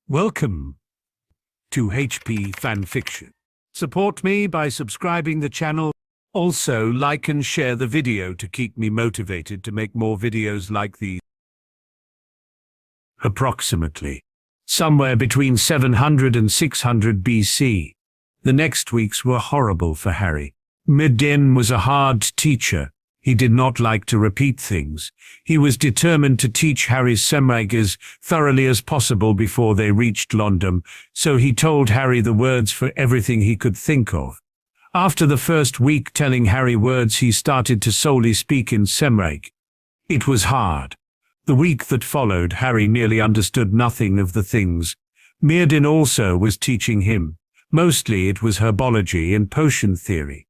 Welcome to HP FanFiction. Support me by subscribing the channel. Also, like and share the video to keep me motivated to make more videos like these. Approximately somewhere between 700 and 600 BC. The next weeks were horrible for Harry. Merlin was a hard teacher. He did not like to repeat things. He was determined to teach Harry's Semrag as thoroughly as possible before they reached London, so he told Harry the words for everything he could think of. After the first week telling Harry words, he started to solely speak in Semrag. It was hard. The week that followed, Harry nearly understood nothing of the things. Merlin also was teaching him. Mostly it was herbology and potion theory.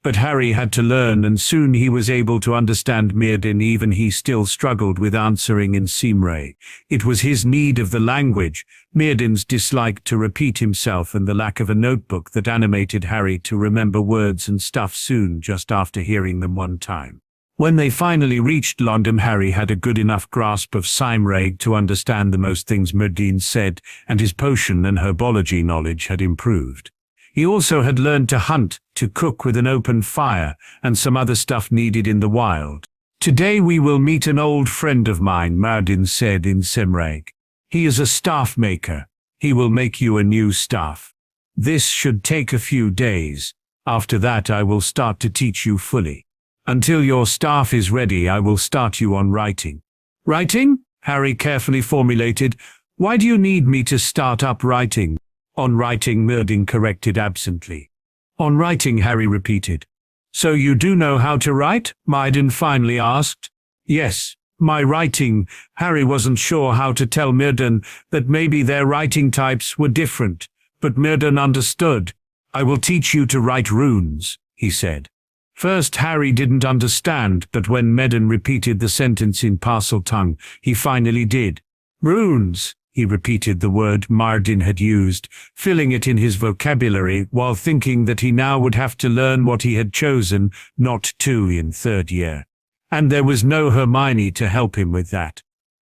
But Harry had to learn, and soon he was able to understand Merlin. Even he still struggled with answering in Semrag. It was his need of the language, Merlin's dislike to repeat himself, and the lack of a notebook that animated Harry to remember words and stuff soon just after hearing them one time. When they finally reached London, Harry had a good enough grasp of Semrag to understand the most things Merlin said, and his potion and herbology knowledge had improved. He also had learned to hunt, to cook with an open fire, and some other stuff needed in the wild. "Today we will meet an old friend of mine," Merlin said in Semrag. "He is a staff maker. He will make you a new staff. This should take a few days. After that I will start to teach you fully. Until your staff is ready, I will start you on writing." "Writing?" Harry carefully formulated. "Why do you need me to start up writing?" "On writing," Merlin corrected absently. "On writing," Harry repeated. "So you do know how to write?" Merlin finally asked. "Yes, my writing." Harry wasn't sure how to tell Merlin that maybe their writing types were different, but Merlin understood. "I will teach you to write runes," he said. First Harry didn't understand, but when Merlin repeated the sentence in Parseltongue, he finally did. "Runes." He repeated the word Merlin had used, filling it in his vocabulary, while thinking that he now would have to learn what he had chosen not to in third year. And there was no Hermione to help him with that.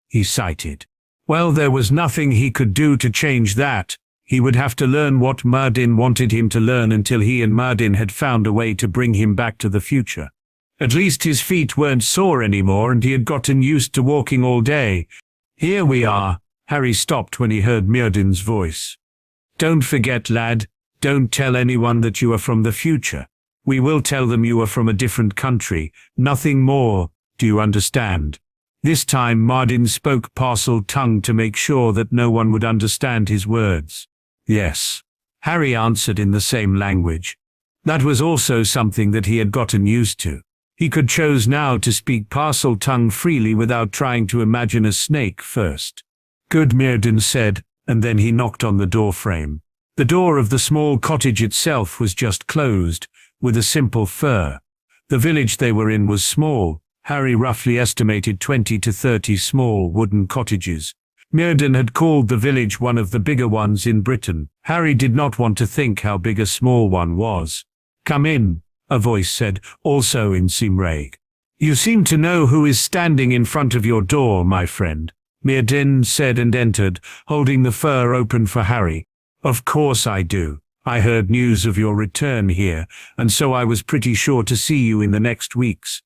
He sighed. Well, there was nothing he could do to change that. He would have to learn what Merlin wanted him to learn until he and Merlin had found a way to bring him back to the future. At least his feet weren't sore anymore, and he had gotten used to walking all day. "Here we are." Harry stopped when he heard Merlin's voice. "Don't forget, lad, don't tell anyone that you are from the future. We will tell them you are from a different country, nothing more, do you understand?" This time Merlin spoke Parseltongue to make sure that no one would understand his words. "Yes," Harry answered in the same language. That was also something that he had gotten used to. He could choose now to speak Parseltongue freely without trying to imagine a snake first. "Good," Merlin said, and then he knocked on the door frame. The door of the small cottage itself was just closed, with a simple fur. The village they were in was small. Harry roughly estimated 20 to 30 small wooden cottages. Merlin had called the village one of the bigger ones in Britain. Harry did not want to think how big a small one was. "Come in," a voice said, also in Semrag. "You seem to know who is standing in front of your door, my friend," Merlin said, and entered, holding the fur open for Harry. "Of course I do. I heard news of your return here, and so I was pretty sure to see you in the next weeks.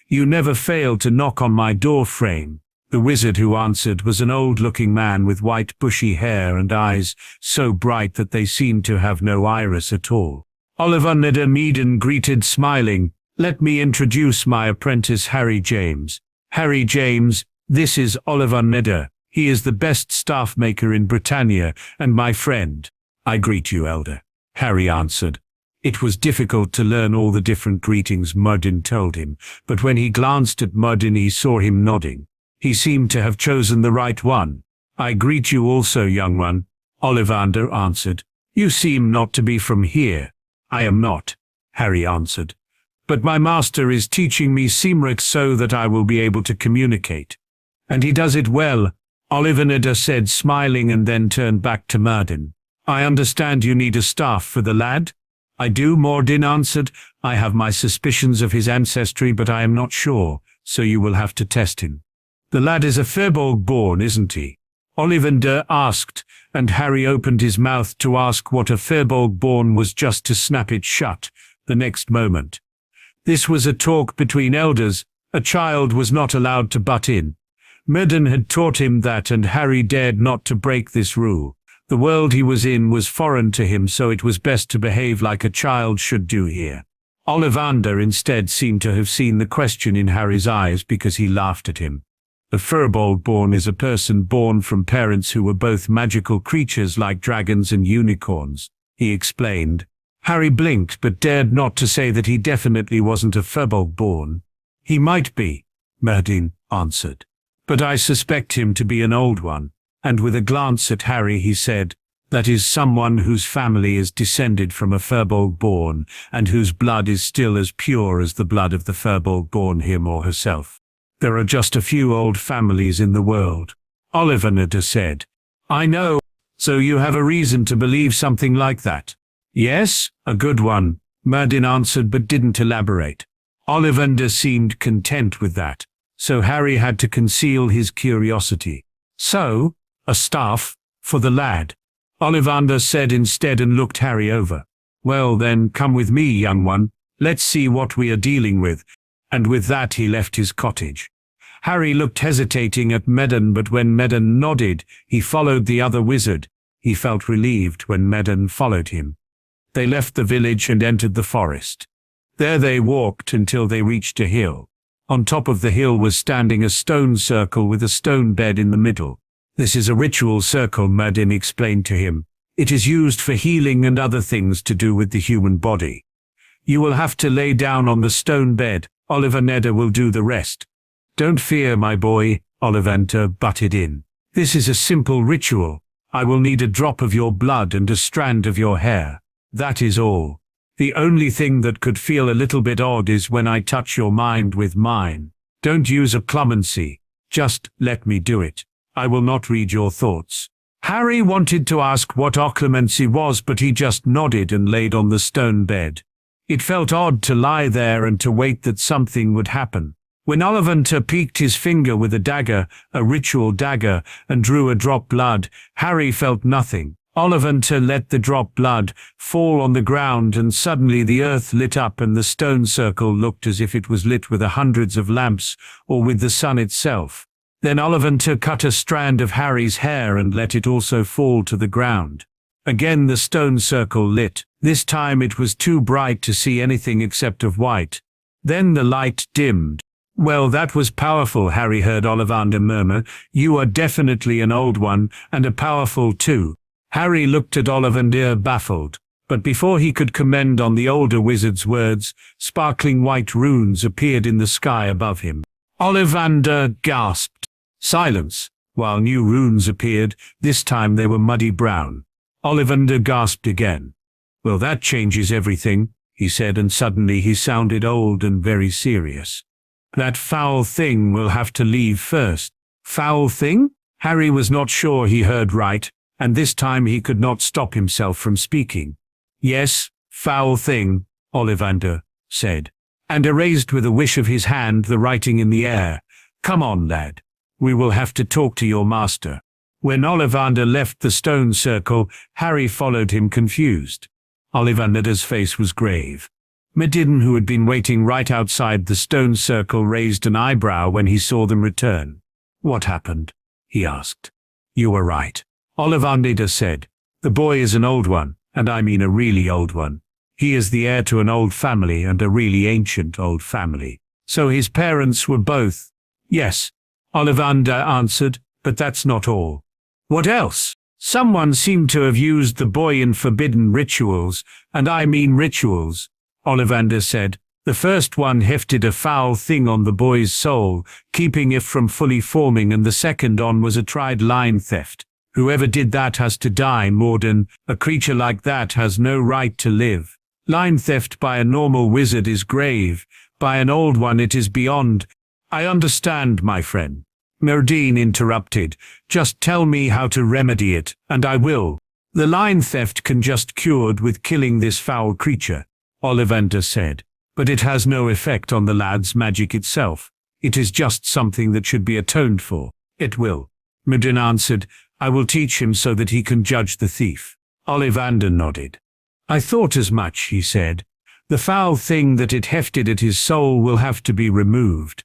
You never failed to knock on my door frame." The wizard who answered was an old-looking man with white bushy hair and eyes so bright that they seemed to have no iris at all. Oliver Merlin greeted, smiling. "Let me introduce my apprentice, Harry James. Harry James, this is Oliver Merlin. He is the best staff maker in Britannia, and my friend." "I greet you, Elder," Harry answered. It was difficult to learn all the different greetings Merlin told him, but when he glanced at Merlin he saw him nodding. He seemed to have chosen the right one. "I greet you also, young one," Ollivander answered. "You seem not to be from here." "I am not," Harry answered. "But my master is teaching me Semrag so that I will be able to communicate. And he does it well," Ollivander said, smiling, and then turned back to Merlin. "I understand you need a staff for the lad?" "I do," Merlin answered. "I have my suspicions of his ancestry, but I am not sure, so you will have to test him." "The lad is a Basilisk-born, isn't he?" Ollivander asked, and Harry opened his mouth to ask what a Firbolg-born was just to snap it shut the next moment. This was a talk between elders. A child was not allowed to butt in. Merlin had taught him that, and Harry dared not to break this rule. The world he was in was foreign to him, so it was best to behave like a child should do here. Ollivander instead seemed to have seen the question in Harry's eyes because he laughed at him. A Firbolg-born is a person born from parents who were both magical creatures like dragons and unicorns, he explained. Harry blinked but dared not to say that he definitely wasn't a Firbolg-born. He might be, Merlin answered, but I suspect him to be an old one. And with a glance at Harry he said, that is someone whose family is descended from a Firbolg-born, and whose blood is still as pure as the blood of the Firbolg-born him or herself. There are just a few old families in the world, Ollivander said. I know, so you have a reason to believe something like that. Yes, a good one, Merlin answered but didn't elaborate. Ollivander seemed content with that, so Harry had to conceal his curiosity. So, a staff, for the lad, Ollivander said instead and looked Harry over. Well then, come with me, young one, let's see what we are dealing with. And with that he left his cottage. Harry looked hesitating at Merlin, but when Merlin nodded, he followed the other wizard. He felt relieved when Merlin followed him. They left the village and entered the forest. There they walked until they reached a hill. On top of the hill was standing a stone circle with a stone bed in the middle. This is a ritual circle, Merlin explained to him. It is used for healing and other things to do with the human body. You will have to lay down on the stone bed. Ollivander will do the rest. Don't fear, my boy, Ollivander butted in. This is a simple ritual. I will need a drop of your blood and a strand of your hair. That is all. The only thing that could feel a little bit odd is when I touch your mind with mine. Don't use occlumency. Just let me do it. I will not read your thoughts. Harry wanted to ask what occlumency was, but he just nodded and laid on the stone bed. It felt odd to lie there and to wait that something would happen. When Ollivander peeked his finger with a dagger, a ritual dagger, and drew a drop blood, Harry felt nothing. Ollivander let the drop blood fall on the ground, and suddenly the earth lit up and the stone circle looked as if it was lit with hundreds of lamps or with the sun itself. Then Ollivander cut a strand of Harry's hair and let it also fall to the ground. Again the stone circle lit. This time it was too bright to see anything except of white. Then the light dimmed. Well, that was powerful, Harry heard Ollivander murmur. You are definitely an old one, and a powerful too. Harry looked at Ollivander baffled, but before he could comment on the older wizard's words, sparkling white runes appeared in the sky above him. Ollivander gasped. Silence, while new runes appeared. This time they were muddy brown. Ollivander gasped again. Well, that changes everything, he said, and suddenly he sounded old and very serious. That foul thing will have to leave first. Foul thing? Harry was not sure he heard right, and this time he could not stop himself from speaking. Yes, foul thing, Ollivander said, and erased with a wish of his hand the writing in the air. Come on, lad. We will have to talk to your master. When Ollivander left the stone circle, Harry followed him confused. Ollivander's face was grave. Merlin, who had been waiting right outside the stone circle, raised an eyebrow when he saw them return. What happened? He asked. You were right, Ollivander said. The boy is an old one, and I mean a really old one. He is the heir to an old family, and a really ancient old family. So his parents were both. Yes, Ollivander answered, but that's not all. What else? Someone seemed to have used the boy in forbidden rituals, and I mean rituals, Ollivander said. The first one hefted a foul thing on the boy's soul, keeping it from fully forming, and the second on was a tried line theft. Whoever did that has to die, Morden. A creature like that has no right to live. Line theft by a normal wizard is grave. By an old one it is beyond. I understand, my friend. Merlin interrupted. Just tell me how to remedy it, and I will. The line theft can just cured with killing this foul creature, Ollivander said. But it has no effect on the lad's magic itself. It is just something that should be atoned for. It will. Merlin answered. I will teach him so that he can judge the thief. Ollivander nodded. I thought as much, he said. The foul thing that it hefted at his soul will have to be removed.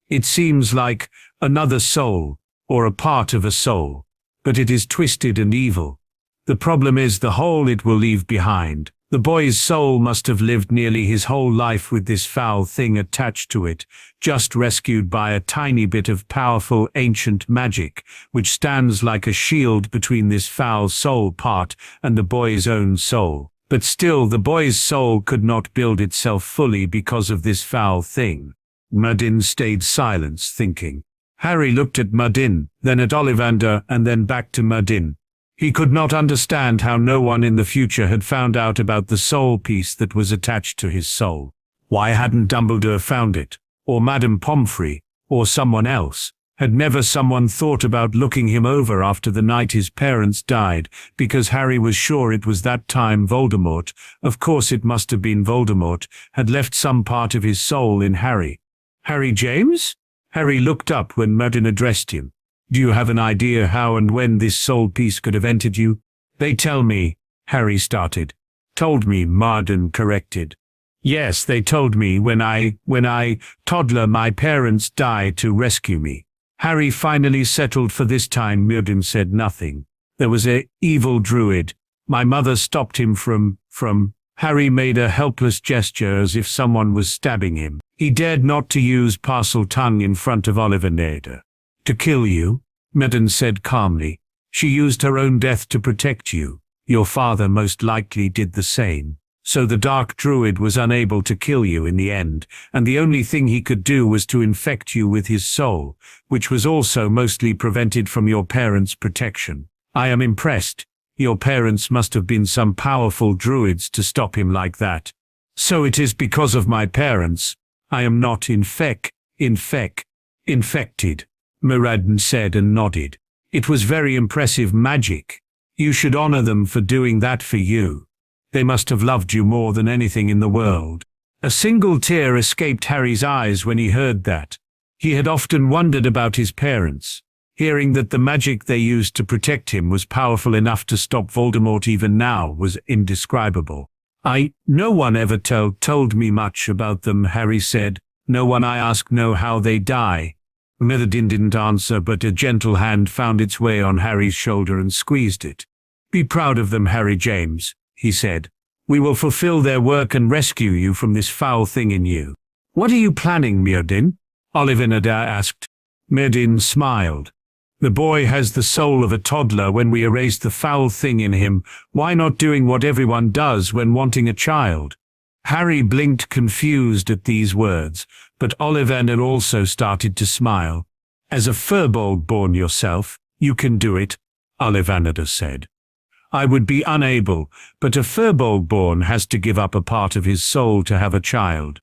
It seems like another soul, or a part of a soul, but it is twisted and evil. The problem is the hole it will leave behind. The boy's soul must have lived nearly his whole life with this foul thing attached to it, just rescued by a tiny bit of powerful ancient magic, which stands like a shield between this foul soul part and the boy's own soul. But still, the boy's soul could not build itself fully because of this foul thing. Merlin stayed silent, thinking. Harry looked at Merlin, then at Ollivander, and then back to Merlin. He could not understand how no one in the future had found out about the soul piece that was attached to his soul. Why hadn't Dumbledore found it? Or Madame Pomfrey? Or someone else? Had never someone thought about looking him over after the night his parents died, because Harry was sure it was that time Voldemort, of course it must have been Voldemort, had left some part of his soul in Harry. Harry James? Harry looked up when Merlin addressed him. Do you have an idea how and when this soul piece could have entered you? They tell me, Harry started. Told me, Merlin corrected. Yes, they told me when I, toddler, my parents died to rescue me. Harry finally settled for this time. Merlin said nothing. There was a evil druid. My mother stopped him from. Harry made a helpless gesture as if someone was stabbing him. He dared not to use Parseltongue in front of Ollivander. To kill you, Merlin said calmly. She used her own death to protect you. Your father most likely did the same. So the dark druid was unable to kill you in the end, and the only thing he could do was to infect you with his soul, which was also mostly prevented from your parents' protection. I am impressed. Your parents must have been some powerful druids to stop him like that. So it is because of my parents. I am not infected, Merlin said and nodded. It was very impressive magic. You should honor them for doing that for you. They must have loved you more than anything in the world. A single tear escaped Harry's eyes when he heard that. He had often wondered about his parents. Hearing that the magic they used to protect him was powerful enough to stop Voldemort even now was indescribable. No one ever told me much about them, Harry said. No one I ask know how they die. Merlin didn't answer, but a gentle hand found its way on Harry's shoulder and squeezed it. Be proud of them, Harry James, he said. We will fulfill their work and rescue you from this foul thing in you. What are you planning, Merlin? Ollivander asked. Merlin smiled. The boy has the soul of a toddler. When we erase the foul thing in him, why not doing what everyone does when wanting a child? Harry blinked, confused at these words, but Ollivander also started to smile. As a Firbolg-born yourself, you can do it, Ollivander said. I would be unable, but a Firbolg-born has to give up a part of his soul to have a child.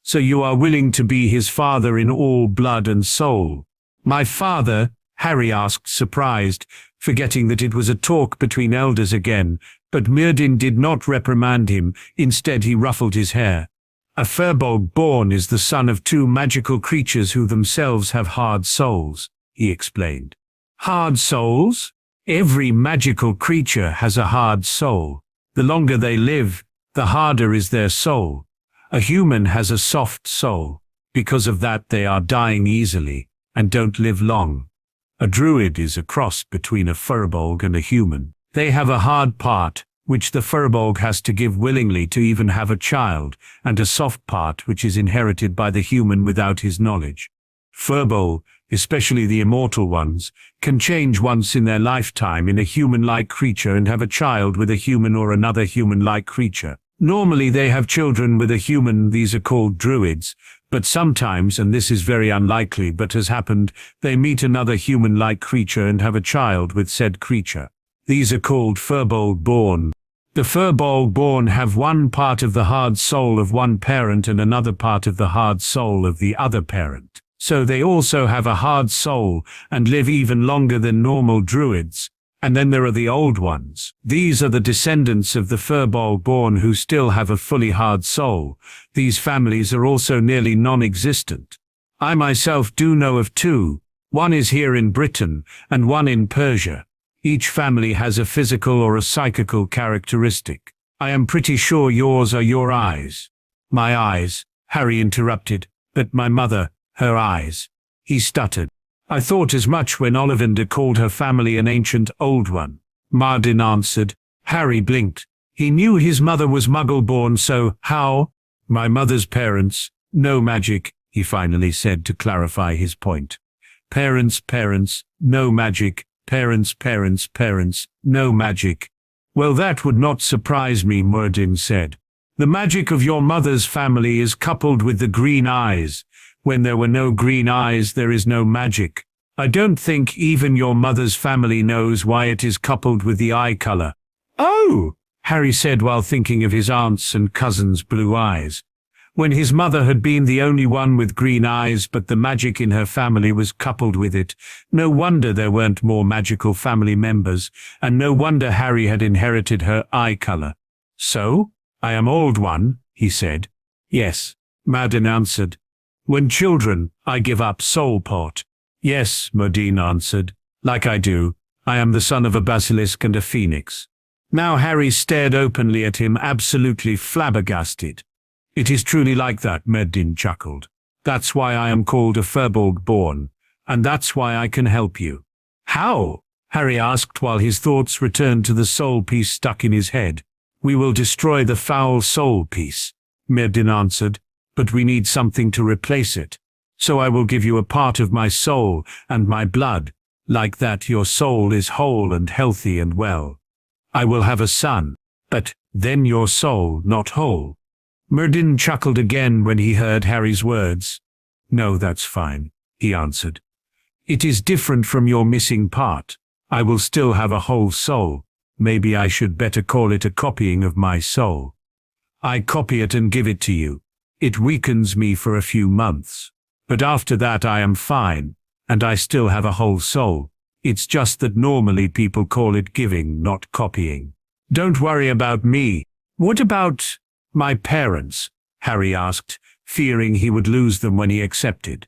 So you are willing to be his father in all blood and soul. My father? Harry asked, surprised, forgetting that it was a talk between elders again, but Merlin did not reprimand him. Instead he ruffled his hair. A Firbolg-born is the son of two magical creatures who themselves have hard souls, he explained. Hard souls? Every magical creature has a hard soul. The longer they live, the harder is their soul. A human has a soft soul. Because of that they are dying easily, and don't live long. A druid is a cross between a Firbolg and a human. They have a hard part, which the Firbolg has to give willingly to even have a child, and a soft part which is inherited by the human without his knowledge. Firbolg, especially the immortal ones, can change once in their lifetime in a human-like creature and have a child with a human or another human-like creature. Normally they have children with a human. These are called druids. But sometimes, and this is very unlikely but has happened, they meet another human-like creature and have a child with said creature. These are called Firbolg-born. The Firbolg-born have one part of the hard soul of one parent and another part of the hard soul of the other parent. So they also have a hard soul and live even longer than normal druids. And then there are the old ones. These are the descendants of the Firbolg-born who still have a fully hard soul. These families are also nearly non-existent. I myself do know of two, One is here in Britain, and one in Persia. Each family has a physical or a psychical characteristic. I am pretty sure yours are your eyes." "My eyes," Harry interrupted, "but my mother, her eyes." He stuttered. "I thought as much when Ollivander called her family an ancient old one," Merlin answered. Harry blinked. He knew his mother was Muggle-born, so how? "My mother's parents, no magic," he finally said to clarify his point. Parents, no magic. Parents, no magic." "Well, that would not surprise me," Merlin said. "The magic of your mother's family is coupled with the green eyes. When there were no green eyes, there is no magic. I don't think even your mother's family knows why it is coupled with the eye color." "Oh," Harry said while thinking of his aunts and cousins' blue eyes. When his mother had been the only one with green eyes, but the magic in her family was coupled with it, no wonder there weren't more magical family members, and no wonder Harry had inherited her eye color. "So, I am old one," he said. "Yes," Merlin answered. "When children, I give up soul pot." "Yes," Merlin answered, "like I do. I am the son of a basilisk and a phoenix." Now Harry stared openly at him, absolutely flabbergasted. "It is truly like that," Merlin chuckled. "That's why I am called a Basilisk-born, and that's why I can help you." "How?" Harry asked while his thoughts returned to the soul piece stuck in his head. "We will destroy the foul soul piece," Merlin answered, "but we need something to replace it. So I will give you a part of my soul and my blood. Like that your soul is whole and healthy and well. I will have a son, but then your soul not whole." Merlin chuckled again when he heard Harry's words. "No, that's fine," he answered. "It is different from your missing part. I will still have a whole soul. Maybe I should better call it a copying of my soul. I copy it and give it to you. It weakens me for a few months. But after that I am fine, and I still have a whole soul. It's just that normally people call it giving, not copying. Don't worry about me." "What about my parents?" Harry asked, fearing he would lose them when he accepted.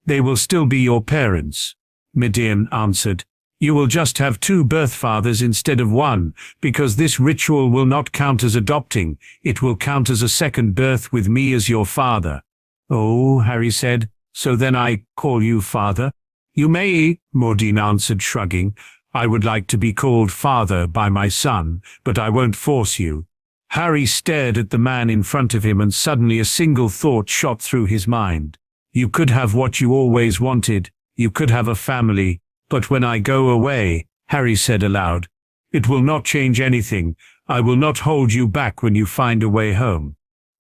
"They will still be your parents," Merlin answered. "You will just have 2 birth fathers instead of 1, because this ritual will not count as adopting. It will count as a second birth with me as your father." "Oh," Harry said, "so then I call you father?" "You may," Merlin answered, shrugging. "I would like to be called father by my son, but I won't force you." Harry stared at the man in front of him, and suddenly a single thought shot through his mind. "You could have what you always wanted. You could have a family. But when I go away," Harry said aloud, "it will not change anything. I will not hold you back when you find a way home."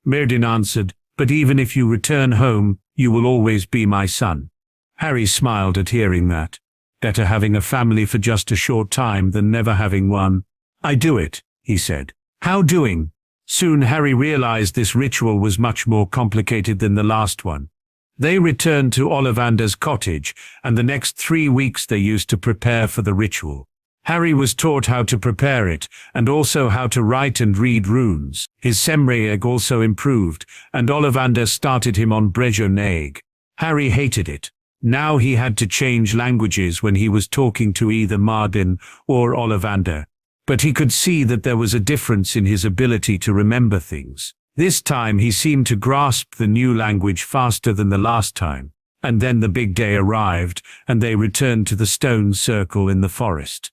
Merlin answered, "But even if you return home, you will always be my son." Harry smiled at hearing that. Better having a family for just a short time than never having one. "I do it," he said. "How doing?" Soon Harry realized this ritual was much more complicated than the last one. They returned to Ollivander's cottage, and the next 3 weeks they used to prepare for the ritual. Harry was taught how to prepare it, and also how to write and read runes. His Semreig also improved, and Ollivander started him on Brejornaig. Harry hated it. Now he had to change languages when he was talking to either Merlin or Ollivander. But he could see that there was a difference in his ability to remember things. This time he seemed to grasp the new language faster than the last time. And then the big day arrived, and they returned to the stone circle in the forest.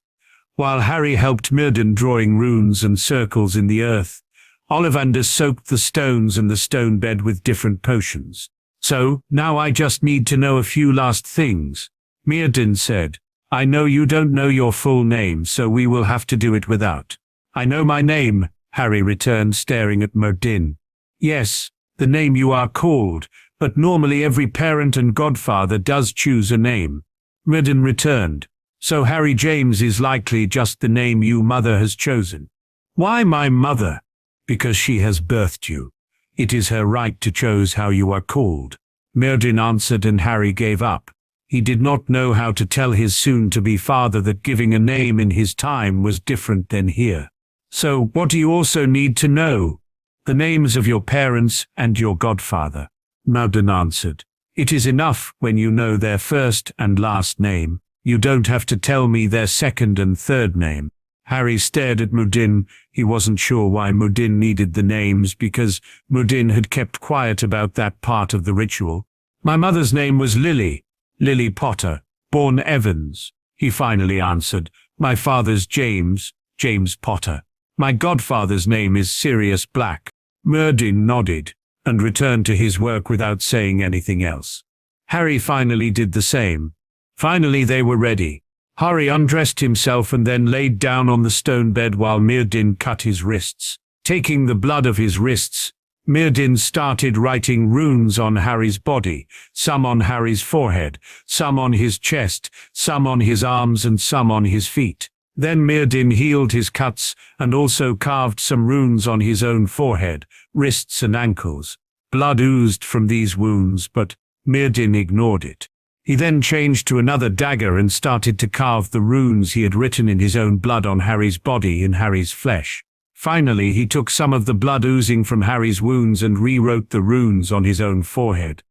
While Harry helped Merlin drawing runes and circles in the earth, Ollivander soaked the stones and the stone bed with different potions. "So, now I just need to know a few last things," Merlin said. "I know you don't know your full name, so we will have to do it without." "I know my name," Harry returned, staring at Merlin. "Yes, the name you are called, but normally every parent and godfather does choose a name," Merlin returned. "So Harry James is likely just the name your mother has chosen." "Why my mother?" "Because she has birthed you. It is her right to choose how you are called," Merlin answered, and Harry gave up. He did not know how to tell his soon-to-be father that giving a name in his time was different than here. "So, what do you also need to know?" "The names of your parents and your godfather," Merlin answered. It is enough when you know their first and last name. You don't have to tell me their second and third name." Harry stared at Mudin. He wasn't sure why Mudin needed the names, because Mudin had kept quiet about that part of the ritual. "My mother's name was Lily Potter, born Evans," he finally answered. "My father's James Potter. My godfather's name is Sirius Black." Merlin nodded and returned to his work without saying anything else. Harry finally did the same. Finally they were ready. Harry undressed himself and then laid down on the stone bed while Merlin cut his wrists. Taking the blood of his wrists, Merlin started writing runes on Harry's body, some on Harry's forehead, some on his chest, some on his arms and some on his feet. Then Merlin healed his cuts and also carved some runes on his own forehead, wrists and ankles. Blood oozed from these wounds, but Merlin ignored it. He then changed to another dagger and started to carve the runes he had written in his own blood on Harry's body in Harry's flesh. Finally, he took some of the blood oozing from Harry's wounds and rewrote the runes on his own forehead.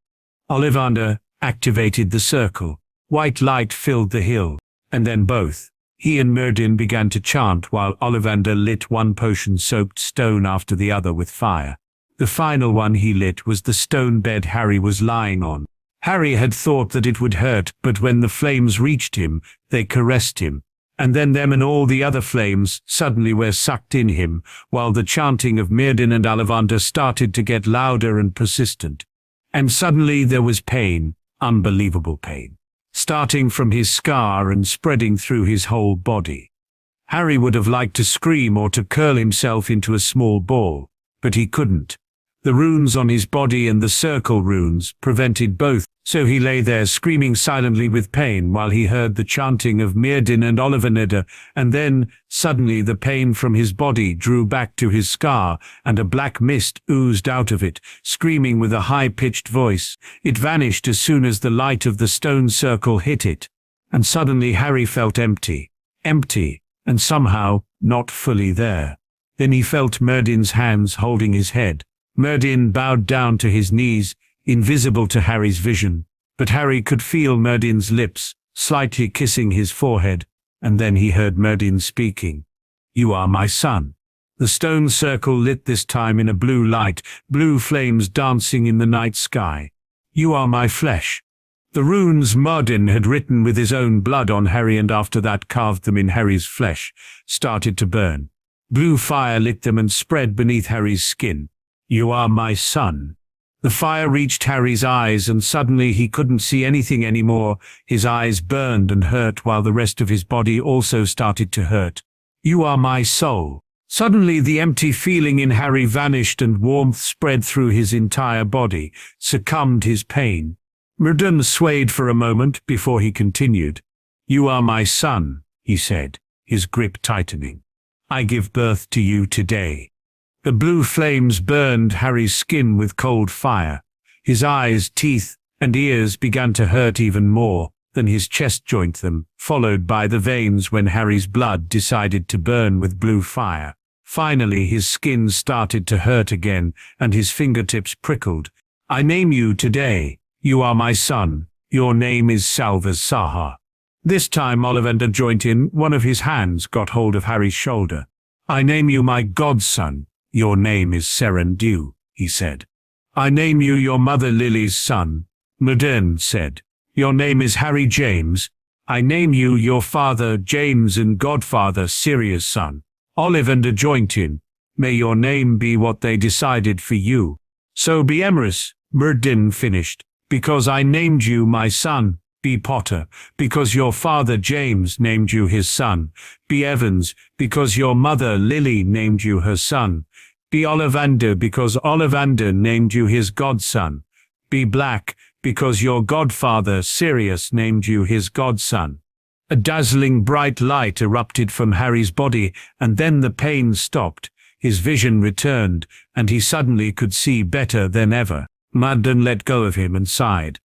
Ollivander activated the circle. White light filled the hill, and then both he and Merlin began to chant while Ollivander lit one potion-soaked stone after the other with fire. The final one he lit was the stone bed Harry was lying on. Harry had thought that it would hurt, but when the flames reached him, they caressed him, and then them and all the other flames suddenly were sucked in him, while the chanting of Merlin and Ollivander started to get louder and persistent. And suddenly there was pain, unbelievable pain, starting from his scar and spreading through his whole body. Harry would have liked to scream or to curl himself into a small ball, but he couldn't. The runes on his body and the circle runes prevented both, so he lay there screaming silently with pain while he heard the chanting of Merlin and Ollivander, and then, suddenly the pain from his body drew back to his scar, and a black mist oozed out of it, screaming with a high-pitched voice. It vanished as soon as the light of the stone circle hit it, and suddenly Harry felt empty, and somehow not fully there. Then he felt Merlin's hands holding his head. Merlin bowed down to his knees, invisible to Harry's vision, but Harry could feel Merlin's lips slightly kissing his forehead, and then he heard Merlin speaking. "You are my son." The stone circle lit this time in a blue light, blue flames dancing in the night sky. "You are my flesh." The runes Merlin had written with his own blood on Harry and after that carved them in Harry's flesh started to burn. Blue fire lit them and spread beneath Harry's skin. "You are my son." The fire reached Harry's eyes and suddenly he couldn't see anything anymore. His eyes burned and hurt while the rest of his body also started to hurt. "You are my soul." Suddenly the empty feeling in Harry vanished and warmth spread through his entire body, succumbed his pain. Merlin swayed for a moment before he continued. "You are my son," he said, his grip tightening. "I give birth to you today." The blue flames burned Harry's skin with cold fire. His eyes, teeth, and ears began to hurt even more than his chest joint them, followed by the veins when Harry's blood decided to burn with blue fire. Finally his skin started to hurt again, and his fingertips prickled. "I name you today. You are my son. Your name is Salvas Saha." This time Ollivander joined in. One of his hands got hold of Harry's shoulder. "I name you my godson. Your name is Serendew," he said. "I name you your mother Lily's son," Merlin said. "Your name is Harry James. I name you your father James and godfather Sirius' son." Ollivander joined in. "May your name be what they decided for you." "So be Emrys," Merlin finished, "because I named you my son. Be Potter, because your father James named you his son. Be Evans, because your mother Lily named you her son. Be Ollivander, because Ollivander named you his godson. Be Black, because your godfather Sirius named you his godson." A dazzling bright light erupted from Harry's body, and then the pain stopped. His vision returned, and he suddenly could see better than ever. Merlin let go of him and sighed.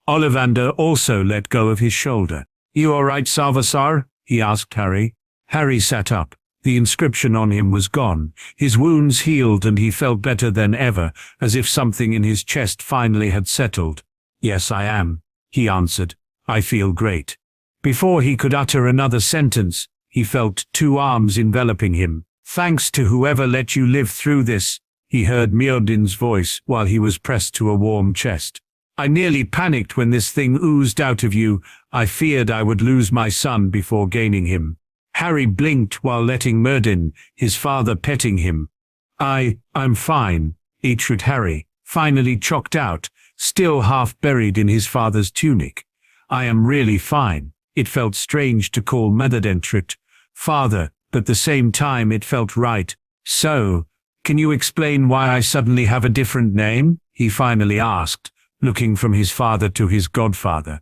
Ollivander also let go of his shoulder. "You all right, Salvasar?" he asked Harry. Harry sat up. The inscription on him was gone. His wounds healed and he felt better than ever, as if something in his chest finally had settled. Yes, I am, he answered. I feel great. Before he could utter another sentence, he felt 2 arms enveloping him. Thanks to whoever let you live through this, he heard Merlin's voice while he was pressed to a warm chest. I nearly panicked when this thing oozed out of you. I feared I would lose my son before gaining him. Harry blinked while letting Merlin, his father, petting him. I'm fine, answered Harry, finally choked out, still half buried in his father's tunic. I am really fine. It felt strange to call Dementor father, but at the same time it felt right. So, can you explain why I suddenly have a different name? He finally asked, looking from his father to his godfather.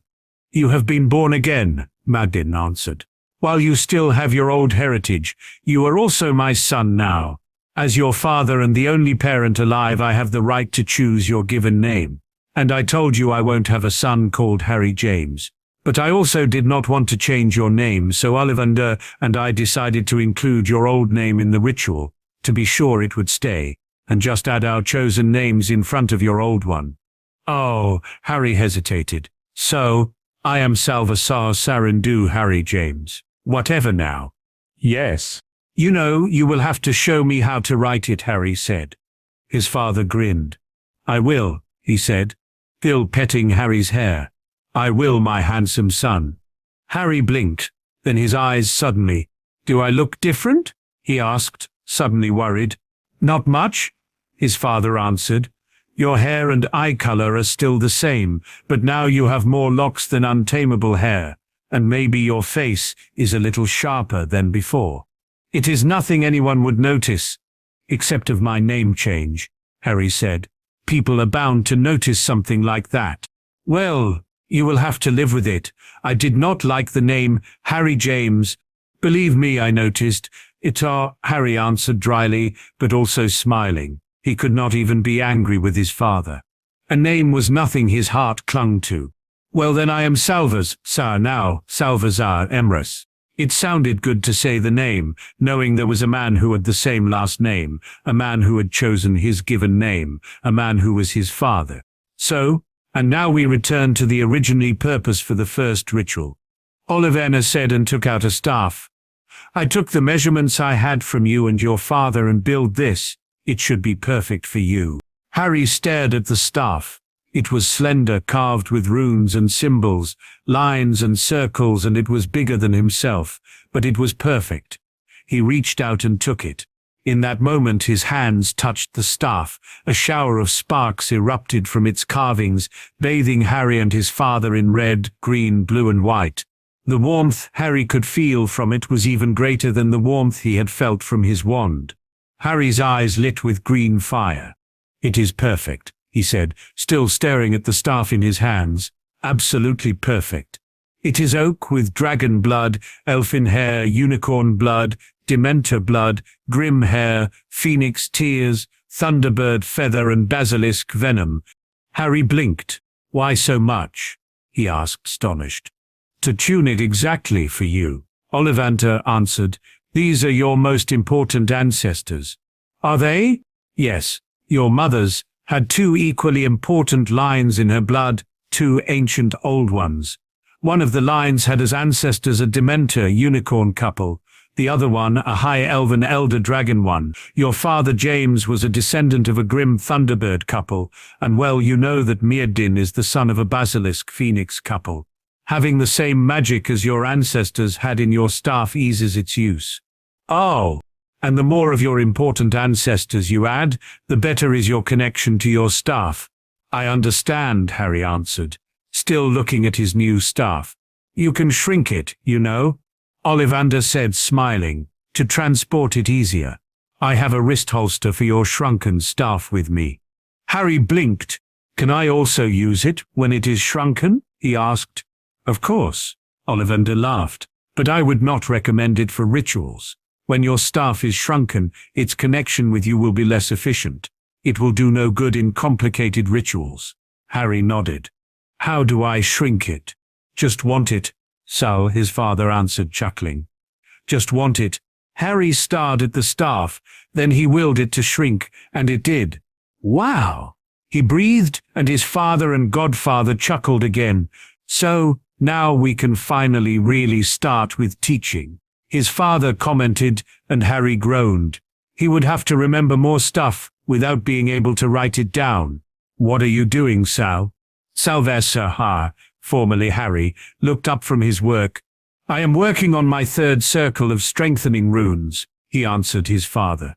You have been born again, Merlin answered. While you still have your old heritage, you are also my son now. As your father and the only parent alive, I have the right to choose your given name. And I told you I won't have a son called Harry James. But I also did not want to change your name, so Ollivander and I decided to include your old name in the ritual, to be sure it would stay, and just add our chosen names in front of your old one. Oh, Harry hesitated. So, I am Salvasar Sarindu Harry James. Whatever now. Yes. You know, you will have to show me how to write it, Harry said. His father grinned. I will, he said, still petting Harry's hair. I will, my handsome son. Harry blinked, then his eyes suddenly. Do I look different? He asked, suddenly worried. Not much, his father answered. Your hair and eye color are still the same, but now you have more locks than untamable hair, and maybe your face is a little sharper than before. It is nothing anyone would notice, except of my name change, Harry said. People are bound to notice something like that. Well, you will have to live with it. I did not like the name Harry James. Believe me, I noticed. Harry answered dryly, but also smiling. He could not even be angry with his father. A name was nothing his heart clung to. Well then I am Salvazar now, Salvazar Emrys. It sounded good to say the name, knowing there was a man who had the same last name, a man who had chosen his given name, a man who was his father. So, and now we return to the originally purpose for the first ritual. Ollivander said and took out a staff. I took the measurements I had from you and your father and built this. It should be perfect for you. Harry stared at the staff. It was slender, carved with runes and symbols, lines and circles, and it was bigger than himself, but it was perfect. He reached out and took it. In that moment his hands touched the staff. A shower of sparks erupted from its carvings, bathing Harry and his father in red, green, blue and white. The warmth Harry could feel from it was even greater than the warmth he had felt from his wand. Harry's eyes lit with green fire. It is perfect, he said, still staring at the staff in his hands. Absolutely perfect. It is oak with dragon blood, elfin hair, unicorn blood, Dementor blood, grim hair, phoenix tears, thunderbird feather and basilisk venom. Harry blinked. Why so much? He asked, astonished. To tune it exactly for you, Ollivander answered. These are your most important ancestors. Are they? Yes. Your mother's had 2 equally important lines in her blood, 2 ancient old ones. One of the lines had as ancestors a Dementor unicorn couple, the other one a high elven elder dragon one. Your father James was a descendant of a grim thunderbird couple, and well you know that Merlin is the son of a basilisk phoenix couple. Having the same magic as your ancestors had in your staff eases its use. Oh, and the more of your important ancestors you add, the better is your connection to your staff. I understand, Harry answered, still looking at his new staff. You can shrink it, you know, Ollivander said, smiling, to transport it easier. I have a wrist holster for your shrunken staff with me. Harry blinked. Can I also use it when it is shrunken? He asked. Of course, Ollivander laughed, but I would not recommend it for rituals. When your staff is shrunken, its connection with you will be less efficient. It will do no good in complicated rituals. Harry nodded. How do I shrink it? Just want it, Sal, his father answered, chuckling. Just want it. Harry stared at the staff, then he willed it to shrink, and it did. Wow! He breathed, and his father and godfather chuckled again. "So, now we can finally really start with teaching," his father commented, and Harry groaned. He would have to remember more stuff without being able to write it down. "What are you doing, Sal?" Salvesar, formerly Harry, looked up from his work. "I am working on my third circle of strengthening runes," he answered his father.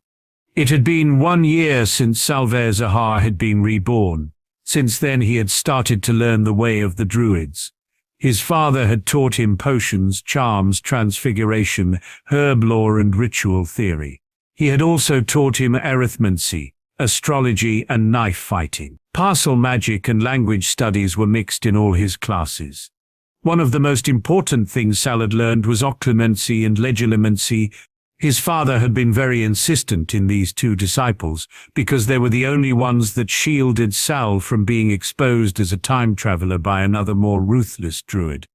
It had been 1 year since Salvesar had been reborn. Since then he had started to learn the way of the Druids. His father had taught him potions, charms, transfiguration, herb lore and ritual theory. He had also taught him arithmancy, astrology and knife fighting. Parcel magic and language studies were mixed in all his classes. One of the most important things Sal had learned was occlumency and legilimency. His father had been very insistent in these two disciples because they were the only ones that shielded Sal from being exposed as a time traveler by another more ruthless druid.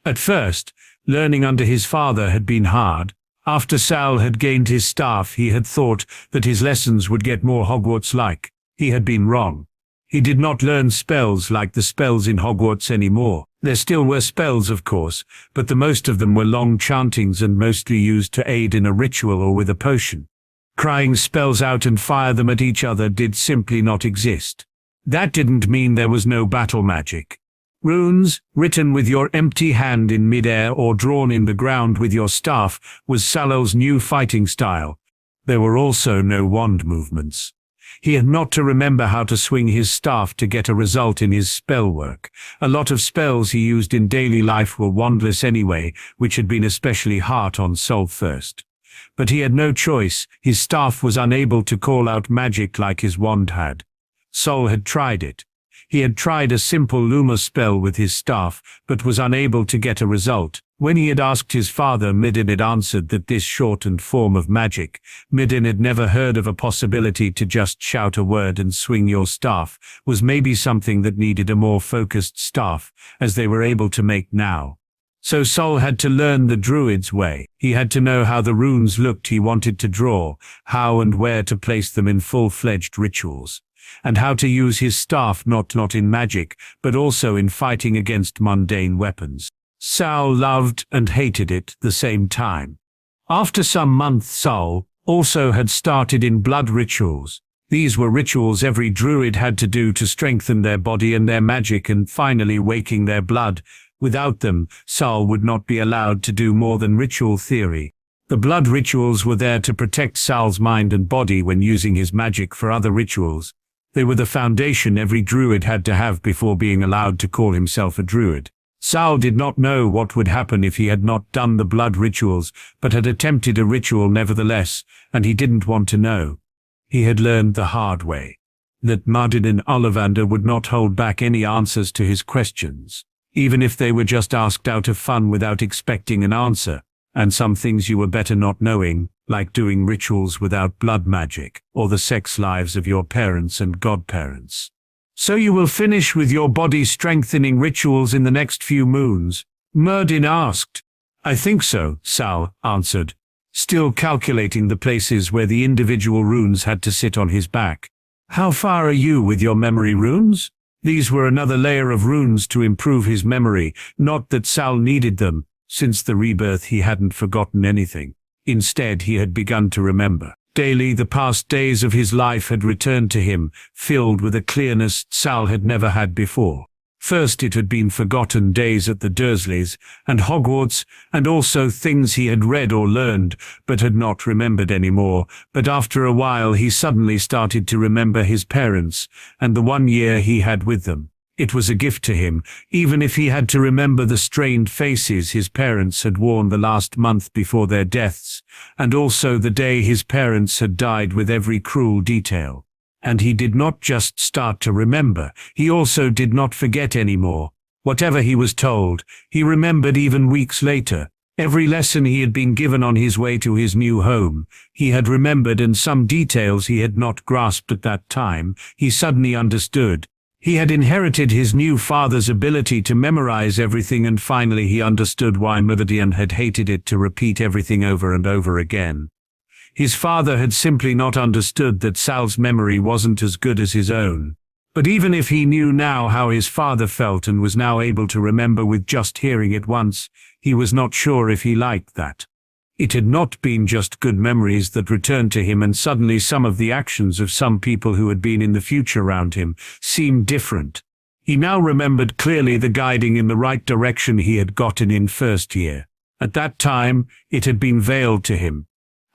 At first, learning under his father had been hard. After Sal had gained his staff, he had thought that his lessons would get more Hogwarts-like. He had been wrong. He did not learn spells like the spells in Hogwarts anymore. There still were spells, of course, but the most of them were long chantings and mostly used to aid in a ritual or with a potion. Crying spells out and fire them at each other did simply not exist. That didn't mean there was no battle magic. Runes, written with your empty hand in midair or drawn in the ground with your staff, was Sal's new fighting style. There were also no wand movements. He had not to remember how to swing his staff to get a result in his spell work. A lot of spells he used in daily life were wandless anyway, which had been especially hard on Sol first. But he had no choice. His staff was unable to call out magic like his wand had. Sol had tried it. He had tried a simple Luma spell with his staff, but was unable to get a result. When he had asked his father, Midden had answered that this shortened form of magic, Midden had never heard of a possibility to just shout a word and swing your staff, was maybe something that needed a more focused staff, as they were able to make now. So Sol had to learn the Druid's way. He had to know how the runes looked he wanted to draw, how and where to place them in full-fledged rituals, and how to use his staff not in magic, but also in fighting against mundane weapons. Sal loved and hated it at the same time. After some months, Sal also had started in blood rituals. These were rituals every druid had to do to strengthen their body and their magic and finally waking their blood. Without them, Sal would not be allowed to do more than ritual theory. The blood rituals were there to protect Sal's mind and body when using his magic for other rituals. They were the foundation every druid had to have before being allowed to call himself a druid. Sal did not know what would happen if he had not done the blood rituals, but had attempted a ritual nevertheless, and he didn't want to know. He had learned the hard way that Martin and Ollivander would not hold back any answers to his questions, even if they were just asked out of fun without expecting an answer, and some things you were better not knowing, like doing rituals without blood magic, or the sex lives of your parents and godparents. "So you will finish with your body-strengthening rituals in the next few moons?" Merlin asked. "I think so," Sal answered, still calculating the places where the individual runes had to sit on his back. "How far are you with your memory runes?" These were another layer of runes to improve his memory, not that Sal needed them. Since the rebirth he hadn't forgotten anything. Instead, he had begun to remember. Daily, the past days of his life had returned to him, filled with a clearness Sal had never had before. First it had been forgotten days at the Dursleys and Hogwarts, and also things he had read or learned, but had not remembered anymore. But after a while he suddenly started to remember his parents, and the 1 year he had with them. It was a gift to him, even if he had to remember the strained faces his parents had worn the last month before their deaths, and also the day his parents had died with every cruel detail. And he did not just start to remember, he also did not forget anymore. Whatever he was told, he remembered even weeks later. Every lesson he had been given on his way to his new home, he had remembered, and some details he had not grasped at that time, he suddenly understood. He had inherited his new father's ability to memorize everything, and finally he understood why Merlin had hated it to repeat everything over and over again. His father had simply not understood that Sal's memory wasn't as good as his own. But even if he knew now how his father felt and was now able to remember with just hearing it once, he was not sure if he liked that. It had not been just good memories that returned to him, and suddenly some of the actions of some people who had been in the future around him seemed different. He now remembered clearly the guiding in the right direction he had gotten in first year. At that time, it had been veiled to him.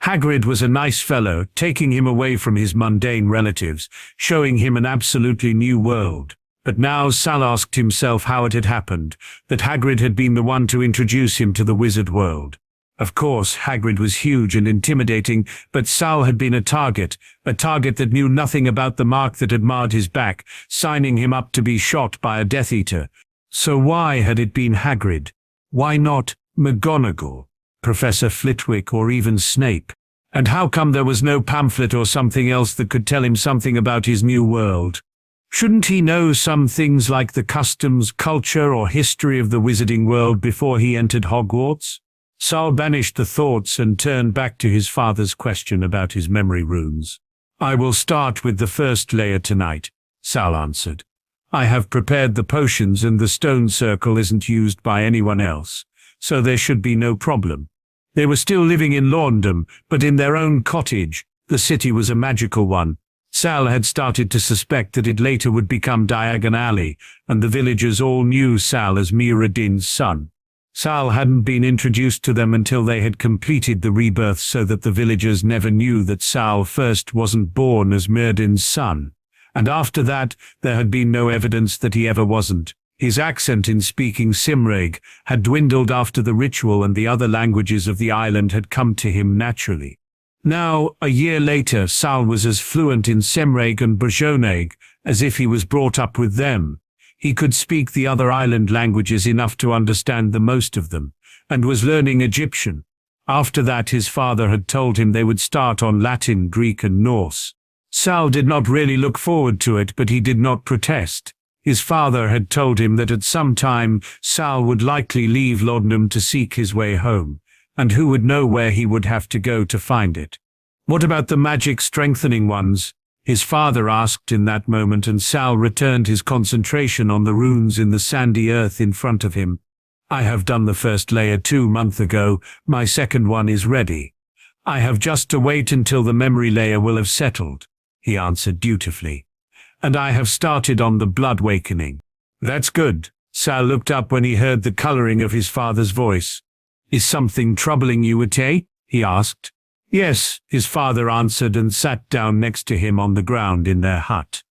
Hagrid was a nice fellow, taking him away from his mundane relatives, showing him an absolutely new world. But now Sal asked himself how it had happened, that Hagrid had been the one to introduce him to the wizard world. Of course, Hagrid was huge and intimidating, but Sal had been a target that knew nothing about the mark that had marred his back, signing him up to be shot by a Death Eater. So why had it been Hagrid? Why not McGonagall, Professor Flitwick, or even Snape? And how come there was no pamphlet or something else that could tell him something about his new world? Shouldn't he know some things like the customs, culture, or history of the wizarding world before he entered Hogwarts? Sal banished the thoughts and turned back to his father's question about his memory runes. "I will start with the first layer tonight," Sal answered. "I have prepared the potions and the stone circle isn't used by anyone else, so there should be no problem." They were still living in Laundham, but in their own cottage. The city was a magical one. Sal had started to suspect that it later would become Diagon Alley, and the villagers all knew Sal as Muradin's son. Sal hadn't been introduced to them until they had completed the rebirth, so that the villagers never knew that Sal first wasn't born as Muradin's son. And after that, there had been no evidence that he ever wasn't. His accent in speaking Cymraeg had dwindled after the ritual, and the other languages of the island had come to him naturally. Now, a year later, Sal was as fluent in Cymraeg and Brythoneg as if he was brought up with them. He could speak the other island languages enough to understand the most of them, and was learning Egyptian. After that, his father had told him they would start on Latin, Greek, and Norse. Sal did not really look forward to it, but he did not protest. His father had told him that at some time Sal would likely leave Laundham to seek his way home, and who would know where he would have to go to find it. "What about the magic strengthening ones?" his father asked in that moment, and Sal returned his concentration on the runes in the sandy earth in front of him. "I have done the first layer 2 months ago. My second one is ready. I have just to wait until the memory layer will have settled," he answered dutifully. "And I have started on the blood awakening." "That's good." Sal looked up when he heard the coloring of his father's voice. "Is something troubling you, Ep2?" he asked. "Yes," his father answered, and sat down next to him on the ground in their hut.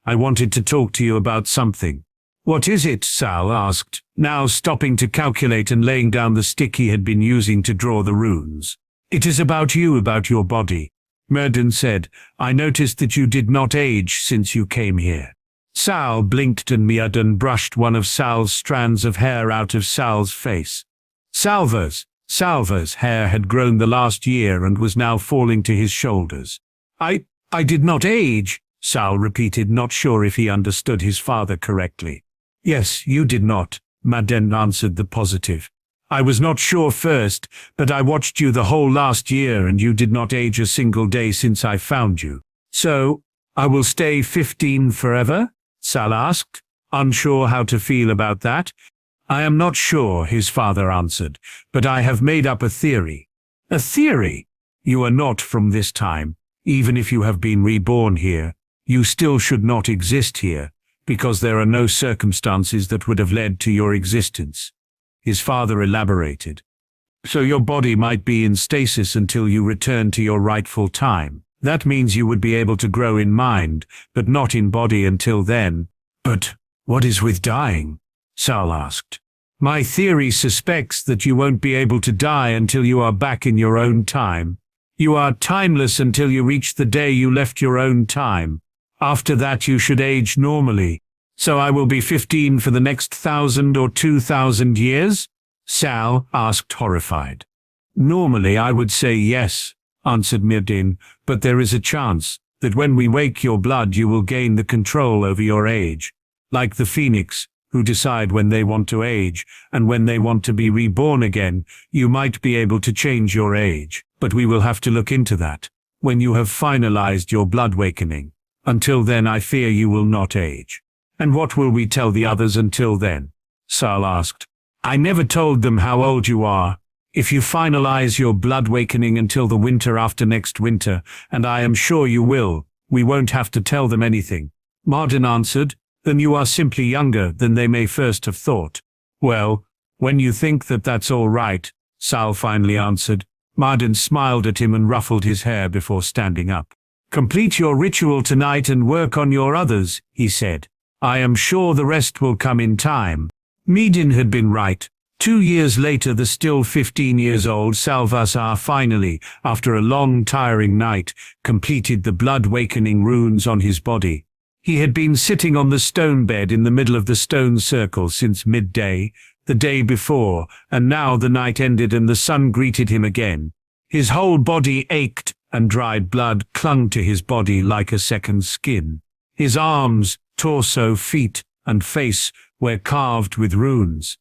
"I wanted to talk to you about something." "What is it?" Sal asked, now stopping to calculate and laying down the stick he had been using to draw the runes. "It is about you, about your body," Merlin said. "I noticed that you did not age since you came here." Sal blinked, and Merlin brushed one of Sal's strands of hair out of Sal's face. Salva's hair had grown the last year and was now falling to his shoulders. I did not age," Sal repeated, not sure if he understood his father correctly. "Yes, you did not," Merlin answered the positive. "I was not sure first, but I watched you the whole last year, and you did not age a single day since I found you." "So, I will stay 15 forever?" Sal asked, unsure how to feel about that. "I am not sure," his father answered, "but I have made up a theory." "A theory?" "You are not from this time. Even if you have been reborn here, you still should not exist here, because there are no circumstances that would have led to your existence." His father elaborated. "So your body might be in stasis until you return to your rightful time. That means you would be able to grow in mind, but not in body until then." "But what is with dying?" Sal asked. "My theory suspects that you won't be able to die until you are back in your own time. You are timeless until you reach the day you left your own time. After that you should age normally. So I will be 15 for the next 1,000 or 2,000 years?" Sal asked, horrified. "Normally I would say yes," answered Merlin, "but there is a chance that when we wake your blood you will gain the control over your age. Like the phoenix, who decide when they want to age, and when they want to be reborn again, you might be able to change your age, but we will have to look into that when you have finalized your blood awakening." Until then, I fear you will not age. And what will we tell the others until then? Sal asked. I never told them how old you are. If you finalize your blood awakening until the winter after next winter, and I am sure you will, we won't have to tell them anything. Martin answered. Then you are simply younger than they may first have thought. Well, when you think that that's all right, Sal finally answered. Martin smiled at him and ruffled his hair before standing up. Complete your ritual tonight and work on your others, he said. I am sure the rest will come in time. Medin had been right. 2 years later, the still 15 years old Salvazar finally, after a long tiring night, completed the blood-awakening runes on his body. He had been sitting on the stone bed in the middle of the stone circle since midday, the day before, and now the night ended and the sun greeted him again. His whole body ached, and dried blood clung to his body like a second skin. His arms, torso, feet, and face were carved with runes.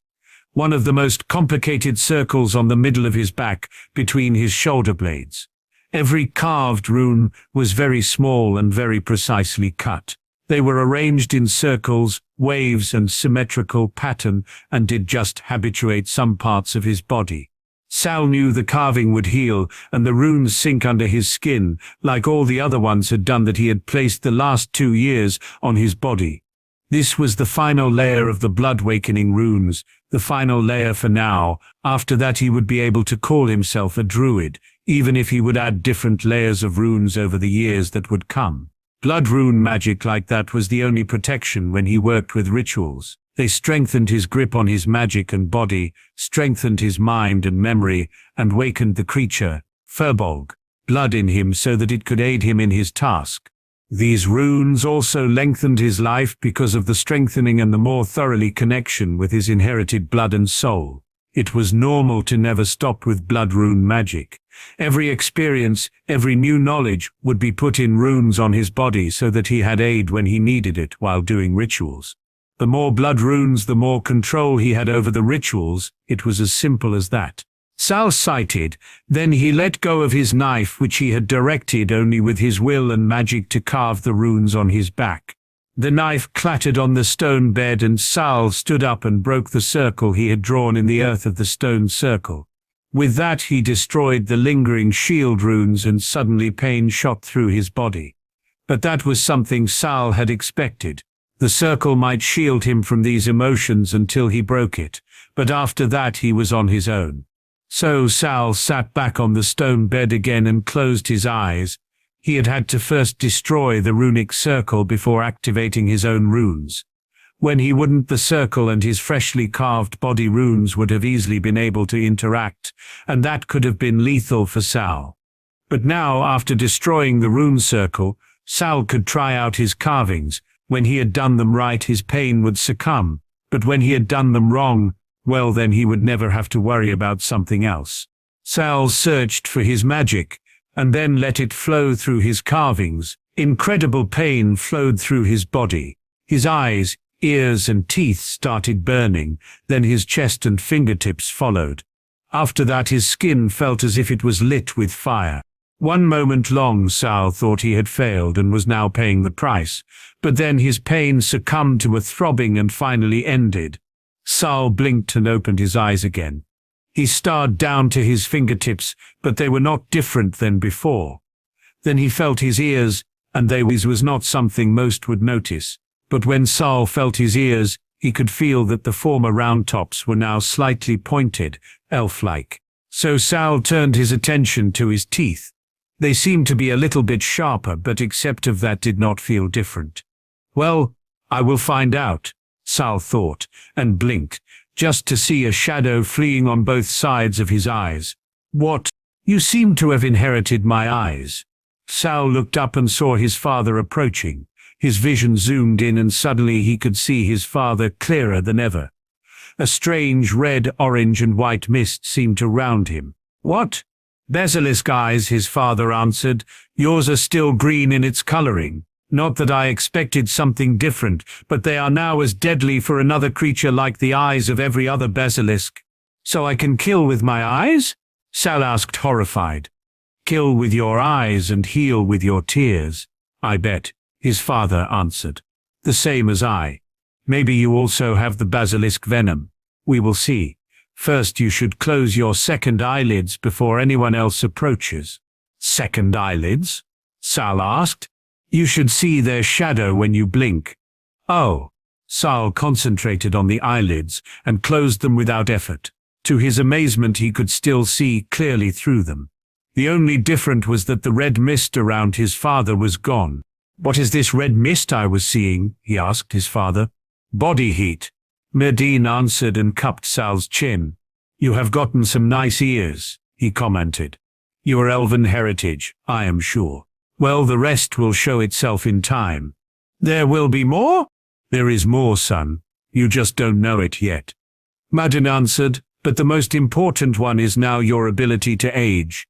One of the most complicated circles on the middle of his back, between his shoulder blades. Every carved rune was very small and very precisely cut. They were arranged in circles, waves, and symmetrical pattern, and did just habituate some parts of his body. Sal knew the carving would heal, and the runes sink under his skin, like all the other ones had done that he had placed the last 2 years on his body. This was the final layer of the blood-awakening runes, the final layer for now. After that he would be able to call himself a druid, even if he would add different layers of runes over the years that would come. Blood rune magic like that was the only protection when he worked with rituals. They strengthened his grip on his magic and body, strengthened his mind and memory, and wakened the creature, Firbolg, blood in him so that it could aid him in his task. These runes also lengthened his life because of the strengthening and the more thoroughly connection with his inherited blood and soul. It was normal to never stop with blood rune magic. Every experience, every new knowledge would be put in runes on his body so that he had aid when he needed it while doing rituals. The more blood runes, the more control he had over the rituals. It was as simple as that. Sal sighted, then he let go of his knife which he had directed only with his will and magic to carve the runes on his back. The knife clattered on the stone bed and Sal stood up and broke the circle he had drawn in the earth of the stone circle. With that he destroyed the lingering shield runes and suddenly pain shot through his body. But that was something Sal had expected. The circle might shield him from these emotions until he broke it, but after that he was on his own. So Sal sat back on the stone bed again and closed his eyes. He had had to first destroy the runic circle before activating his own runes. When he wouldn't, the circle and his freshly carved body runes would have easily been able to interact, and that could have been lethal for Sal. But now, after destroying the rune circle, Sal could try out his carvings. When he had done them right, his pain would succumb, but when he had done them wrong, well, then he would never have to worry about something else. Sal searched for his magic, and then let it flow through his carvings. Incredible pain flowed through his body. His eyes, ears, and teeth started burning, then his chest and fingertips followed. After that his skin felt as if it was lit with fire. 1 moment long Sal thought he had failed and was now paying the price, but then his pain succumbed to a throbbing and finally ended. Sal blinked and opened his eyes again. He stared down to his fingertips, but they were not different than before. Then he felt his ears, and they was not something most would notice. But when Sal felt his ears, he could feel that the former round tops were now slightly pointed, elf-like. So Sal turned his attention to his teeth. They seemed to be a little bit sharper, but except of that did not feel different. Well, I will find out, Sal thought, and blinked, just to see a shadow fleeing on both sides of his eyes. What? You seem to have inherited my eyes. Sal looked up and saw his father approaching. His vision zoomed in and suddenly he could see his father clearer than ever. A strange red, orange and white mist seemed to round him. What? Basilisk eyes, his father answered. Yours are still green in its coloring. Not that I expected something different, but they are now as deadly for another creature like the eyes of every other basilisk. So I can kill with my eyes? Sal asked, horrified. Kill with your eyes and heal with your tears, I bet. his father answered. The same as I. Maybe you also have the basilisk venom. We will see. First you should close your second eyelids before anyone else approaches. Second eyelids? Sal asked. You should see their shadow when you blink. Oh. Sal concentrated on the eyelids and closed them without effort. To his amazement, he could still see clearly through them. The only difference was that the red mist around his father was gone. What is this red mist I was seeing? He asked his father. Body heat. Merlin answered and cupped Sal's chin. You have gotten some nice ears, he commented. Your elven heritage, I am sure. Well, the rest will show itself in time. There will be more? There is more, son. You just don't know it yet. Merlin answered, but the most important one is now your ability to age.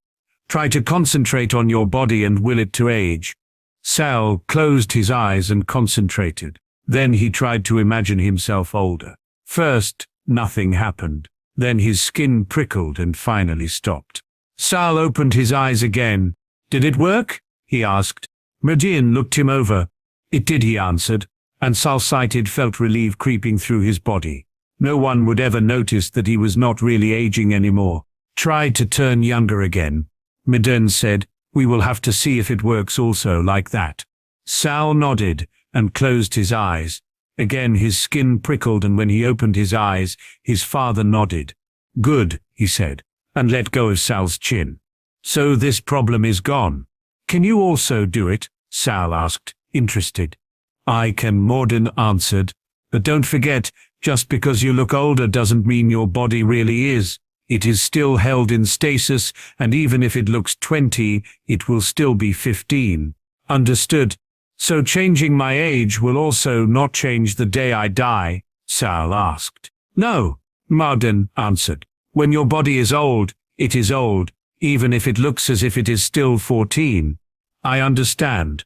Try to concentrate on your body and will it to age. Sal closed his eyes and concentrated. Then he tried to imagine himself older. First, nothing happened. Then his skin prickled and finally stopped. Sal opened his eyes again. Did it work? He asked. Merlin looked him over. It did, he answered, and Sal sighted felt relief creeping through his body. No one would ever notice that he was not really aging anymore. Try to turn younger again. Merlin said, we will have to see if it works also like that. Sal nodded and closed his eyes. Again his skin prickled, and when he opened his eyes, his father nodded. Good, he said, and let go of Sal's chin. So this problem is gone. Can you also do it? Sal asked, interested. I can, Merlin answered, but don't forget, just because you look older doesn't mean your body really is. It is still held in stasis, and even if it looks 20, it will still be 15. Understood? So changing my age will also not change the day I die? Sal asked. No, Merlin answered. When your body is old, it is old, even if it looks as if it is still 14. I understand.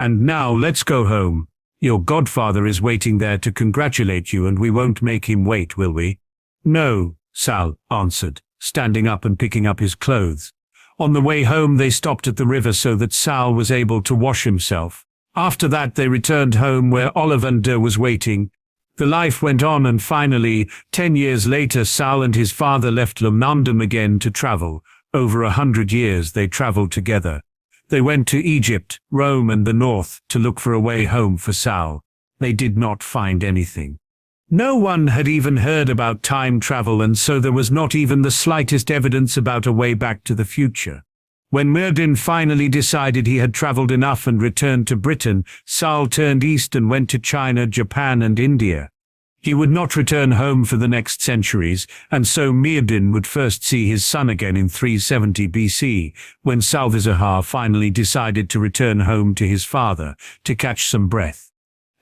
And now let's go home. Your godfather is waiting there to congratulate you, and we won't make him wait, will we? No, Sal answered, standing up and picking up his clothes. On the way home they stopped at the river so that Sal was able to wash himself. After that they returned home where Ollivander was waiting. The life went on, and finally, 10 years later, Sal and his father left London again to travel. Over 100 years they traveled together. They went to Egypt, Rome and the north to look for a way home for Sal. They did not find anything. No one had even heard about time travel, and so there was not even the slightest evidence about a way back to the future. When Merlin finally decided he had traveled enough and returned to Britain, Sal turned east and went to China, Japan and India. He would not return home for the next centuries, and so Merlin would first see his son again in 370 BC, when Salvizahar finally decided to return home to his father, to catch some breath.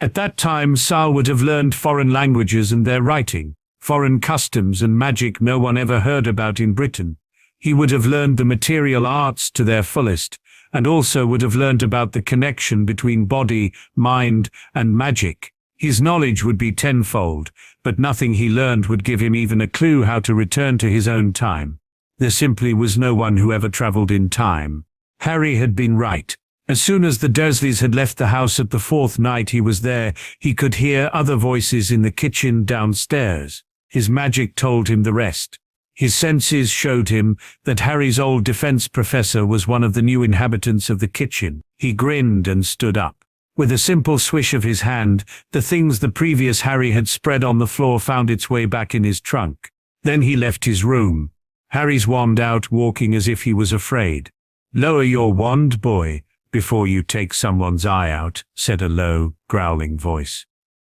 At that time Sal would have learned foreign languages and their writing, foreign customs and magic no one ever heard about in Britain. He would have learned the material arts to their fullest, and also would have learned about the connection between body, mind, and magic. His knowledge would be tenfold, but nothing he learned would give him even a clue how to return to his own time. There simply was no one who ever traveled in time. Harry had been right. As soon as the Dursleys had left the house at the fourth night he was there, he could hear other voices in the kitchen downstairs. His magic told him the rest. His senses showed him that Harry's old defense professor was one of the new inhabitants of the kitchen. He grinned and stood up. With a simple swish of his hand, the things the previous Harry had spread on the floor found its way back in his trunk. Then he left his room. Harry's wand out, walking as if he was afraid. "Lower your wand, boy, before you take someone's eye out," said a low, growling voice.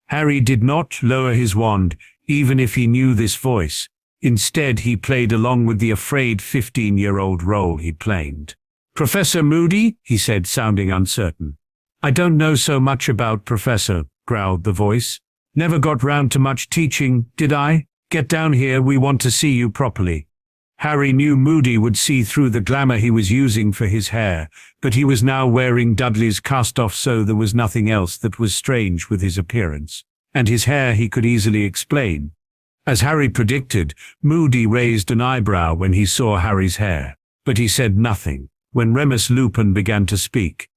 Harry did not lower his wand, even if he knew this voice. Instead, he played along with the afraid 15-year-old role he played. "Professor Moody," he said, sounding uncertain. "I don't know so much about Professor," growled the voice. "Never got round to much teaching, did I? Get down here, we want to see you properly." Harry knew Moody would see through the glamour he was using for his hair, but he was now wearing Dudley's cast-off, so there was nothing else that was strange with his appearance. And his hair he could easily explain. As Harry predicted, Moody raised an eyebrow when he saw Harry's hair, but he said nothing. When Remus Lupin began to speak,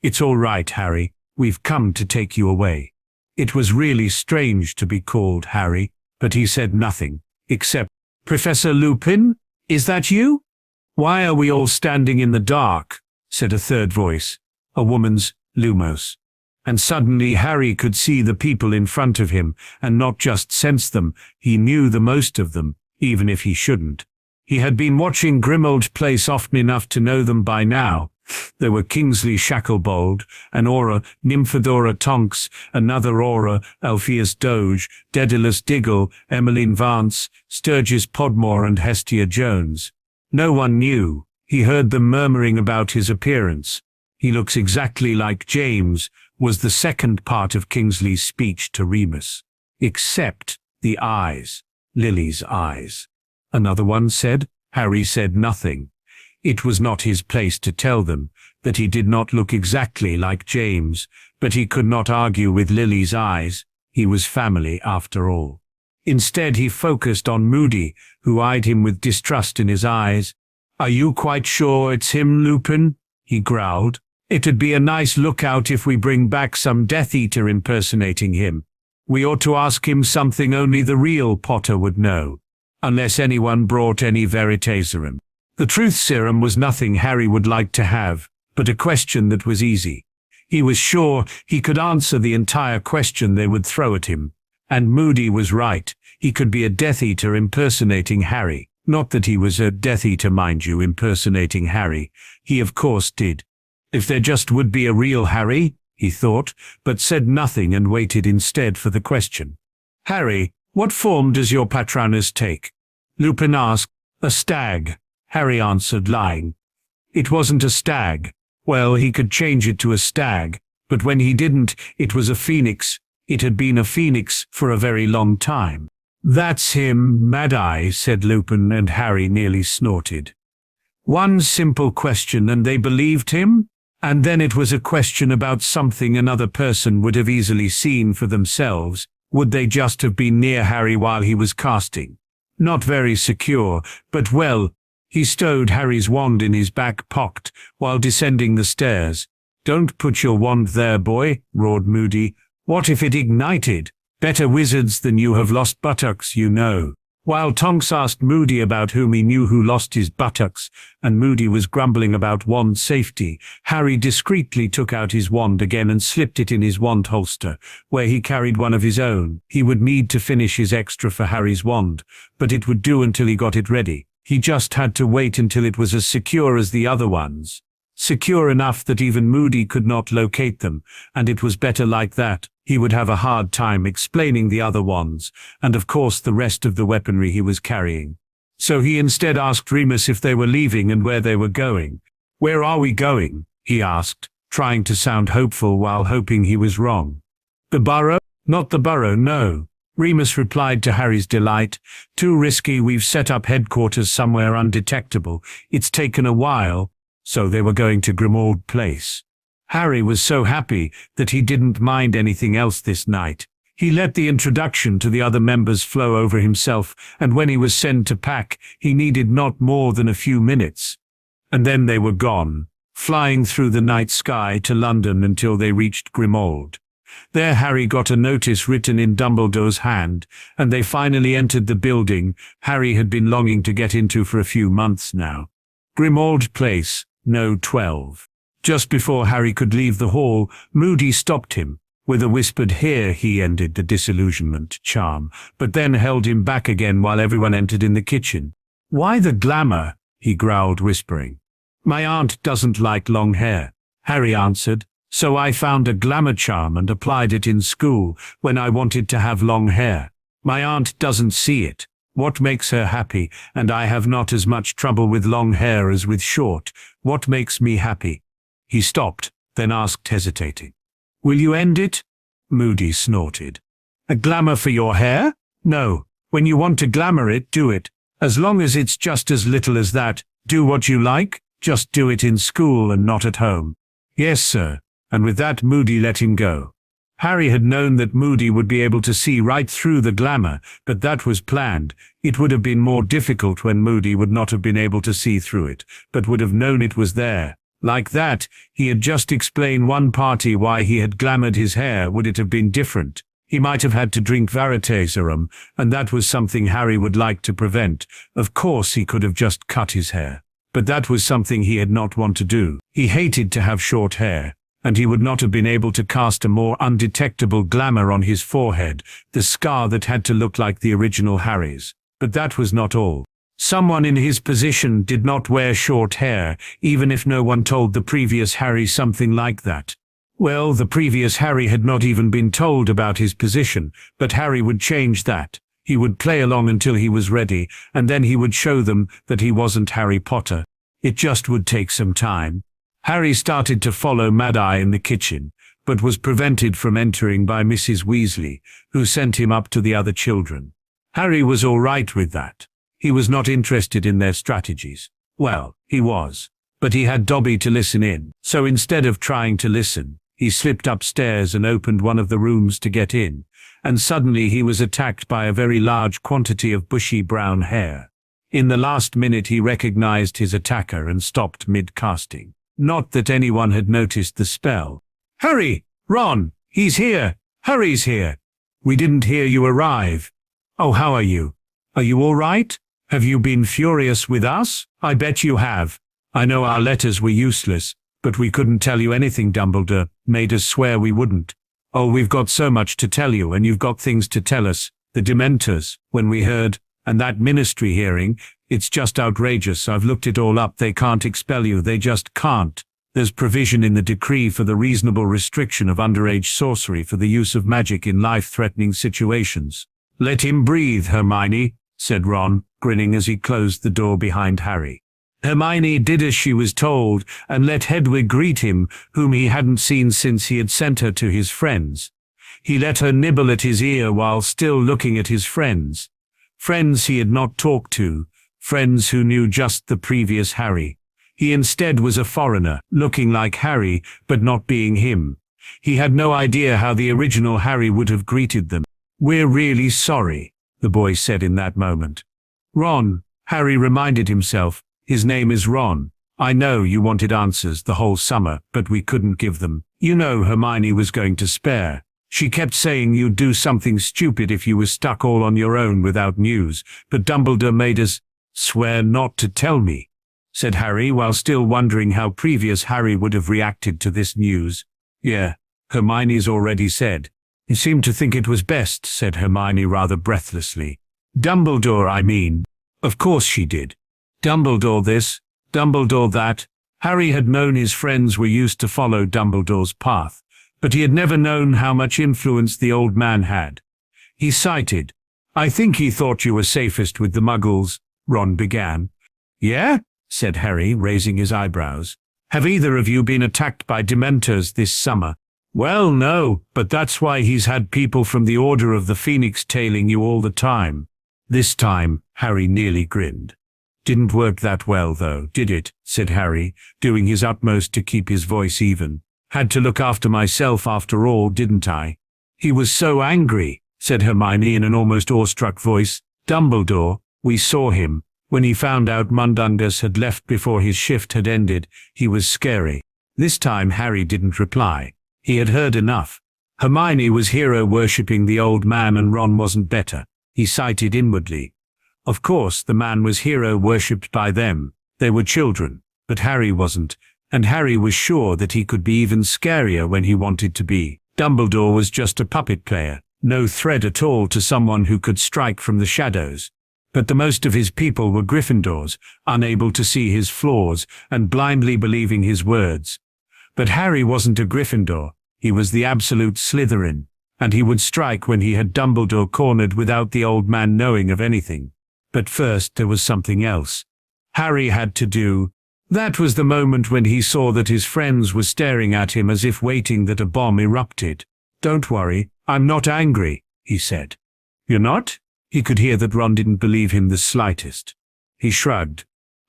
"It's all right, Harry. "We've come to take you away." It was really strange to be called Harry, but he said nothing, except, "Professor Lupin, is that you?" "Why are we all standing in the dark?" said a third voice, a woman's, Lumos. And suddenly Harry could see the people in front of him, and not just sense them, he knew the most of them, even if he shouldn't. He had been watching Grimmauld Place often enough to know them by now. There were Kingsley Shacklebolt, an Aura, Nymphadora Tonks, another Aura, Alpheus Doge, Daedalus Diggle, Emmeline Vance, Sturgis Podmore and Hestia Jones. No one knew. He heard them murmuring about his appearance. "He looks exactly like James," was the second part of Kingsley's speech to Remus. "Except the eyes. Lily's eyes," another one said. Harry said nothing. It was not his place to tell them that he did not look exactly like James, but he could not argue with Lily's eyes. He was family after all. Instead he focused on Moody, who eyed him with distrust in his eyes. "Are you quite sure it's him, Lupin?" he growled. "It'd be a nice lookout if we bring back some Death Eater impersonating him. We ought to ask him something only the real Potter would know, unless anyone brought any Veritaserum." The truth serum was nothing Harry would like to have, but a question that was easy. He was sure he could answer the entire question they would throw at him. And Moody was right. He could be a Death Eater impersonating Harry. Not that he was a Death Eater, mind you, impersonating Harry. He of course did. If there just would be a real Harry, he thought, but said nothing and waited instead for the question. "Harry, what form does your Patronus take?" Lupin asked. "A stag," Harry answered, lying. "It wasn't a stag. Well, he could change it to a stag, but when he didn't, it was a phoenix. It had been a phoenix for a very long time." "That's him, Mad-Eye," said Lupin, and Harry nearly snorted. One simple question and they believed him? And then it was a question about something another person would have easily seen for themselves. Would they just have been near Harry while he was casting? Not very secure, but well, he stowed Harry's wand in his back pocket while descending the stairs. "Don't put your wand there, boy," roared Moody. "What if it ignited? Better wizards than you have lost buttocks, you know." While Tonks asked Moody about whom he knew who lost his buttocks, and Moody was grumbling about wand safety, Harry discreetly took out his wand again and slipped it in his wand holster, where he carried one of his own. He would need to finish his extra for Harry's wand, but it would do until he got it ready. He just had to wait until it was as secure as the other ones. Secure enough that even Moody could not locate them, and it was better like that. He would have a hard time explaining the other wands, and of course the rest of the weaponry he was carrying. So he instead asked Remus if they were leaving and where they were going. "Where are we going?" he asked, trying to sound hopeful while hoping he was wrong. "The burrow?" "Not the burrow, no," Remus replied to Harry's delight. "Too risky. We've set up headquarters somewhere undetectable. It's taken a while." So they were going to Grimmauld Place. Harry was so happy that he didn't mind anything else this night. He let the introduction to the other members flow over himself, and when he was sent to pack, he needed not more than a few minutes. And then they were gone, flying through the night sky to London until they reached Grimmauld. There Harry got a notice written in Dumbledore's hand, and they finally entered the building Harry had been longing to get into for a few months now. Grimmauld Place, No. 12. Just before Harry could leave the hall, Moody stopped him. With a whispered "Here," he ended the disillusionment charm, but then held him back again while everyone entered in the kitchen. "Why the glamour?" he growled, whispering. "My aunt doesn't like long hair," Harry answered, "so I found a glamour charm and applied it in school when I wanted to have long hair. My aunt doesn't see it. What makes her happy, and I have not as much trouble with long hair as with short. What makes me happy?" He stopped, then asked, hesitating. "Will you end it?" Moody snorted. "A glamour for your hair? No. When you want to glamour it, do it. As long as it's just as little as that, do what you like, just do it in school and not at home." "Yes, sir." And with that Moody let him go. Harry had known that Moody would be able to see right through the glamour, but that was planned. It would have been more difficult when Moody would not have been able to see through it, but would have known it was there. Like that, he had just explained one party why he had glamoured his hair. Would it have been different? He might have had to drink verite serum, and that was something Harry would like to prevent. Of course he could have just cut his hair. But that was something he had not want to do. He hated to have short hair, and he would not have been able to cast a more undetectable glamour on his forehead, the scar that had to look like the original Harry's. But that was not all. Someone in his position did not wear short hair, even if no one told the previous Harry something like that. Well, the previous Harry had not even been told about his position, but Harry would change that. He would play along until he was ready, and then he would show them that he wasn't Harry Potter. It just would take some time. Harry started to follow Mad-Eye in the kitchen, but was prevented from entering by Mrs. Weasley, who sent him up to the other children. Harry was all right with that. He was not interested in their strategies. Well, he was. But he had Dobby to listen in, so instead of trying to listen, he slipped upstairs and opened one of the rooms to get in, and suddenly he was attacked by a very large quantity of bushy brown hair. In the last minute he recognized his attacker and stopped mid-casting. Not that anyone had noticed the spell. "Harry! Ron! He's here! Harry's here! We didn't hear you arrive. Oh, how are you? Are you all right? Have you been furious with us? I bet you have. I know our letters were useless, but we couldn't tell you anything. Dumbledore made us swear we wouldn't. Oh, we've got so much to tell you, and you've got things to tell us. The Dementors, when we heard, and that ministry hearing, it's just outrageous. I've looked it all up. They can't expel you. They just can't. There's provision in the decree for the reasonable restriction of underage sorcery for the use of magic in life-threatening situations." "Let him breathe, Hermione," said Ron, grinning as he closed the door behind Harry. Hermione did as she was told and let Hedwig greet him, whom he hadn't seen since he had sent her to his friends. He let her nibble at his ear while still looking at his friends. Friends he had not talked to, friends who knew just the previous Harry. He instead was a foreigner, looking like Harry, but not being him. He had no idea how the original Harry would have greeted them. "We're really sorry," the boy said in that moment. "Ron," Harry reminded himself, "his name is Ron. I know you wanted answers the whole summer, but we couldn't give them. You know Hermione was going to spare. She kept saying you'd do something stupid if you were stuck all on your own without news, but Dumbledore made us swear not to tell me," said Harry while still wondering how previous Harry would have reacted to this news. "Yeah, Hermione's already said." "You seem to think it was best," said Hermione rather breathlessly. "Dumbledore, I mean." "Of course she did. Dumbledore this, Dumbledore that." Harry had known his friends were used to follow Dumbledore's path, but he had never known how much influence the old man had. He cited. "I think he thought you were safest with the Muggles," Ron began. "Yeah?" said Harry, raising his eyebrows. "Have either of you been attacked by Dementors this summer?" "Well, no, but that's why he's had people from the Order of the Phoenix tailing you all the time." This time, Harry nearly grinned. "Didn't work that well, though, did it?" said Harry, doing his utmost to keep his voice even. "Had to look after myself after all, didn't I?" "He was so angry," said Hermione in an almost awestruck voice. "Dumbledore, we saw him. When he found out Mundungus had left before his shift had ended, he was scary." This time Harry didn't reply. He had heard enough. Hermione was hero-worshipping the old man and Ron wasn't better. He cited inwardly. Of course, the man was hero-worshipped by them. They were children, but Harry wasn't, and Harry was sure that he could be even scarier when he wanted to be. Dumbledore was just a puppet player, no threat at all to someone who could strike from the shadows. But the most of his people were Gryffindors, unable to see his flaws and blindly believing his words. But Harry wasn't a Gryffindor, he was the absolute Slytherin, and he would strike when he had Dumbledore cornered without the old man knowing of anything. But first there was something else Harry had to do. That was the moment when he saw that his friends were staring at him as if waiting that a bomb erupted. "Don't worry, I'm not angry," he said. "You're not?" He could hear that Ron didn't believe him the slightest. He shrugged.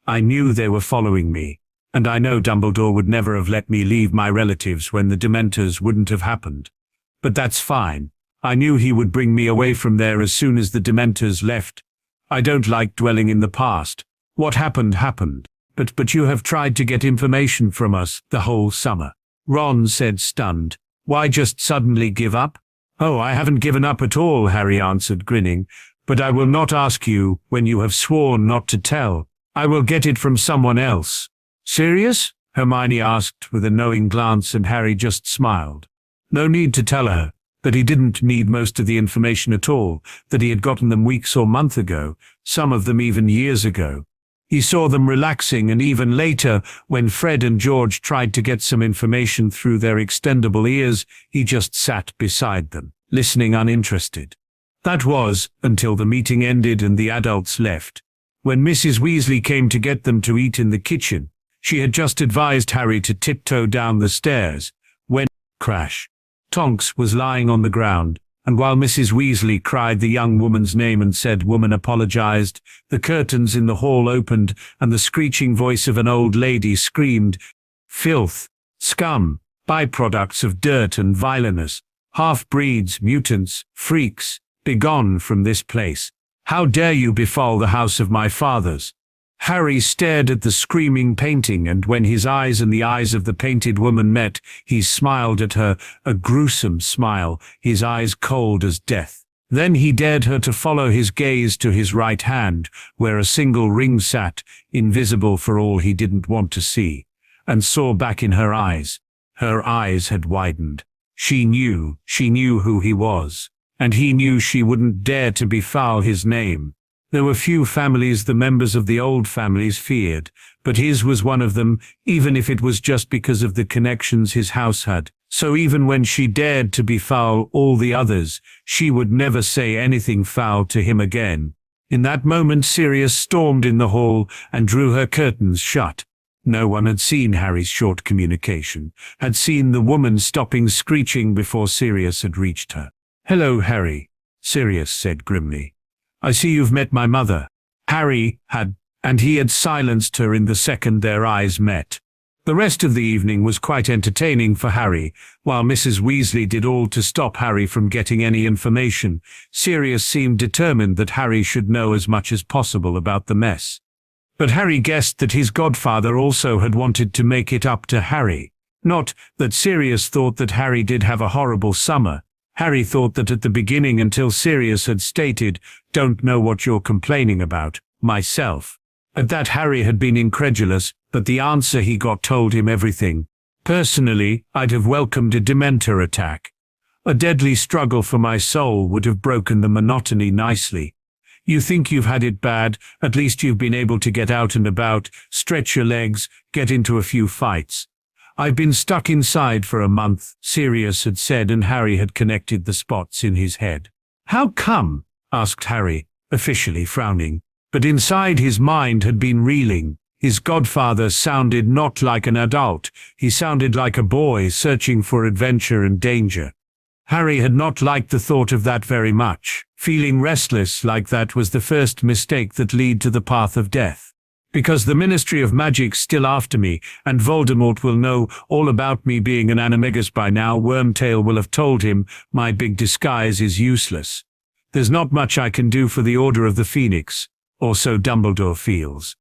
"I knew they were following me, and I know Dumbledore would never have let me leave my relatives when the Dementors wouldn't have happened. But that's fine. I knew he would bring me away from there as soon as the Dementors left. I don't like dwelling in the past. What happened happened. But you have tried to get information from us the whole summer," Ron said, stunned. "Why just suddenly give up?" "Oh, I haven't given up at all," Harry answered, grinning. "But I will not ask you when you have sworn not to tell. I will get it from someone else." "Serious?" Hermione asked with a knowing glance, and Harry just smiled. No need to tell her that he didn't need most of the information at all, that he had gotten them weeks or months ago, some of them even years ago. He saw them relaxing, and even later, when Fred and George tried to get some information through their extendable ears, he just sat beside them, listening uninterested. That was until the meeting ended and the adults left. When Mrs. Weasley came to get them to eat in the kitchen, she had just advised Harry to tiptoe down the stairs, when, crash, Tonks was lying on the ground, and while Mrs. Weasley cried the young woman's name and said woman apologized, the curtains in the hall opened and the screeching voice of an old lady screamed, "Filth, scum, byproducts of dirt and vileness, half-breeds, mutants, freaks, begone from this place. How dare you befoul the house of my fathers?" Harry stared at the screaming painting, and when his eyes and the eyes of the painted woman met, he smiled at her, a gruesome smile, his eyes cold as death. Then he dared her to follow his gaze to his right hand, where a single ring sat, invisible for all he didn't want to see, and saw back in her eyes. Her eyes had widened. She knew who he was, and he knew she wouldn't dare to befoul his name. There were few families the members of the old families feared, but his was one of them, even if it was just because of the connections his house had. So even when she dared to befoul all the others, she would never say anything foul to him again. In that moment Sirius stormed in the hall and drew her curtains shut. No one had seen Harry's short communication, had seen the woman stopping screeching before Sirius had reached her. "Hello, Harry," Sirius said grimly. "I see you've met my mother." Harry had, and he had silenced her in the second their eyes met. The rest of the evening was quite entertaining for Harry. While Mrs. Weasley did all to stop Harry from getting any information, Sirius seemed determined that Harry should know as much as possible about the mess. But Harry guessed that his godfather also had wanted to make it up to Harry. Not that Sirius thought that Harry did have a horrible summer. Harry thought that at the beginning, until Sirius had stated, "Don't know what you're complaining about, myself." At that Harry had been incredulous, but the answer he got told him everything. "Personally, I'd have welcomed a Dementor attack. A deadly struggle for my soul would have broken the monotony nicely. You think you've had it bad, at least you've been able to get out and about, stretch your legs, get into a few fights. I've been stuck inside for a month," Sirius had said, and Harry had connected the spots in his head. "How come?" asked Harry, officially frowning. But inside his mind had been reeling. His godfather sounded not like an adult, he sounded like a boy searching for adventure and danger. Harry had not liked the thought of that very much. Feeling restless like that was the first mistake that led to the path of death. "Because the Ministry of Magic's still after me, and Voldemort will know all about me being an animagus by now. Wormtail will have told him my big disguise is useless. There's not much I can do for the Order of the Phoenix, or so Dumbledore feels."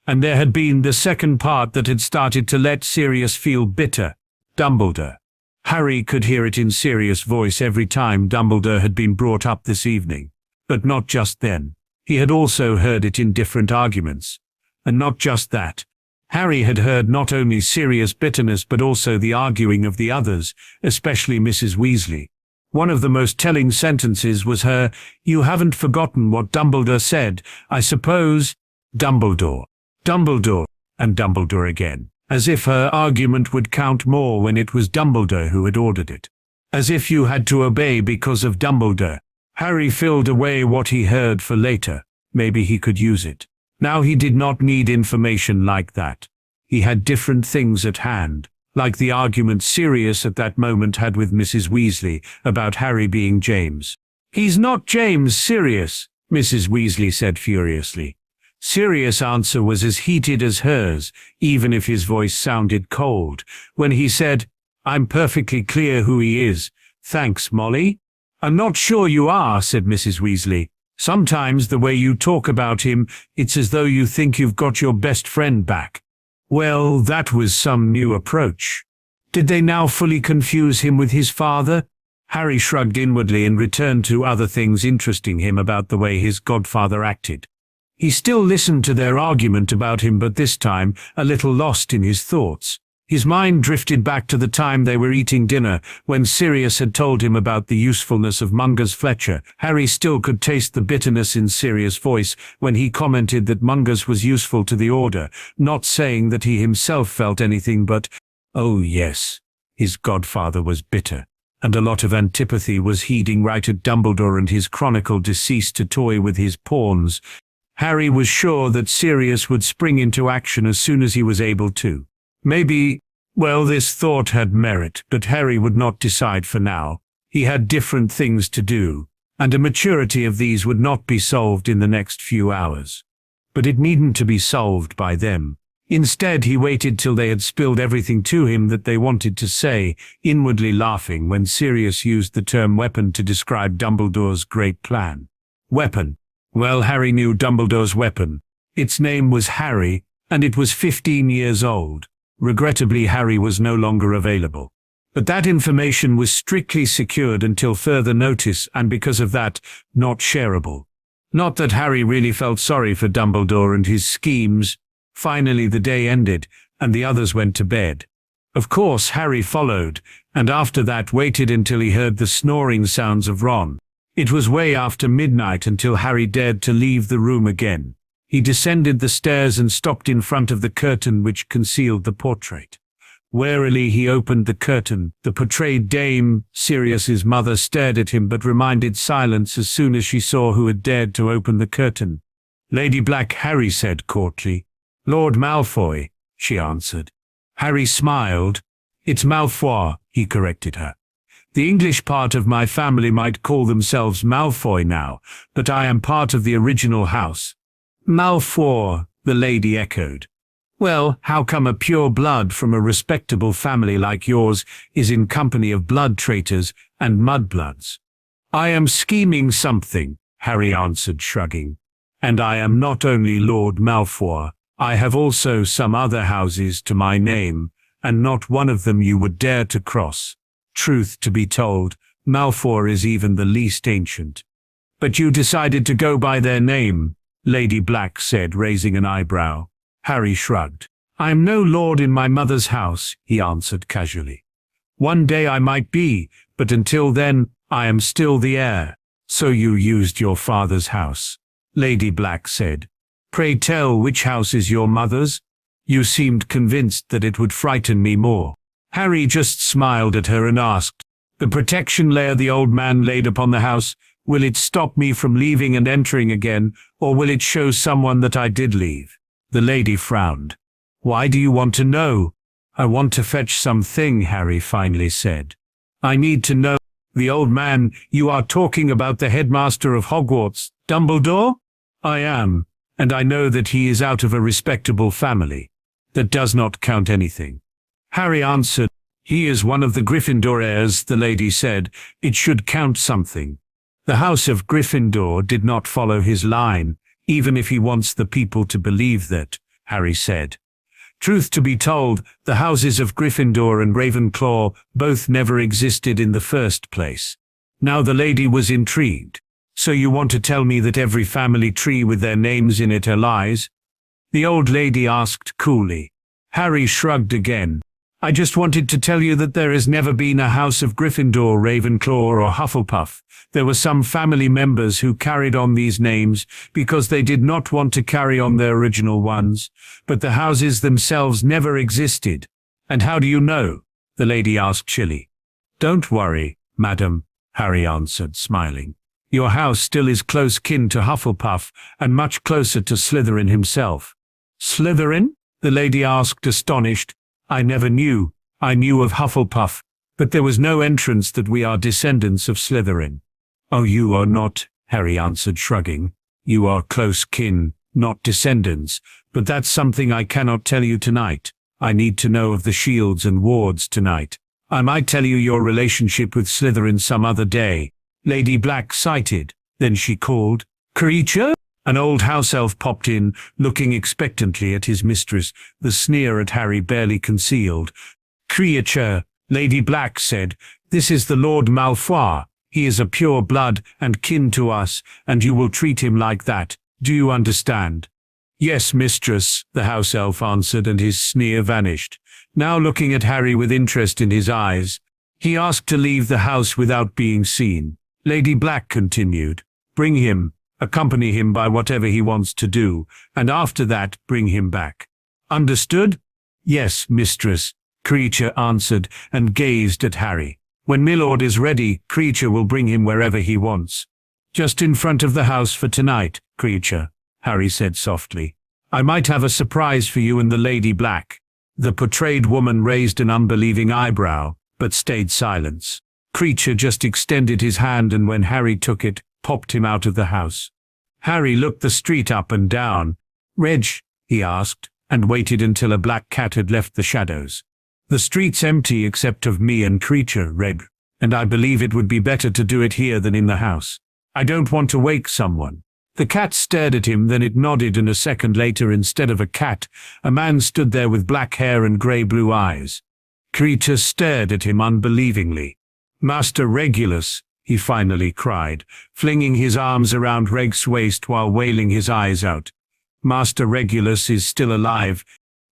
And there had been the second part that had started to let Sirius feel bitter. Dumbledore. Harry could hear it in Sirius' voice every time Dumbledore had been brought up this evening. But not just then. He had also heard it in different arguments. And not just that. Harry had heard not only Sirius' bitterness but also the arguing of the others, especially Mrs. Weasley. One of the most telling sentences was her, "You haven't forgotten what Dumbledore said, I suppose." Dumbledore, Dumbledore, and Dumbledore again. As if her argument would count more when it was Dumbledore who had ordered it. As if you had to obey because of Dumbledore. Harry filled away what he heard for later. Maybe he could use it. Now he did not need information like that. He had different things at hand, like the argument Sirius at that moment had with Mrs. Weasley about Harry being James. "He's not James, Sirius," Mrs. Weasley said furiously. Sirius' answer was as heated as hers, even if his voice sounded cold, when he said, "I'm perfectly clear who he is. Thanks, Molly." "I'm not sure you are," said Mrs. Weasley. Sometimes the way you talk about him, it's as though you think you've got your best friend back." Well, that was some new approach. Did they now fully confuse him with his father? Harry shrugged inwardly and returned to other things interesting him about the way his godfather acted. He still listened to their argument about him, but this time a little lost in his thoughts. His mind drifted back to the time they were eating dinner, when Sirius had told him about the usefulness of Munger's Fletcher. Harry still could taste the bitterness in Sirius' voice when he commented that Munger's was useful to the Order, not saying that he himself felt anything but, oh yes, his godfather was bitter, and a lot of antipathy was heading right at Dumbledore and his chronicle decease to toy with his pawns. Harry was sure that Sirius would spring into action as soon as he was able to. Maybe, well, this thought had merit, but Harry would not decide for now. He had different things to do, and a maturity of these would not be solved in the next few hours. But it needn't to be solved by them. Instead, he waited till they had spilled everything to him that they wanted to say, inwardly laughing when Sirius used the term weapon to describe Dumbledore's great plan. Weapon. Well, Harry knew Dumbledore's weapon. Its name was Harry, and it was 15 years old. Regrettably, Harry was no longer available. But that information was strictly secured until further notice, and because of that, not shareable. Not that Harry really felt sorry for Dumbledore and his schemes. Finally the day ended, and the others went to bed. Of course, Harry followed, and after that waited until he heard the snoring sounds of Ron. It was way after midnight until Harry dared to leave the room again. He descended the stairs and stopped in front of the curtain which concealed the portrait. Warily he opened the curtain. The portrayed dame, Sirius's mother, stared at him but reminded silence as soon as she saw who had dared to open the curtain. "Lady Black," Harry said courtly. "Lord Malfoy," she answered. Harry smiled. "It's Malfoy," he corrected her. "The English part of my family might call themselves Malfoy now, but I am part of the original house." "Malfoy," the lady echoed. "Well, how come a pure blood from a respectable family like yours is in company of blood traitors and mudbloods?" "I am scheming something," Harry answered, shrugging. "And I am not only Lord Malfoy. I have also some other houses to my name, and not one of them you would dare to cross. Truth to be told, Malfoy is even the least ancient." "But you decided to go by their name," Lady Black said, raising an eyebrow. Harry shrugged. "I am no lord in my mother's house," he answered casually. "One day I might be, but until then, I am still the heir." "So you used your father's house," Lady Black said. "Pray tell, which house is your mother's? You seemed convinced that it would frighten me more." Harry just smiled at her and asked, "The protection layer the old man laid upon the house, will it stop me from leaving and entering again, or will it show someone that I did leave?" The lady frowned. "Why do you want to know?" "I want to fetch something," Harry finally said. "I need to know." "The old man, you are talking about the headmaster of Hogwarts, Dumbledore?" "I am, and I know that he is out of a respectable family. That does not count anything." Harry answered. "He is one of the Gryffindor heirs," the lady said. "It should count something. The House of Gryffindor did not follow his line, even if he wants the people to believe that," Harry said. "Truth to be told, the houses of Gryffindor and Ravenclaw both never existed in the first place." Now the lady was intrigued. "So you want to tell me that every family tree with their names in it are lies?" the old lady asked coolly. Harry shrugged again. "I just wanted to tell you that there has never been a House of Gryffindor, Ravenclaw, or Hufflepuff. There were some family members who carried on these names because they did not want to carry on their original ones, but the houses themselves never existed." "And how do you know?" the lady asked chilly. "Don't worry, madam," Harry answered, smiling. "Your house still is close kin to Hufflepuff, and much closer to Slytherin himself." "Slytherin?" the lady asked, astonished. "I never knew. I knew of Hufflepuff, but there was no entrance that we are descendants of Slytherin." "Oh, you are not," Harry answered, shrugging. "You are close kin, not descendants, but that's something I cannot tell you tonight. I need to know of the shields and wards tonight. I might tell you your relationship with Slytherin some other day." Lady Black cited. Then she called, Creature? An old house elf popped in, looking expectantly at his mistress, the sneer at Harry barely concealed. Creature, Lady Black said, this is the Lord Malfoy. He is a pure blood and kin to us, and you will treat him like that. Do you understand? Yes, mistress, the house elf answered, and his sneer vanished. Now looking at Harry with interest in his eyes, he asked to leave the house without being seen. Lady Black continued, bring him, accompany him by whatever he wants to do, and after that bring him back. Understood? Yes, mistress, Creature answered and gazed at Harry. When Milord is ready, Creature will bring him wherever he wants. Just in front of the house for tonight, Creature, Harry said softly. I might have a surprise for you and the Lady Black. The portrayed woman raised an unbelieving eyebrow, but stayed silent. Creature just extended his hand, and when Harry took it, popped him out of the house. Harry looked the street up and down. Reg, he asked, and waited until a black cat had left the shadows. The street's empty except of me and Creature, Reg, and I believe it would be better to do it here than in the house. I don't want to wake someone. The cat stared at him, then it nodded, and a second later, instead of a cat, a man stood there with black hair and grey-blue eyes. Creature stared at him unbelievingly. Master Regulus, he finally cried, flinging his arms around Reg's waist while wailing his eyes out. Master Regulus is still alive.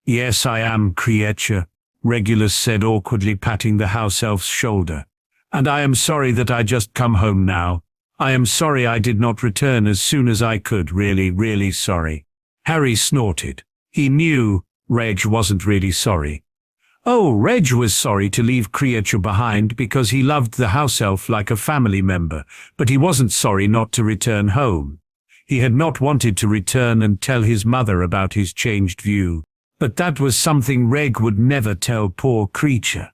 Yes, I am, Creature, Regulus said awkwardly, patting the house elf's shoulder. And I am sorry that I just come home now. I am sorry I did not return as soon as I could, really, really sorry. Harry snorted. He knew Reg wasn't really sorry. Oh, Reg was sorry to leave Creature behind because he loved the house elf like a family member, but he wasn't sorry not to return home. He had not wanted to return and tell his mother about his changed view, but that was something Reg would never tell poor Creature.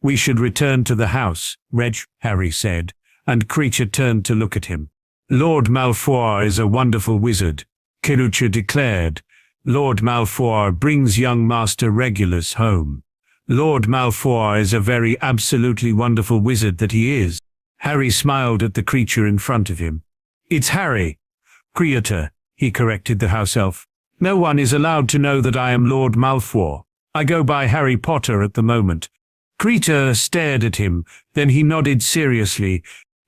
We should return to the house, Reg, Harry said, and Creature turned to look at him. Lord Malfoy is a wonderful wizard, Creature declared. Lord Malfoy brings young Master Regulus home. Lord Malfoy is a very absolutely wonderful wizard that he is. Harry smiled at the creature in front of him. It's Harry. Creature, he corrected the house elf. No one is allowed to know that I am Lord Malfoy. I go by Harry Potter at the moment. Creature stared at him, then he nodded seriously.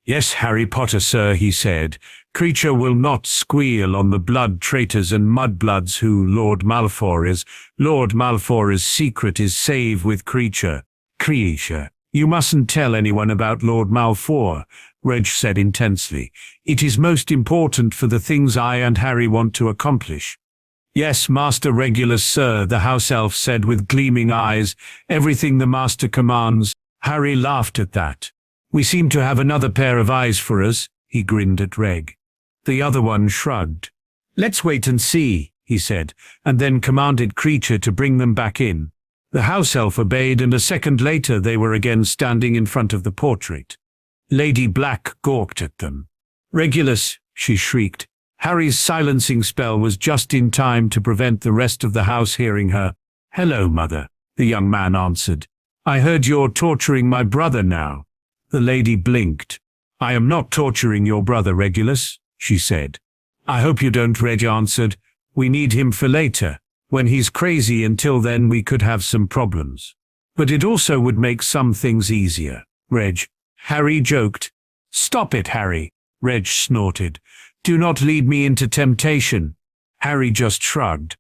Yes, Harry Potter, sir, he said. Creature will not squeal on the blood traitors and mudbloods who Lord Malfoy is. Lord Malfoy's secret is safe with Creature. Creature, you mustn't tell anyone about Lord Malfoy, Reg said intensely. It is most important for the things I and Harry want to accomplish. Yes, Master Regulus, sir, the house elf said with gleaming eyes. Everything the master commands. Harry laughed at that. We seem to have another pair of eyes for us, he grinned at Reg. The other one shrugged. Let's wait and see, he said, and then commanded Creature to bring them back in. The house elf obeyed, and a second later they were again standing in front of the portrait. Lady Black gawked at them. Regulus, she shrieked. Harry's silencing spell was just in time to prevent the rest of the house hearing her. Hello, mother, the young man answered. I heard you're torturing my brother now. The lady blinked. I am not torturing your brother, Regulus, she said. I hope you don't, Reg answered. We need him for later. When he's crazy, until then we could have some problems. But it also would make some things easier, Reg. Harry joked. Stop it, Harry, Reg snorted. Do not lead me into temptation. Harry just shrugged.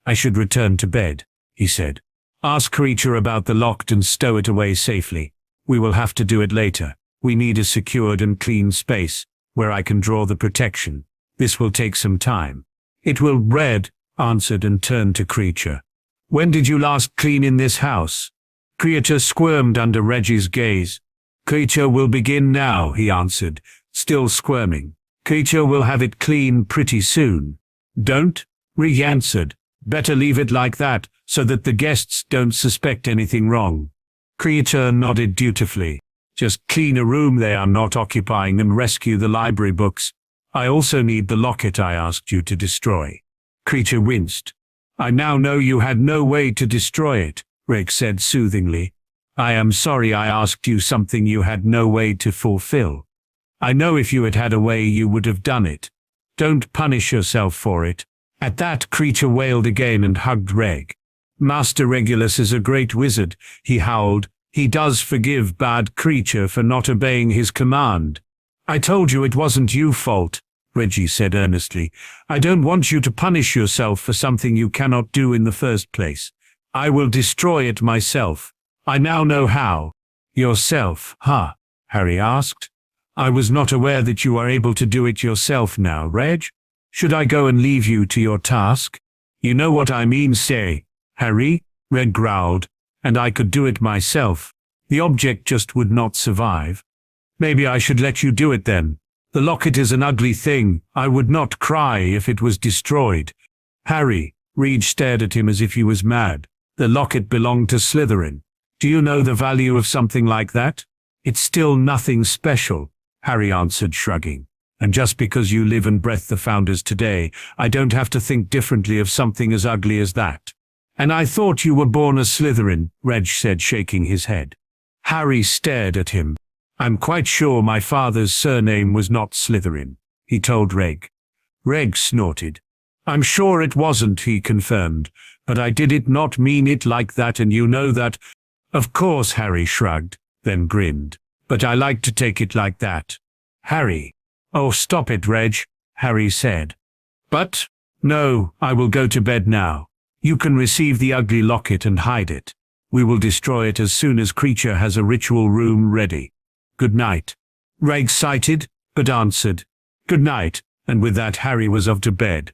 I should return to bed, he said. Ask Creature about the lock and stow it away safely. We will have to do it later. We need a secured and clean space where I can draw the protection. This will take some time. It will, Red answered and turned to Creature. When did you last clean in this house? Creature squirmed under Reggie's gaze. Creature will begin now, he answered, still squirming. Creature will have it clean pretty soon. Don't? Reg answered. Better leave it like that, so that the guests don't suspect anything wrong. Creature nodded dutifully. Just clean a room they are not occupying and rescue the library books. I also need the locket I asked you to destroy. Creature winced. I now know you had no way to destroy it, Reg said soothingly. I am sorry I asked you something you had no way to fulfill. I know if you had had a way you would have done it. Don't punish yourself for it." At that, Creature wailed again and hugged Reg. "Master Regulus is a great wizard," he howled. "He does forgive bad Creature for not obeying his command." "I told you it wasn't your fault," Reggie said earnestly. "I don't want you to punish yourself for something you cannot do in the first place. I will destroy it myself. I now know how." "Yourself, huh?" Harry asked. "I was not aware that you are able to do it yourself now, Reg. Should I go and leave you to your task?" "You know what I mean, say, Harry," Reg growled, "and I could do it myself. The object just would not survive." "Maybe I should let you do it then. The locket is an ugly thing. I would not cry if it was destroyed." "Harry," Reed stared at him as if he was mad. "The locket belonged to Slytherin. Do you know the value of something like that?" "It's still nothing special," Harry answered, shrugging. "And just because you live and breath the Founders today, I don't have to think differently of something as ugly as that." "And I thought you were born a Slytherin," Reg said, shaking his head. Harry stared at him. "I'm quite sure my father's surname was not Slytherin," he told Reg. Reg snorted. "I'm sure it wasn't," he confirmed, "but I did not mean it like that, and you know that." "Of course," Harry shrugged, then grinned. "But I like to take it like that." "Harry." "Oh, stop it, Reg," Harry said. "But, no, I will go to bed now. You can receive the ugly locket and hide it. We will destroy it as soon as Creature has a ritual room ready. Good night." Reg sighed, but answered, "Good night," and with that Harry was off to bed.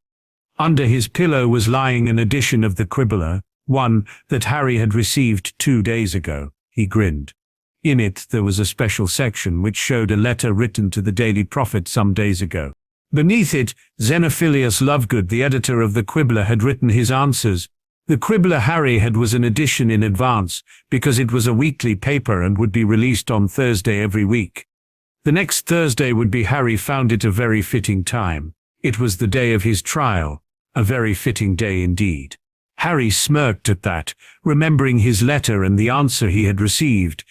Under his pillow was lying an edition of the Quibbler, one that Harry had received 2 days ago. He grinned. In it there was a special section which showed a letter written to the Daily Prophet some days ago. Beneath it, Xenophilius Lovegood, the editor of the Quibbler, had written his answers. The Quibbler Harry had was an edition in advance, because it was a weekly paper and would be released on Thursday every week. The next Thursday would be Harry found it a very fitting time. It was the day of his trial, a very fitting day indeed. Harry smirked at that, remembering his letter and the answer he had received.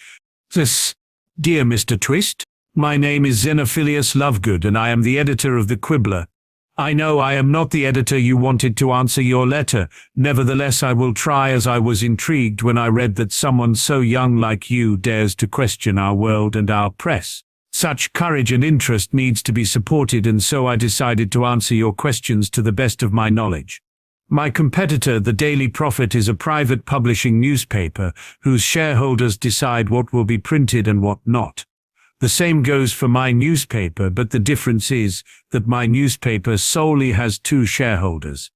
"This, dear Mr. Twist, my name is Xenophilius Lovegood and I am the editor of the Quibbler. I know I am not the editor you wanted to answer your letter. Nevertheless, I will try, as I was intrigued when I read that someone so young like you dares to question our world and our press. Such courage and interest needs to be supported, and so I decided to answer your questions to the best of my knowledge. My competitor, the Daily Prophet, is a private publishing newspaper whose shareholders decide what will be printed and what not. The same goes for my newspaper, but the difference is that my newspaper solely has 2 shareholders.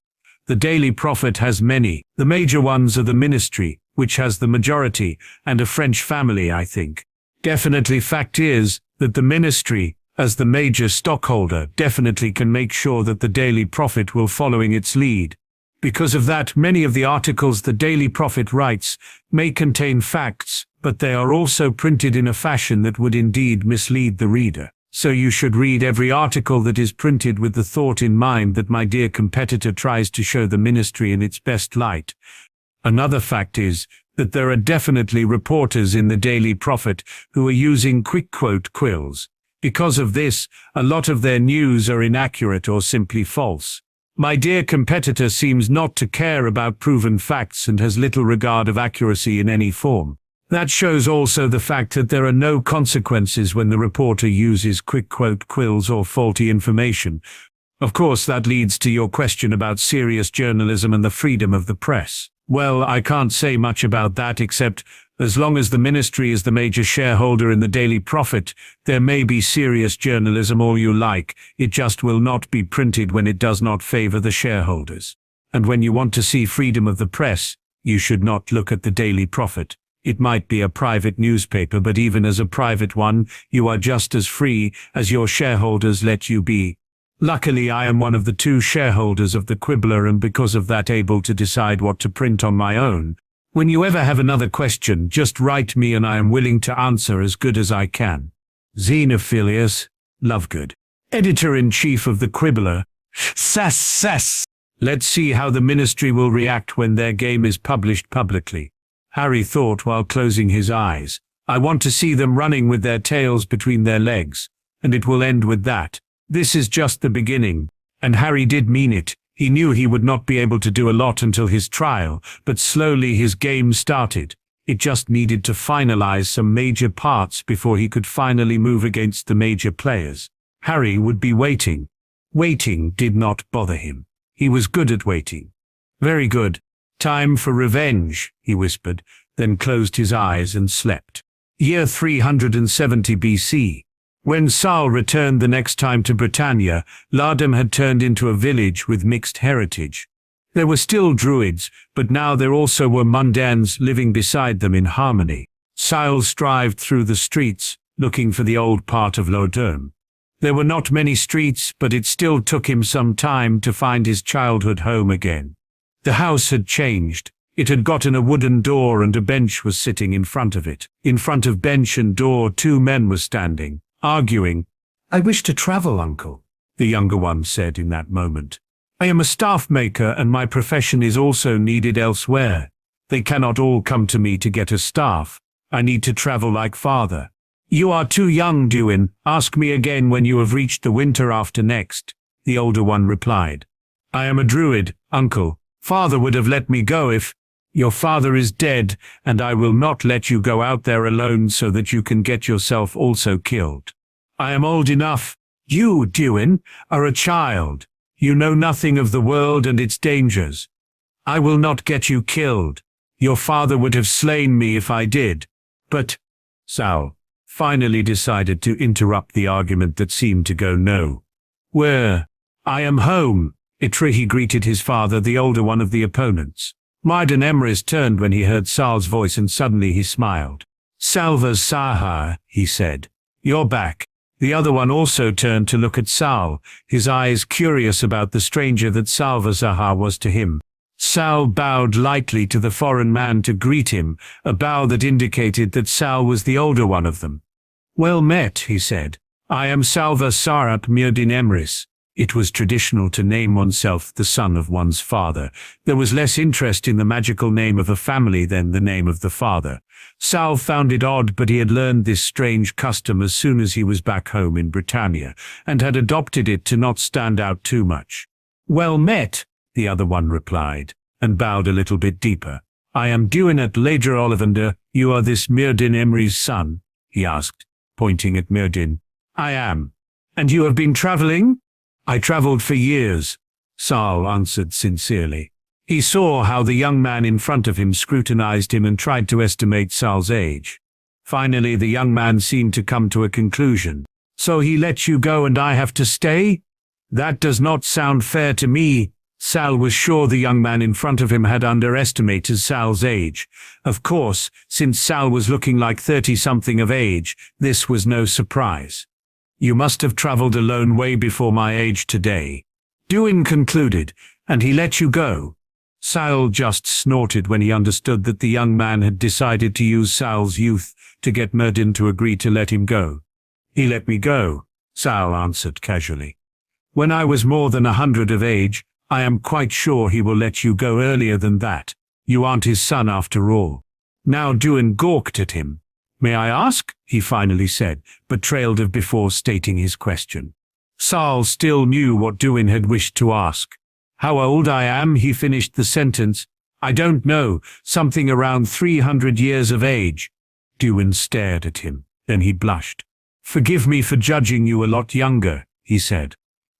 The Daily Prophet has many. The major ones are the Ministry, which has the majority, and a French family, I think. Definitely fact is that the Ministry, as the major stockholder, definitely can make sure that the Daily Prophet will following its lead. Because of that, many of the articles the Daily Prophet writes may contain facts, but they are also printed in a fashion that would indeed mislead the reader. So you should read every article that is printed with the thought in mind that my dear competitor tries to show the Ministry in its best light. Another fact is that there are definitely reporters in the Daily Prophet who are using quick quote quills. Because of this, a lot of their news are inaccurate or simply false. My dear competitor seems not to care about proven facts and has little regard of accuracy in any form. That shows also the fact that there are no consequences when the reporter uses quick quote quills or faulty information. Of course, that leads to your question about serious journalism and the freedom of the press. Well, I can't say much about that, except as long as the Ministry is the major shareholder in the Daily Prophet, there may be serious journalism all you like, it just will not be printed when it does not favor the shareholders. And when you want to see freedom of the press, you should not look at the Daily Prophet. It might be a private newspaper, but even as a private one, you are just as free as your shareholders let you be. Luckily, I am one of the 2 shareholders of the Quibbler, and because of that able to decide what to print on my own. When you ever have another question, just write me and I am willing to answer as good as I can. Xenophilius Lovegood, Editor-in-Chief of the Quibbler. Sass. Let's see how the Ministry will react when their game is published publicly. Harry thought while closing his eyes. I want to see them running with their tails between their legs, and it will end with that. This is just the beginning. And Harry did mean it. He knew he would not be able to do a lot until his trial, but slowly his game started. It just needed to finalize some major parts before he could finally move against the major players. Harry would be waiting. Waiting did not bother him. He was good at waiting. Very good. Time for revenge, he whispered, then closed his eyes and slept. Year 370 BC. When Saul returned the next time to Britannia, Lardham had turned into a village with mixed heritage. There were still druids, but now there also were mundanes living beside them in harmony. Saul strived through the streets, looking for the old part of Lardham. There were not many streets, but it still took him some time to find his childhood home again. The house had changed. It had gotten a wooden door and a bench was sitting in front of it. In front of bench and door, two men were standing, arguing. "I wish to travel, uncle," the younger one said in that moment. "I am a staff maker and my profession is also needed elsewhere. They cannot all come to me to get a staff. I need to travel like father." "You are too young, Duin. Ask me again when you have reached the winter after next," the older one replied. "I am a druid, uncle. Father would have let me go if— Your father is dead, and I will not let you go out there alone so that you can get yourself also killed. I am old enough. You, Duin, are a child. You know nothing of the world and its dangers. I will not get you killed. Your father would have slain me if I did." But Saul finally decided to interrupt the argument that seemed to go no. "Where? I am home." He greeted his father, the older one of the opponents. Marden Emrys turned when he heard Sal's voice and suddenly he smiled. "Salva Sahar," he said. "You're back." The other one also turned to look at Sal, his eyes curious about the stranger that Salva Sahar was to him. Sal bowed lightly to the foreign man to greet him, a bow that indicated that Sal was the older one of them. "Well met," he said. "I am Salva Sarat Myrdin Emrys." It was traditional to name oneself the son of one's father. There was less interest in the magical name of a family than the name of the father. Sal found it odd, but he had learned this strange custom as soon as he was back home in Britannia, and had adopted it to not stand out too much. "Well met," the other one replied, and bowed a little bit deeper. "I am Duinat Ledger Ollivander. You are this Myrdin Emrys' son?" he asked, pointing at Myrdin. "I am." "And you have been travelling?" "I travelled for years," Sal answered sincerely. He saw how the young man in front of him scrutinized him and tried to estimate Sal's age. Finally, the young man seemed to come to a conclusion. "So he lets you go and I have to stay? That does not sound fair to me." Sal was sure the young man in front of him had underestimated Sal's age. Of course, since Sal was looking like 30-something of age, this was no surprise. "You must have travelled alone way before my age today," Duin concluded, "and he let you go." Sal just snorted when he understood that the young man had decided to use Sal's youth to get Myrdin to agree to let him go. "He let me go," Sal answered casually. "When I was more than 100 of age, I am quite sure he will let you go earlier than that. You aren't his son after all." Now Duin gawked at him. "May I ask?" he finally said, but trailed off before stating his question. Sal still knew what Duin had wished to ask. "How old I am?" he finished the sentence. "I don't know, something around 300 years of age." Duin stared at him, then he blushed. "Forgive me for judging you a lot younger," he said.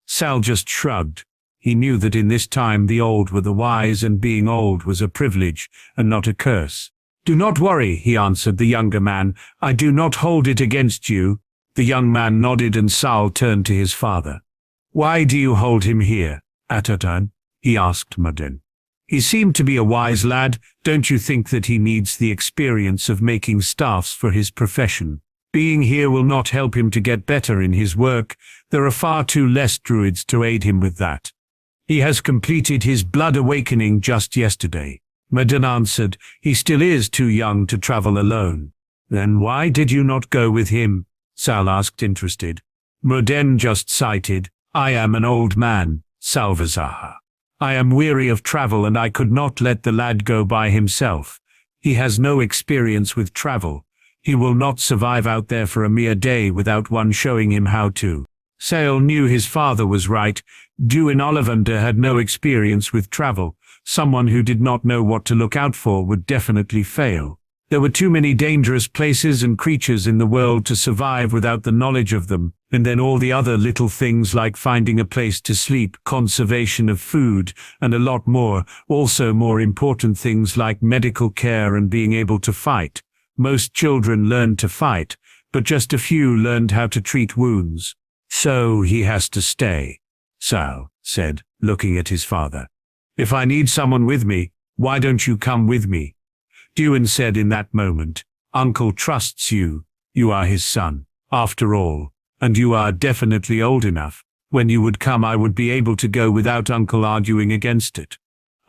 Sal just shrugged. He knew that in this time the old were the wise and being old was a privilege and not a curse. "Do not worry," he answered the younger man. "I do not hold it against you." The young man nodded and Sal turned to his father. "Why do you hold him here, Ataturn?" he asked Myrdin. "He seemed to be a wise lad. Don't you think that he needs the experience of making staffs for his profession? Being here will not help him to get better in his work. There are far too less druids to aid him with that. He has completed his blood awakening just yesterday." Myrdin answered, "He still is too young to travel alone." "Then why did you not go with him?" Sal asked, interested. Myrdin just cited, "I am an old man, Salvazar. I am weary of travel and I could not let the lad go by himself. He has no experience with travel. He will not survive out there for a mere day without one showing him how to." Sale knew his father was right. Duin Ollivander had no experience with travel. Someone who did not know what to look out for would definitely fail. There were too many dangerous places and creatures in the world to survive without the knowledge of them, and then all the other little things like finding a place to sleep, conservation of food, and a lot more, also more important things like medical care and being able to fight. Most children learned to fight, but just a few learned how to treat wounds. So he has to stay, Sal said, looking at his father. If I need someone with me, why don't you come with me? Duin said in that moment, Uncle trusts you. You are his son, after all, and you are definitely old enough. When you would come, I would be able to go without Uncle arguing against it.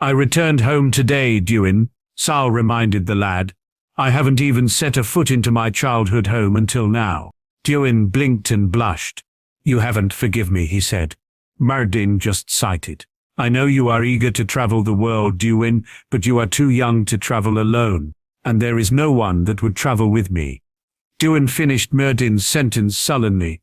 I returned home today, Duin, Sal reminded the lad. I haven't even set a foot into my childhood home until now. Duin blinked and blushed. You haven't, forgive me, he said. Merlin just sighed. I know you are eager to travel the world, Duin, but you are too young to travel alone, and there is no one that would travel with me. Duin finished Merlin's sentence sullenly.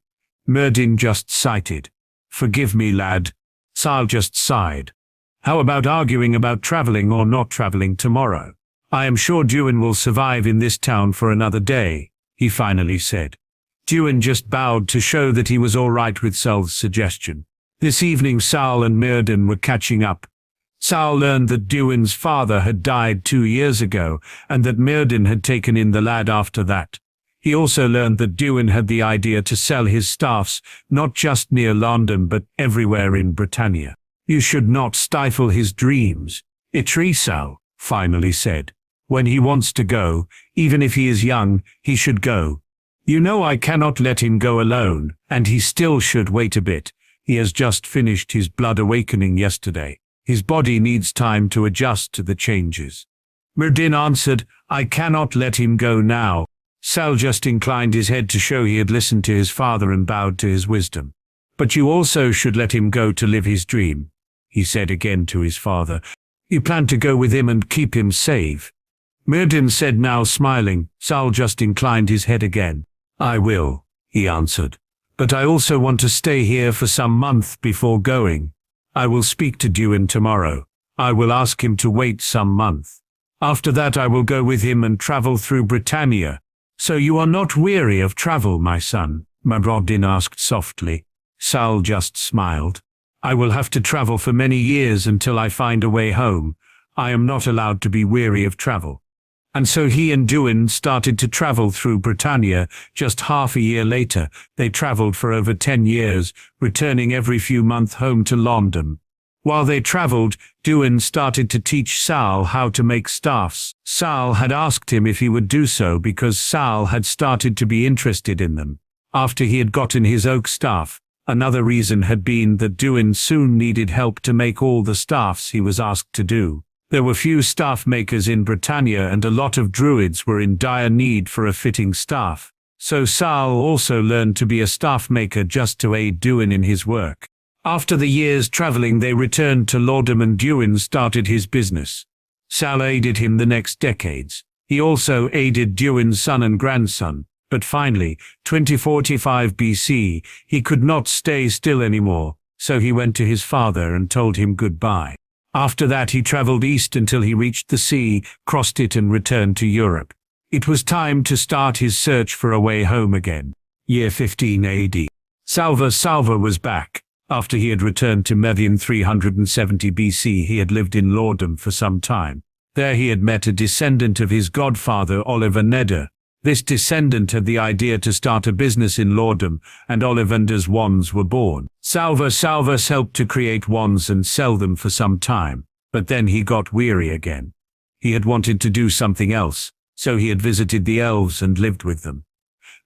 Merlin just sighed. Forgive me, lad. Sal just sighed. How about arguing about traveling or not traveling tomorrow? I am sure Duin will survive in this town for another day, he finally said. Duin just bowed to show that he was all right with Sal's suggestion. This evening Sal and Merlin were catching up. Sal learned that Duin's father had died 2 years ago, and that Merlin had taken in the lad after that. He also learned that Duin had the idea to sell his staffs, not just near London but everywhere in Britannia. You should not stifle his dreams, Sal finally said. When he wants to go, even if he is young, he should go. You know I cannot let him go alone, and he still should wait a bit. He has just finished his blood awakening yesterday. His body needs time to adjust to the changes. Merlin answered, I cannot let him go now. Sal just inclined his head to show he had listened to his father and bowed to his wisdom. But you also should let him go to live his dream, he said again to his father. You plan to go with him and keep him safe? Merlin said, now smiling. Sal just inclined his head again. I will, he answered. But I also want to stay here for some month before going. I will speak to Duin tomorrow. I will ask him to wait some month. After that I will go with him and travel through Britannia. So you are not weary of travel, my son? Merlin asked softly. Sal just smiled. I will have to travel for many years until I find a way home. I am not allowed to be weary of travel. And so he and Duin started to travel through Britannia. Just half a year later, they traveled for over 10 years, returning every few months home to London. While they traveled, Duin started to teach Sal how to make staffs. Sal had asked him if he would do so because Sal had started to be interested in them. After he had gotten his oak staff, another reason had been that Duin soon needed help to make all the staffs he was asked to do. There were few staff makers in Britannia and a lot of druids were in dire need for a fitting staff. So Sal also learned to be a staff maker just to aid Duin in his work. After the years traveling they returned to Lordom and Duin started his business. Sal aided him the next decades. He also aided Duin's son and grandson. But finally, 2045 BC, he could not stay still anymore, so he went to his father and told him goodbye. After that he traveled east until he reached the sea, crossed it and returned to Europe. It was time to start his search for a way home again. Year 15 AD. Salva was back. After he had returned to Merlin 370 BC, he had lived in Lordom for some time. There he had met a descendant of his godfather Oliver Nedder. This descendant had the idea to start a business in Lordom, and Ollivander's wands were born. Salva helped to create wands and sell them for some time, but then he got weary again. He had wanted to do something else, so he had visited the elves and lived with them.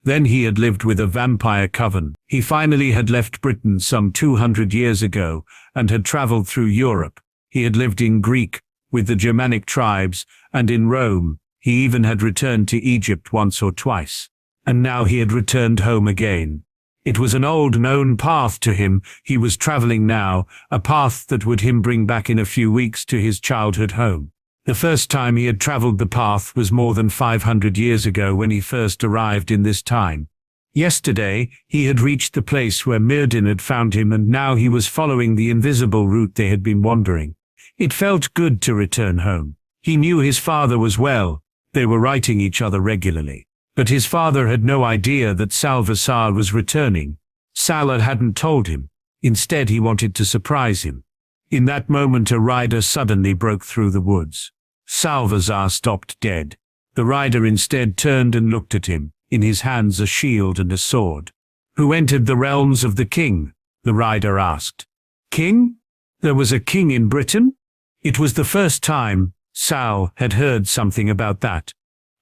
Then he had lived with a vampire coven. He finally had left Britain some 200 years ago and had traveled through Europe. He had lived in Greek, with the Germanic tribes, and in Rome. He even had returned to Egypt once or twice. And now he had returned home again. It was an old known path to him. He was traveling now, a path that would him bring back in a few weeks to his childhood home. The first time he had traveled the path was more than 500 years ago when he first arrived in this time. Yesterday, he had reached the place where Merlin had found him, and now he was following the invisible route they had been wandering. It felt good to return home. He knew his father was well. They were writing each other regularly. But his father had no idea that Salvazar was returning. Salah hadn't told him. Instead, he wanted to surprise him. In that moment, a rider suddenly broke through the woods. Salvazar stopped dead. The rider instead turned and looked at him, in his hands a shield and a sword. "Who entered the realms of the king?" the rider asked. "King? There was a king in Britain?" It was the first time Sal had heard something about that.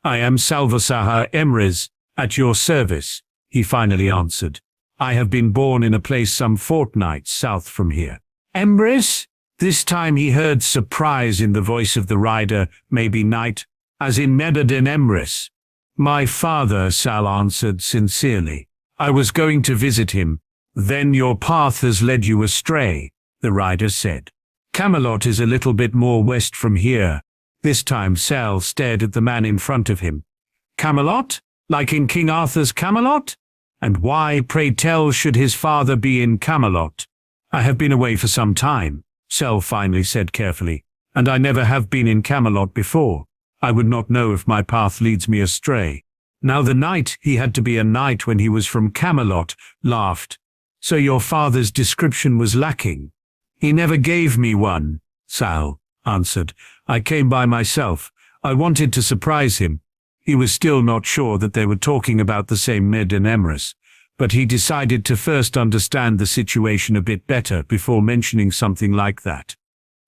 "I am Salvazar Emrys, at your service," he finally answered. "I have been born in a place some fortnights south from here." "Emrys?" This time he heard surprise in the voice of the rider, maybe knight, as in Merlin Emrys. "My father," Sal answered sincerely. "I was going to visit him." "Then your path has led you astray," the rider said. "Camelot is a little bit more west from here." This time Sal stared at the man in front of him. "Camelot? Like in King Arthur's Camelot? And why, pray tell, should his father be in Camelot?" "I have been away for some time," Sal finally said carefully, "and I never have been in Camelot before. I would not know if my path leads me astray." Now the knight, he had to be a knight when he was from Camelot, laughed. "So your father's description was lacking?" "He never gave me one," Sal answered. "I came by myself. I wanted to surprise him." He was still not sure that they were talking about the same Merlin Emrys, but he decided to first understand the situation a bit better before mentioning something like that.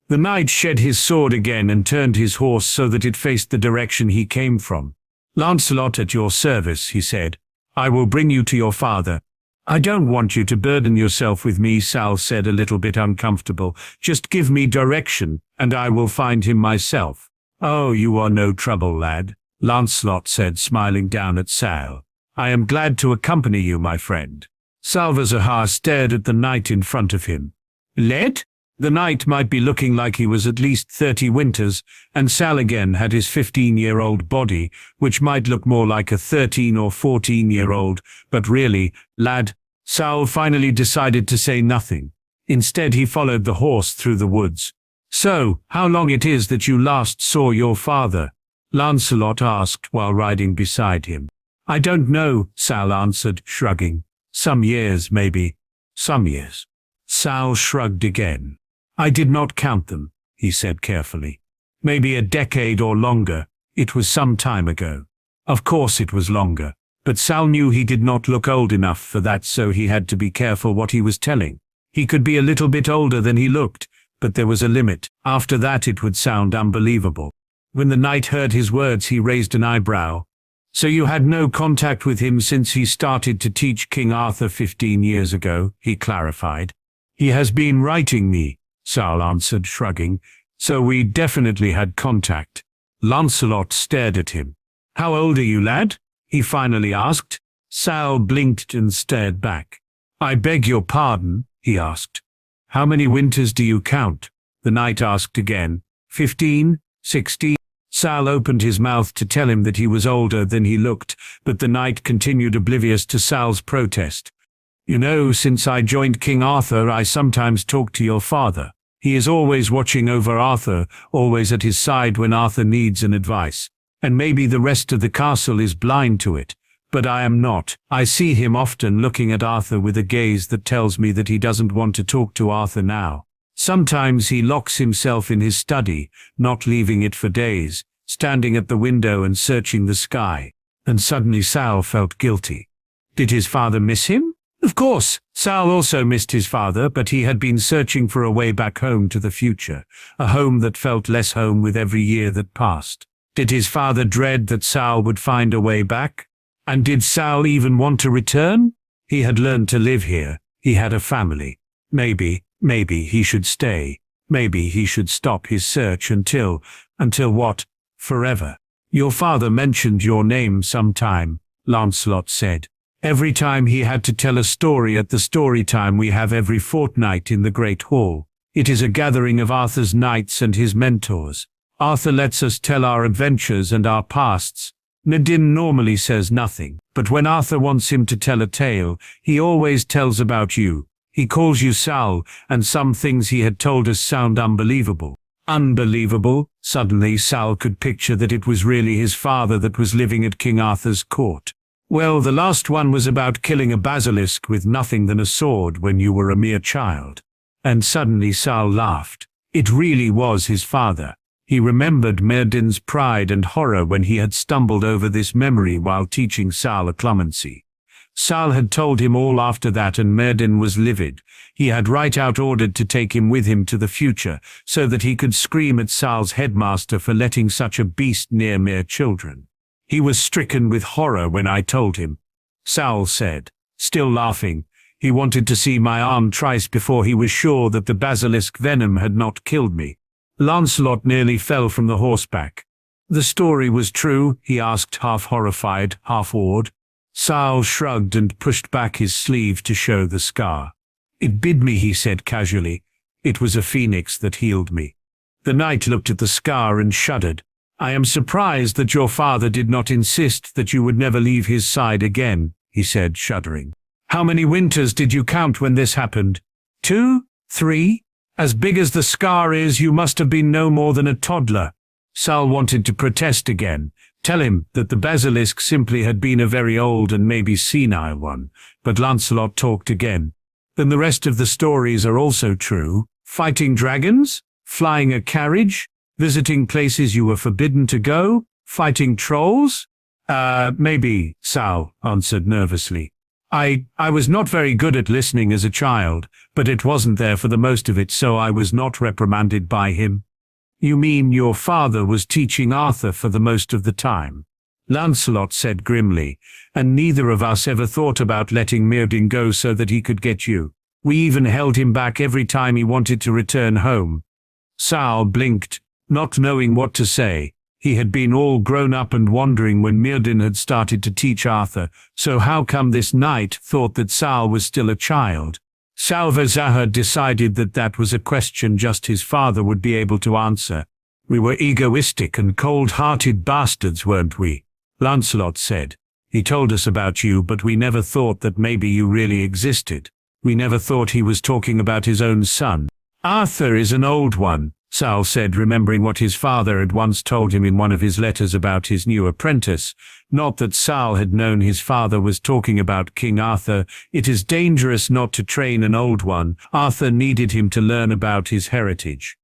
The knight shed his sword again and turned his horse so that it faced the direction he came from. "Lancelot, at your service," he said. "I will bring you to your father." "I don't want you to burden yourself with me," Sal said, a little bit uncomfortable. "Just give me direction, and I will find him myself." "Oh, you are no trouble, lad," Lancelot said, smiling down at Sal. "I am glad to accompany you, my friend." Salvazar stared at the knight in front of him. "Led?" The knight might be looking like he was at least 30 winters, and Sal again had his 15-year-old body, which might look more like a 13 or 14-year-old, but really, lad, Sal finally decided to say nothing. Instead, he followed the horse through the woods. "So, how long it is that you last saw your father?" Lancelot asked while riding beside him. "I don't know," Sal answered, shrugging. "Some years, maybe. Some years." Sal shrugged again. "I did not count them," he said carefully. "Maybe a decade or longer. It was some time ago." Of course it was longer, but Sal knew he did not look old enough for that, so he had to be careful what he was telling. He could be a little bit older than he looked, but there was a limit. After that it would sound unbelievable. When the knight heard his words, he raised an eyebrow. "So you had no contact with him since he started to teach King Arthur 15 years ago," he clarified. "He has been writing me," Sal answered, shrugging. "So we definitely had contact." Lancelot stared at him. "How old are you, lad?" he finally asked. Sal blinked and stared back. "I beg your pardon," he asked. "How many winters do you count?" the knight asked again. 15, 16. Sal opened his mouth to tell him that he was older than he looked, but the knight continued, oblivious to Sal's protest. "You know, since I joined King Arthur, I sometimes talk to your father. He is always watching over Arthur, always at his side when Arthur needs an advice. And maybe the rest of the castle is blind to it, but I am not. I see him often looking at Arthur with a gaze that tells me that he doesn't want to talk to Arthur now. Sometimes he locks himself in his study, not leaving it for days, standing at the window and searching the sky." And suddenly Sal felt guilty. Did his father miss him? Of course, Sal also missed his father, but he had been searching for a way back home to the future, a home that felt less home with every year that passed. Did his father dread that Sal would find a way back? And did Sal even want to return? He had learned to live here. He had a family. Maybe he should stay. Maybe he should stop his search until what? Forever. "Your father mentioned your name sometime," Lancelot said. "Every time he had to tell a story at the story time we have every fortnight in the Great Hall. It is a gathering of Arthur's knights and his mentors. Arthur lets us tell our adventures and our pasts. Medin normally says nothing, but when Arthur wants him to tell a tale, he always tells about you. He calls you Sal, and some things he had told us sound unbelievable. Unbelievable? Suddenly Sal could picture that it was really his father that was living at King Arthur's court. Well, the last one was about killing a basilisk with nothing than a sword when you were a mere child. And suddenly Sal laughed. It really was his father. He remembered Merlin's pride and horror when he had stumbled over this memory while teaching Sal a clemency. Sal had told him all after that, and Merlin was livid. He had right out ordered to take him with him to the future, so that he could scream at Sal's headmaster for letting such a beast near mere children. He was stricken with horror when I told him. Sal said, still laughing, he wanted to see my arm twice before he was sure that the basilisk venom had not killed me. Lancelot nearly fell from the horseback. The story was true, he asked, half horrified, half awed. Sal shrugged and pushed back his sleeve to show the scar. It bit me, he said casually. It was a phoenix that healed me. The knight looked at the scar and shuddered. I am surprised that your father did not insist that you would never leave his side again, he said, shuddering. How many winters did you count when this happened? 2? 3? As big as the scar is, you must have been no more than a toddler. Sal wanted to protest again, tell him that the basilisk simply had been a very old and maybe senile one, but Lancelot talked again. Then the rest of the stories are also true. Fighting dragons? Flying a carriage? Visiting places you were forbidden to go? Fighting trolls? Maybe, Sal answered nervously. I was not very good at listening as a child, but it wasn't there for the most of it, so I was not reprimanded by him. You mean your father was teaching Arthur for the most of the time? Lancelot said grimly, and neither of us ever thought about letting Merlin go so that he could get you. We even held him back every time he wanted to return home. Sal blinked, not knowing what to say. He had been all grown up and wondering when Merlin had started to teach Arthur, so how come this knight thought that Sal was still a child? Salvazar decided that that was a question just his father would be able to answer. We were egoistic and cold-hearted bastards, weren't we? Lancelot said. He told us about you, but we never thought that maybe you really existed. We never thought he was talking about his own son. Arthur is an old one, Sal said, remembering what his father had once told him in one of his letters about his new apprentice. Not that Sal had known his father was talking about King Arthur. It is dangerous not to train an old one. Arthur needed him to learn about his heritage.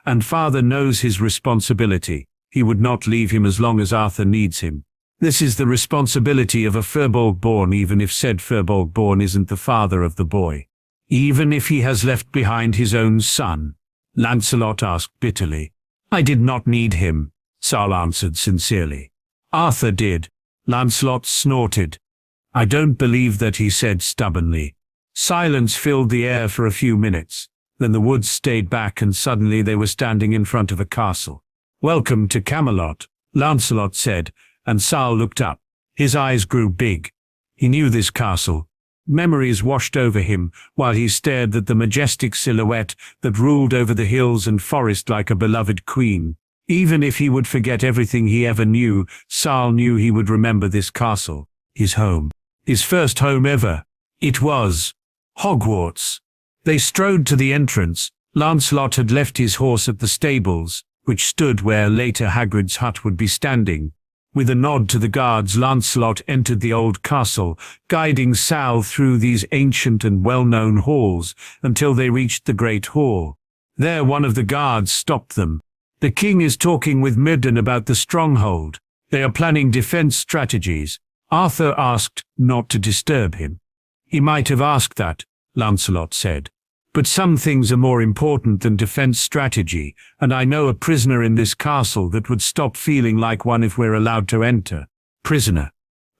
And father knows his responsibility. He would not leave him as long as Arthur needs him. This is the responsibility of a Firbolg-born, even if said Firbolg-born isn't the father of the boy. Even if he has left behind his own son. Lancelot asked bitterly. I did not need him, Sal answered sincerely. Arthur did. Lancelot snorted. I don't believe that, he said stubbornly. Silence filled the air for a few minutes. Then the woods stayed back and suddenly they were standing in front of a castle. Welcome to Camelot, Lancelot said, and Sal looked up. His eyes grew big. He knew this castle. Memories washed over him while he stared at the majestic silhouette that ruled over the hills and forest like a beloved queen. Even if he would forget everything he ever knew, Sal knew he would remember this castle, his home. His first home ever. It was Hogwarts. They strode to the entrance. Lancelot had left his horse at the stables, which stood where later Hagrid's hut would be standing. With a nod to the guards, Lancelot entered the old castle, guiding Sal through these ancient and well-known halls until they reached the Great Hall. There one of the guards stopped them. The king is talking with Merlin about the stronghold. They are planning defense strategies. Arthur asked not to disturb him. He might have asked that, Lancelot said. But some things are more important than defense strategy, and I know a prisoner in this castle that would stop feeling like one if we're allowed to enter. Prisoner.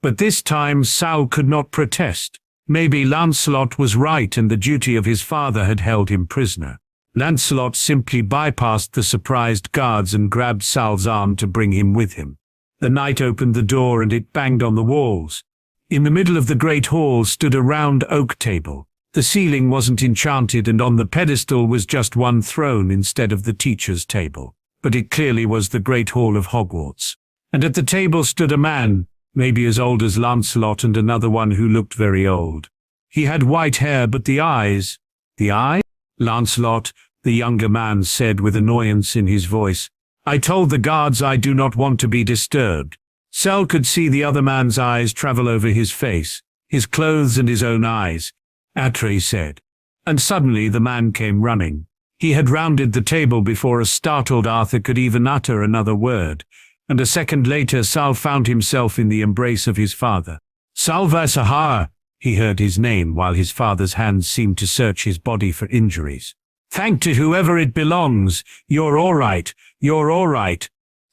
But this time Sal could not protest. Maybe Lancelot was right and the duty of his father had held him prisoner. Lancelot simply bypassed the surprised guards and grabbed Sal's arm to bring him with him. The knight opened the door and it banged on the walls. In the middle of the great hall stood a round oak table. The ceiling wasn't enchanted and on the pedestal was just one throne instead of the teacher's table. But it clearly was the Great Hall of Hogwarts. and at the table stood a man, maybe as old as Lancelot, and another one who looked very old. He had white hair, but the eyes... The eye? Lancelot, the younger man said with annoyance in his voice. I told the guards I do not want to be disturbed. Sal could see the other man's eyes travel over his face, his clothes and his own eyes. Atre said. And suddenly the man came running. He had rounded the table before a startled Arthur could even utter another word, and a second later Sal found himself in the embrace of his father. Salva Sahar! He heard his name while his father's hands seemed to search his body for injuries. Thank to whoever it belongs. You're all right. You're all right.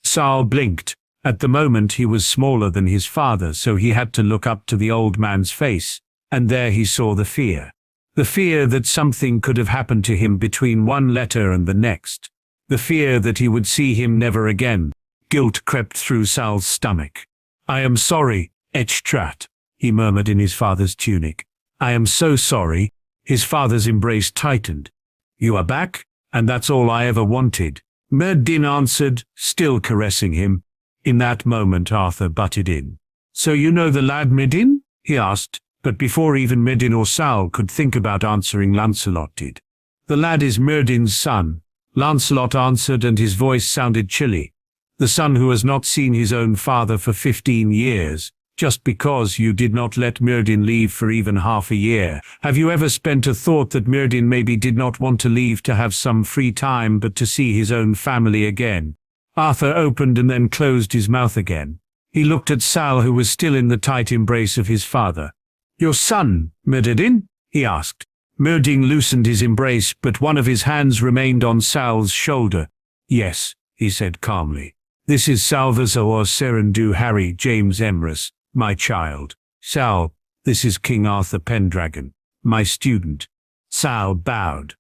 Sal blinked. At the moment he was smaller than his father, so he had to look up to the old man's face, and there he saw the fear. The fear that something could have happened to him between one letter and the next. The fear that he would see him never again. Guilt crept through Sal's stomach. I am sorry, Ep2, he murmured in his father's tunic. I am so sorry. His father's embrace tightened. You are back, and that's all I ever wanted, Merlin answered, still caressing him. In that moment Arthur butted in. So you know the lad Merlin? He asked, but before even Merlin or Sal could think about answering, Lancelot did. The lad is Merlin's son, Lancelot answered, and his voice sounded chilly. The son who has not seen his own father for 15 years. Just because you did not let Merlin leave for even half a year. Have you ever spent a thought that Merlin maybe did not want to leave to have some free time but to see his own family again? Arthur opened and then closed his mouth again. He looked at Sal, who was still in the tight embrace of his father. Your son, Merlin? He asked. Merlin loosened his embrace, but one of his hands remained on Sal's shoulder. Yes, he said calmly. This is Salvazor Serendu Harry James Emrys. My child. Sal, this is King Arthur Pendragon, my student. Sal bowed.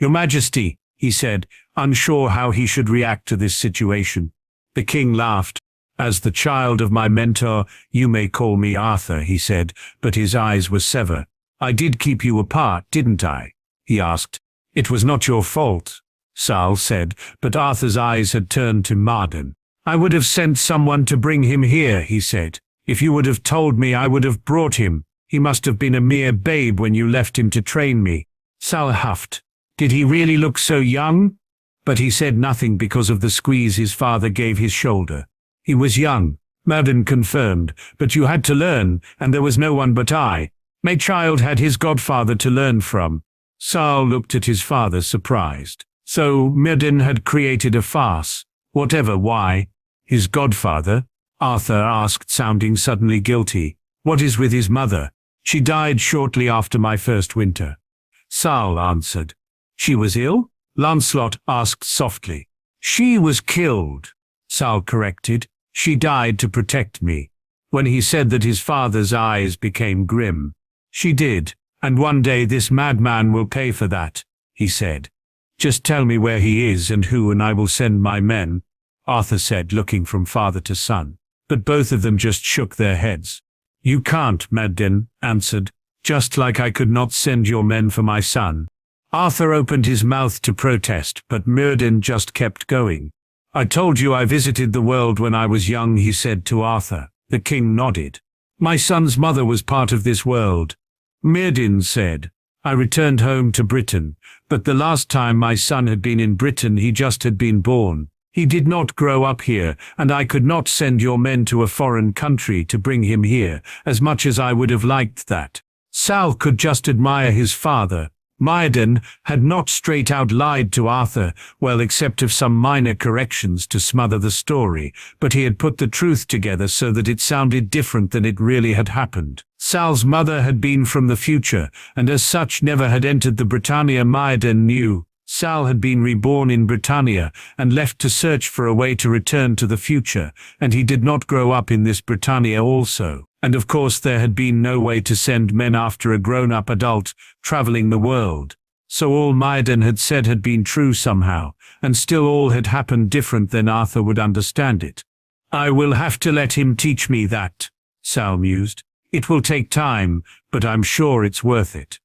Your Majesty, he said, unsure how he should react to this situation. The king laughed. As the child of my mentor, you may call me Arthur, he said, but his eyes were severe. I did keep you apart, didn't I? He asked. It was not your fault, Sal said, but Arthur's eyes had turned to Merlin. I would have sent someone to bring him here, he said. If you would have told me, I would have brought him. He must have been a mere babe when you left him to train me. Sal huffed. Did he really look so young? But he said nothing because of the squeeze his father gave his shoulder. He was young, Merlin confirmed, but you had to learn, and there was no one but I. My child had his godfather to learn from. Sal looked at his father, surprised. So Merlin had created a farce. Whatever, why? His godfather? Arthur asked, sounding suddenly guilty. What is with his mother? She died shortly after my first winter. Sal answered. She was ill? Lancelot asked softly. She was killed, Sal corrected. She died to protect me. When he said that, his father's eyes became grim. She did, and one day this madman will pay for that, he said. Just tell me where he is and who, and I will send my men, Arthur said, looking from father to son. But both of them just shook their heads. You can't, Merlin answered, just like I could not send your men for my son. Arthur opened his mouth to protest, but Merlin just kept going. I told you I visited the world when I was young, he said to Arthur. The king nodded. My son's mother was part of this world. Merlin said. I returned home to Britain, but the last time my son had been in Britain he just had been born. He did not grow up here, and I could not send your men to a foreign country to bring him here, as much as I would have liked that. Sal could just admire his father. Merlin had not straight out lied to Arthur, well, except of some minor corrections to smother the story, but he had put the truth together so that it sounded different than it really had happened. Sal's mother had been from the future, and as such never had entered the Britannia Merlin knew. Sal had been reborn in Britannia and left to search for a way to return to the future, and he did not grow up in this Britannia also. And of course there had been no way to send men after a grown-up adult traveling the world. So all Merlin had said had been true somehow, and still all had happened different than Arthur would understand it. I will have to let him teach me that, Sal mused. It will take time, but I'm sure it's worth it.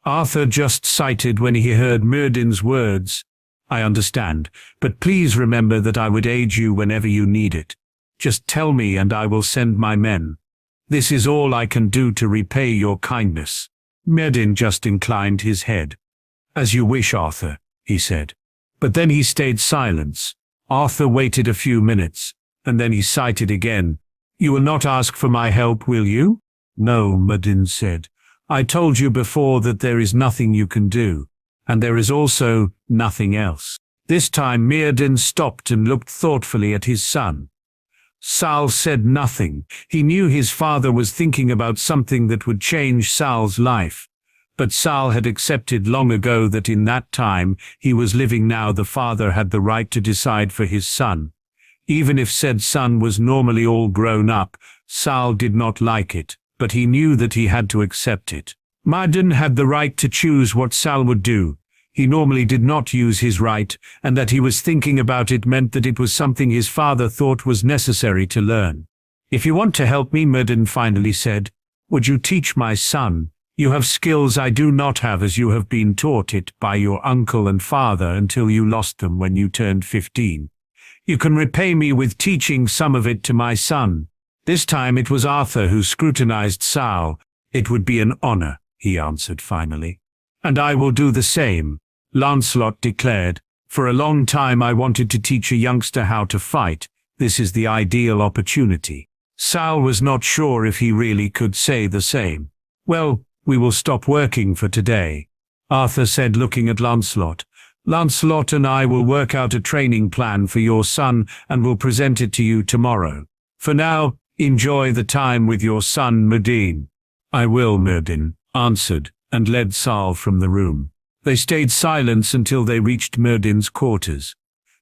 Arthur just sighed when he heard Merlin's words. I understand, but please remember that I would aid you whenever you need it. Just tell me and I will send my men. This is all I can do to repay your kindness." Merlin just inclined his head. "As you wish, Arthur," he said. But then he stayed silent. Arthur waited a few minutes, and then he sighed again. "You will not ask for my help, will you?" "No," Merlin said. "I told you before that there is nothing you can do, and there is also nothing else." This time Merlin stopped and looked thoughtfully at his son. Sal said nothing. He knew his father was thinking about something that would change Sal's life. But Sal had accepted long ago that in that time he was living now the father had the right to decide for his son. Even if said son was normally all grown up, Sal did not like it, but he knew that he had to accept it. Merlin had the right to choose what Sal would do. He normally did not use his right, and that he was thinking about it meant that it was something his father thought was necessary to learn. "If you want to help me," Merlin finally said, "would you teach my son? You have skills I do not have, as you have been taught it by your uncle and father until you lost them when you turned 15. You can repay me with teaching some of it to my son." This time it was Arthur who scrutinized Sal. "It would be an honor," he answered finally. "And I will do the same," Lancelot declared. "For a long time I wanted to teach a youngster how to fight. This is the ideal opportunity." Sal was not sure if he really could say the same. "Well, we will stop working for today," Arthur said, looking at Lancelot. "Lancelot and I will work out a training plan for your son and will present it to you tomorrow. For now, enjoy the time with your son Merlin." "I will," Merlin answered, and led Sal from the room. They stayed silent until they reached Merlin's quarters.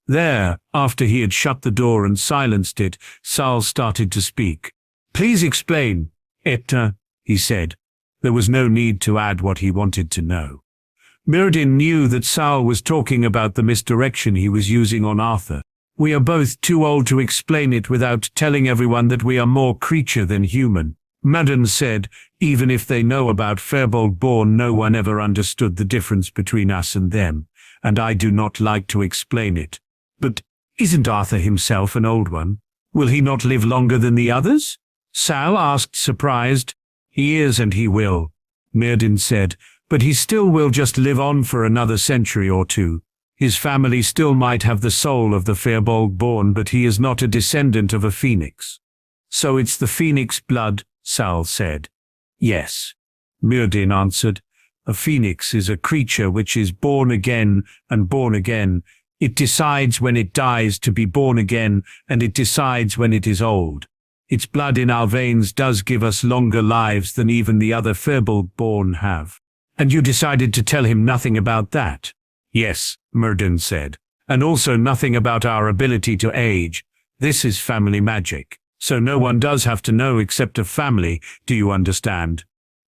There, after he had shut the door and silenced it, Sal started to speak. "Please explain, Ep2," he said. There was no need to add what he wanted to know. Merlin knew that Sal was talking about the misdirection he was using on Arthur. "We are both too old to explain it without telling everyone that we are more creature than human," Merlin said. "Even if they know about Basilisk-born, no one ever understood the difference between us and them, and I do not like to explain it." "But isn't Arthur himself an old one? Will he not live longer than the others?" Sal asked, surprised. "He is and he will," Merlin said, "but he still will just live on for another century or two. His family still might have the soul of the Basilisk-born, but he is not a descendant of a phoenix." "So it's the phoenix blood," Sal said. "Yes," Merlin answered. "A phoenix is a creature which is born again and born again. It decides when it dies to be born again, and it decides when it is old. Its blood in our veins does give us longer lives than even the other Basilisk-born have." "And you decided to tell him nothing about that?" "Yes," Merlin said, "and also nothing about our ability to age. This is family magic, so no one does have to know except a family. Do you understand?"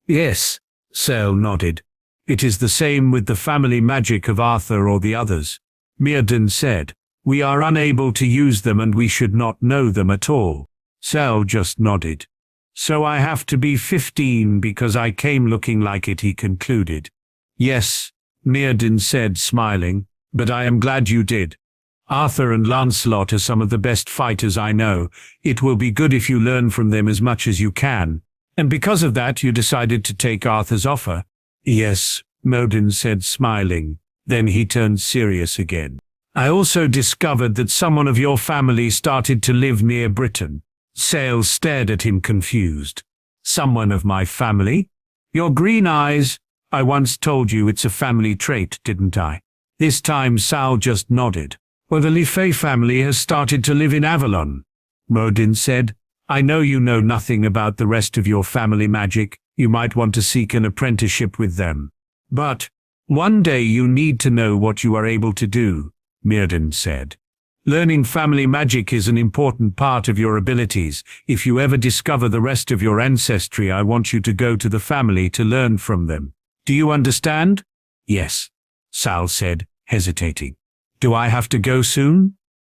"Yes," Sal nodded. "It is the same with the family magic of Arthur or the others," Merlin said. "We are unable to use them and we should not know them at all." Sal just nodded. "So I have to be 15 because I came looking like it," he concluded. "Yes," Merlin said, smiling, "but I am glad you did. Arthur and Lancelot are some of the best fighters I know. It will be good if you learn from them as much as you can. And because of that you decided to take Arthur's offer?" "Yes," Merlin said, smiling. Then he turned serious again. "I also discovered that someone of your family started to live near Britain." Sal stared at him confused. "Someone of my family? Your green eyes. I once told you it's a family trait, didn't I?" This time Sal just nodded. "Well, the Lefay family has started to live in Avalon," Merlin said. "I know you know nothing about the rest of your family magic. You might want to seek an apprenticeship with them. But one day you need to know what you are able to do," Merlin said. "Learning family magic is an important part of your abilities. If you ever discover the rest of your ancestry, I want you to go to the family to learn from them. Do you understand?" "Yes," Sal said, hesitating. "Do I have to go soon?"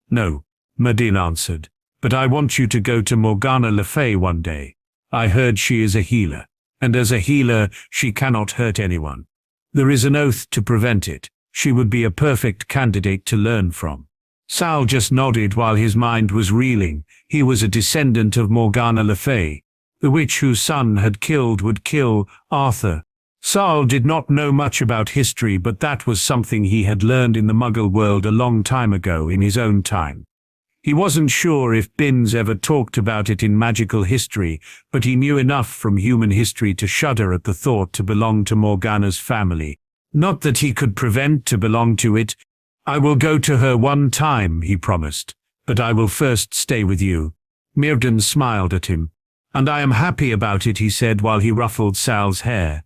"No," Merlin answered, "but I want you to go to Morgana Le Fay one day. I heard she is a healer, and as a healer she cannot hurt anyone. There is an oath to prevent it. She would be a perfect candidate to learn from." Sal just nodded while his mind was reeling. He was a descendant of Morgana Le Fay. The witch whose son had killed would kill Arthur. Sal did not know much about history, but that was something he had learned in the Muggle world a long time ago in his own time. He wasn't sure if Binns ever talked about it in magical history, but he knew enough from human history to shudder at the thought to belong to Morgana's family. Not that he could prevent to belong to it. "I will go to her one time," he promised, "but I will first stay with you." Merlin smiled at him. "And I am happy about it," he said while he ruffled Sal's hair.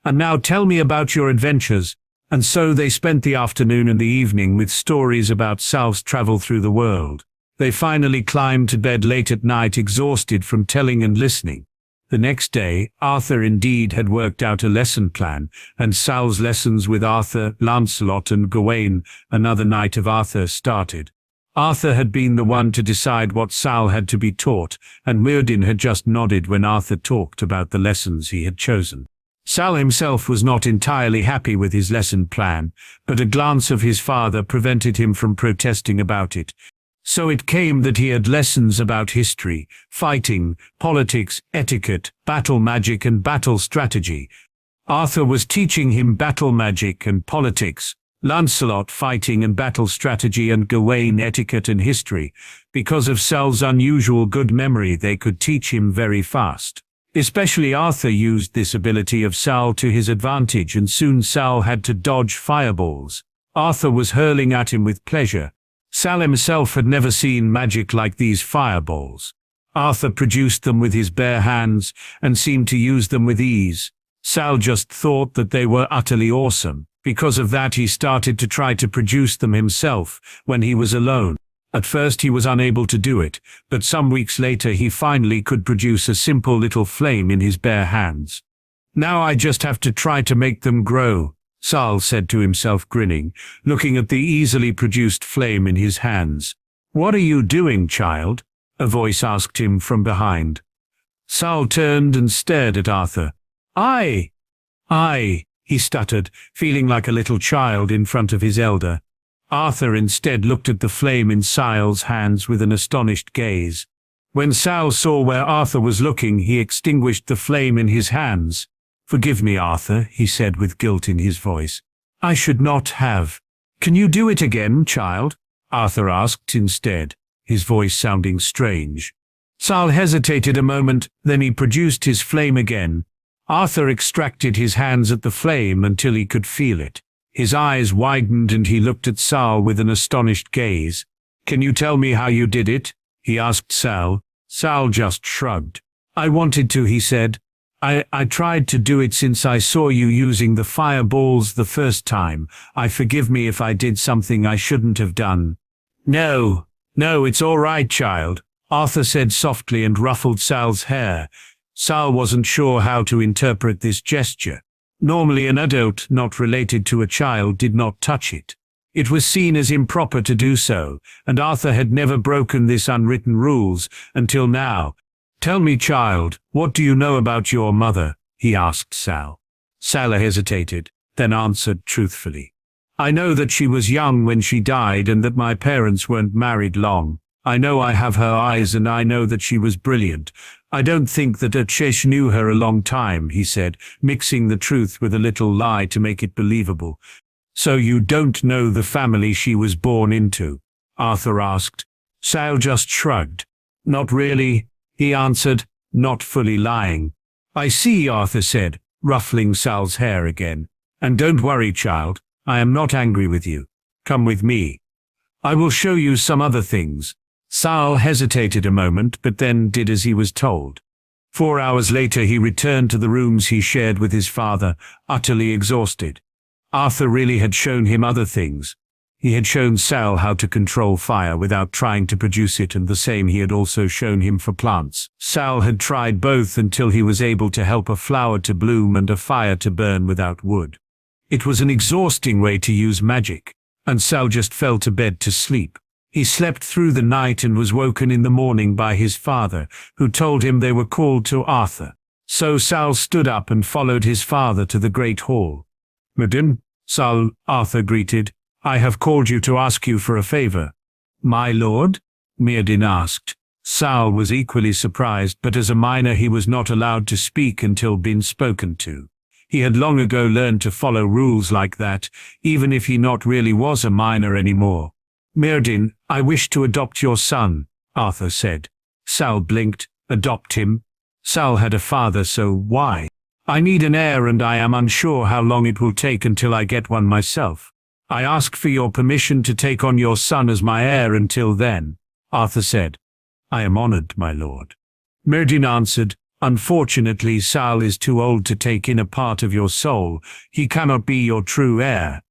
"And now tell me about your adventures." And so they spent the afternoon and the evening with stories about Sal's travel through the world. They finally climbed to bed late at night, exhausted from telling and listening. The next day, Arthur indeed had worked out a lesson plan, and Sal's lessons with Arthur, Lancelot and Gawain, another knight of Arthur, started. Arthur had been the one to decide what Sal had to be taught, and Merlin had just nodded when Arthur talked about the lessons he had chosen. Sal himself was not entirely happy with his lesson plan, but a glance of his father prevented him from protesting about it. So it came that he had lessons about history, fighting, politics, etiquette, battle magic and battle strategy. Arthur was teaching him battle magic and politics, Lancelot fighting and battle strategy, and Gawain etiquette and history. Because of Sal's unusual good memory, they could teach him very fast. Especially Arthur used this ability of Sal to his advantage, and soon Sal had to dodge fireballs Arthur was hurling at him with pleasure. Sal himself had never seen magic like these fireballs. Arthur produced them with his bare hands and seemed to use them with ease. Sal just thought that they were utterly awesome. Because of that, he started to try to produce them himself when he was alone. At first he was unable to do it, but some weeks later he finally could produce a simple little flame in his bare hands. "Now I just have to try to make them grow," Sal said to himself, grinning, looking at the easily produced flame in his hands. "What are you doing, child?" a voice asked him from behind. Sal turned and stared at Arthur. I, he stuttered, feeling like a little child in front of his elder. Arthur instead looked at the flame in Sal's hands with an astonished gaze. When Sal saw where Arthur was looking, he extinguished the flame in his hands. "Forgive me, Arthur," he said with guilt in his voice. "I should not have." "Can you do it again, child?" Arthur asked instead, his voice sounding strange. Sal hesitated a moment, then he produced his flame again. Arthur extracted his hands at the flame until he could feel it. His eyes widened and he looked at Sal with an astonished gaze. "Can you tell me how you did it?" he asked Sal. Sal just shrugged. "I wanted to," he said. I tried to do it since I saw you using the fireballs the first time. Forgive me if I did something I shouldn't have done." No, it's all right, child," Arthur said softly and ruffled Sal's hair. Sal wasn't sure how to interpret this gesture. Normally an adult not related to a child did not touch it. It was seen as improper to do so, and Arthur had never broken this unwritten rules until now. "Tell me, child, what do you know about your mother?" he asked Sal. Sal hesitated, then answered truthfully. "I know that she was young when she died and that my parents weren't married long. I know I have her eyes and I know that she was brilliant. I don't think that Achesh knew her a long time," he said, mixing the truth with a little lie to make it believable. "So you don't know the family she was born into?" Arthur asked. Sal just shrugged. "Not really," he answered, not fully lying. "I see," Arthur said, ruffling Sal's hair again. "And don't worry, child, I am not angry with you. Come with me. I will show you some other things." Sal hesitated a moment, but then did as he was told. 4 hours later he returned to the rooms he shared with his father, utterly exhausted. Arthur really had shown him other things. He had shown Sal how to control fire without trying to produce it, and the same he had also shown him for plants. Sal had tried both until he was able to help a flower to bloom and a fire to burn without wood. It was an exhausting way to use magic, and Sal just fell to bed to sleep. He slept through the night and was woken in the morning by his father, who told him they were called to Arthur. So Sal stood up and followed his father to the great hall. "Madam," Sal, Arthur greeted, "I have called you to ask you for a favor." My lord? Merlin asked. Sal was equally surprised, but as a minor he was not allowed to speak until being spoken to. He had long ago learned to follow rules like that, even if he not really was a minor anymore. Merlin, I wish to adopt your son, Arthur said. Sal blinked. Adopt him? Sal had a father, so why? I need an heir and I am unsure how long it will take until I get one myself. I ask for your permission to take on your son as my heir until then, Arthur said. I am honored, my lord. Merlin answered, Unfortunately, Sal is too old to take in a part of your soul. He cannot be your true heir.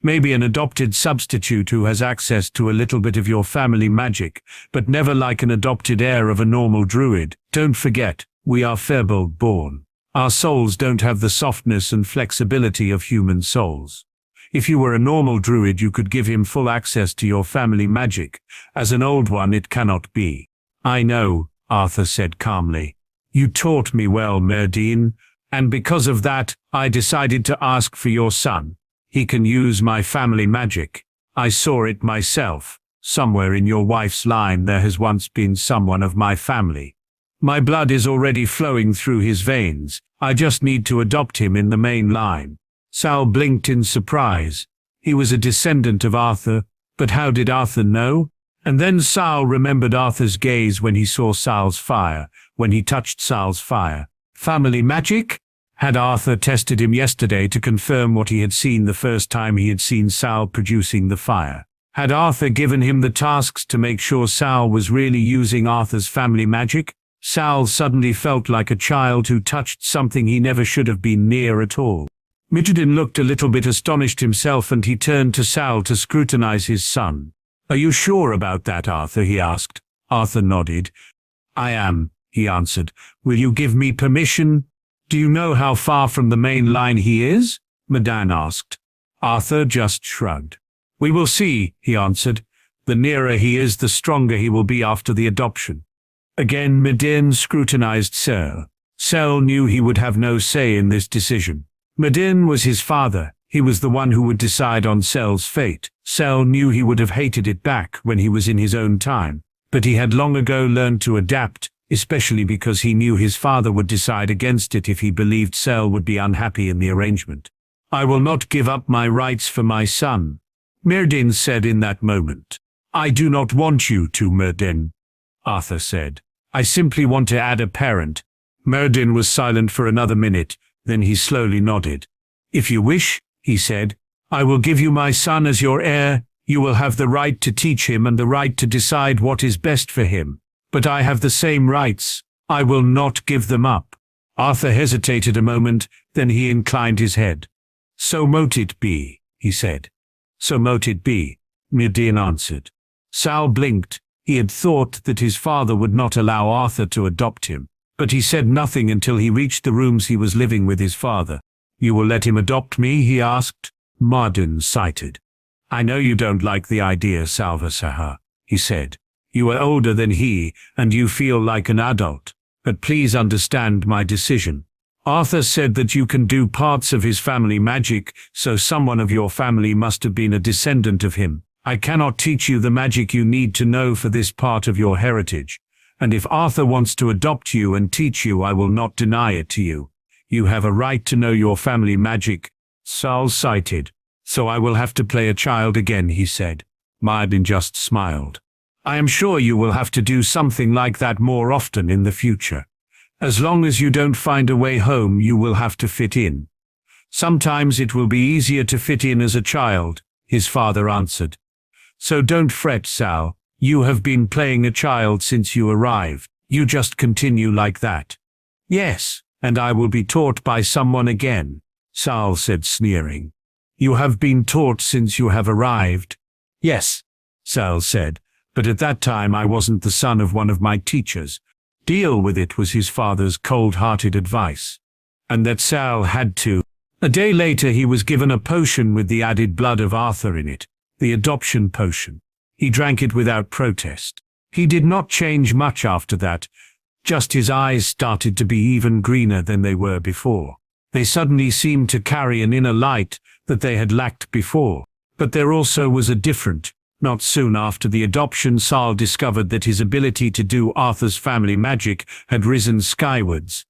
Maybe an adopted substitute who has access to a little bit of your family magic, but never like an adopted heir of a normal druid. Don't forget, we are Basilisk-born. Our souls don't have the softness and flexibility of human souls. If you were a normal druid, you could give him full access to your family magic. As an old one, it cannot be. I know, Arthur said calmly. You taught me well, Merlin, and because of that, I decided to ask for your son. He can use my family magic. I saw it myself. Somewhere in your wife's line there has once been someone of my family. My blood is already flowing through his veins. I just need to adopt him in the main line. Sal blinked in surprise. He was a descendant of Arthur, but how did Arthur know? And then Sal remembered Arthur's gaze when he saw Sal's fire, when he touched Sal's fire. Family magic? Had Arthur tested him yesterday to confirm what he had seen the first time he had seen Sal producing the fire? Had Arthur given him the tasks to make sure Sal was really using Arthur's family magic? Sal suddenly felt like a child who touched something he never should have been near at all. Merlin looked a little bit astonished himself, and he turned to Sal to scrutinize his son. Are you sure about that, Arthur? He asked. Arthur nodded. I am, he answered. Will you give me permission? Do you know how far from the main line he is? Merlin asked. Arthur just shrugged. We will see, he answered. The nearer he is, the stronger he will be after the adoption. Again Merlin scrutinized Sal. Sal knew he would have no say in this decision. Merlin was his father. He was the one who would decide on Sal's fate. Sal knew he would have hated it back when he was in his own time, but he had long ago learned to adapt, especially because he knew his father would decide against it if he believed Sal would be unhappy in the arrangement. I will not give up my rights for my son, Merlin said in that moment. I do not want you to, Merlin, Arthur said. I simply want to add a parent. Merlin was silent for another minute, then he slowly nodded. If you wish, he said, I will give you my son as your heir. You will have the right to teach him and the right to decide what is best for him. But I have the same rights. I will not give them up. Arthur hesitated a moment, then he inclined his head. So mote it be, he said. So mote it be, Merlin answered. Sal blinked. He had thought that his father would not allow Arthur to adopt him, but he said nothing until he reached the rooms he was living with his father. You will let him adopt me? He asked. Merlin sighed. I know you don't like the idea, Salvasaha, he said. You are older than he, and you feel like an adult, but please understand my decision. Arthur said that you can do parts of his family magic, so someone of your family must have been a descendant of him. I cannot teach you the magic you need to know for this part of your heritage, and if Arthur wants to adopt you and teach you, I will not deny it to you. You have a right to know your family magic. Sal sighed. So I will have to play a child again, he said. Merlin just smiled. I am sure you will have to do something like that more often in the future. As long as you don't find a way home, you will have to fit in. Sometimes it will be easier to fit in as a child, his father answered. So don't fret, Sal. You have been playing a child since you arrived. You just continue like that. Yes, and I will be taught by someone again, Sal said, sneering. You have been taught since you have arrived? Yes, Sal said, but at that time I wasn't the son of one of my teachers. Deal with it, was his father's cold-hearted advice. And that Sal had to. A day later he was given a potion with the added blood of Arthur in it, the adoption potion. He drank it without protest. He did not change much after that, just his eyes started to be even greener than they were before. They suddenly seemed to carry an inner light that they had lacked before, but there also was a different, Not soon after the adoption, Sal discovered that his ability to do Arthur's family magic had risen skywards.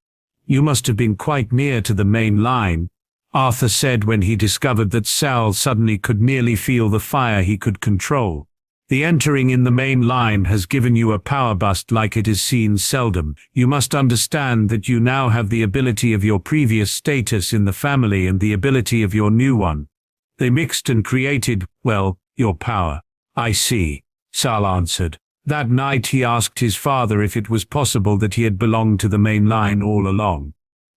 "You must have been quite near to the main line," Arthur said when he discovered that Sal suddenly could nearly feel the fire he could control. "The entering in the main line has given you a power bust like it is seen seldom. You must understand that you now have the ability of your previous status in the family and the ability of your new one. They mixed and created, well, your power." "I see," Sal answered. That night he asked his father if it was possible that he had belonged to the main line all along.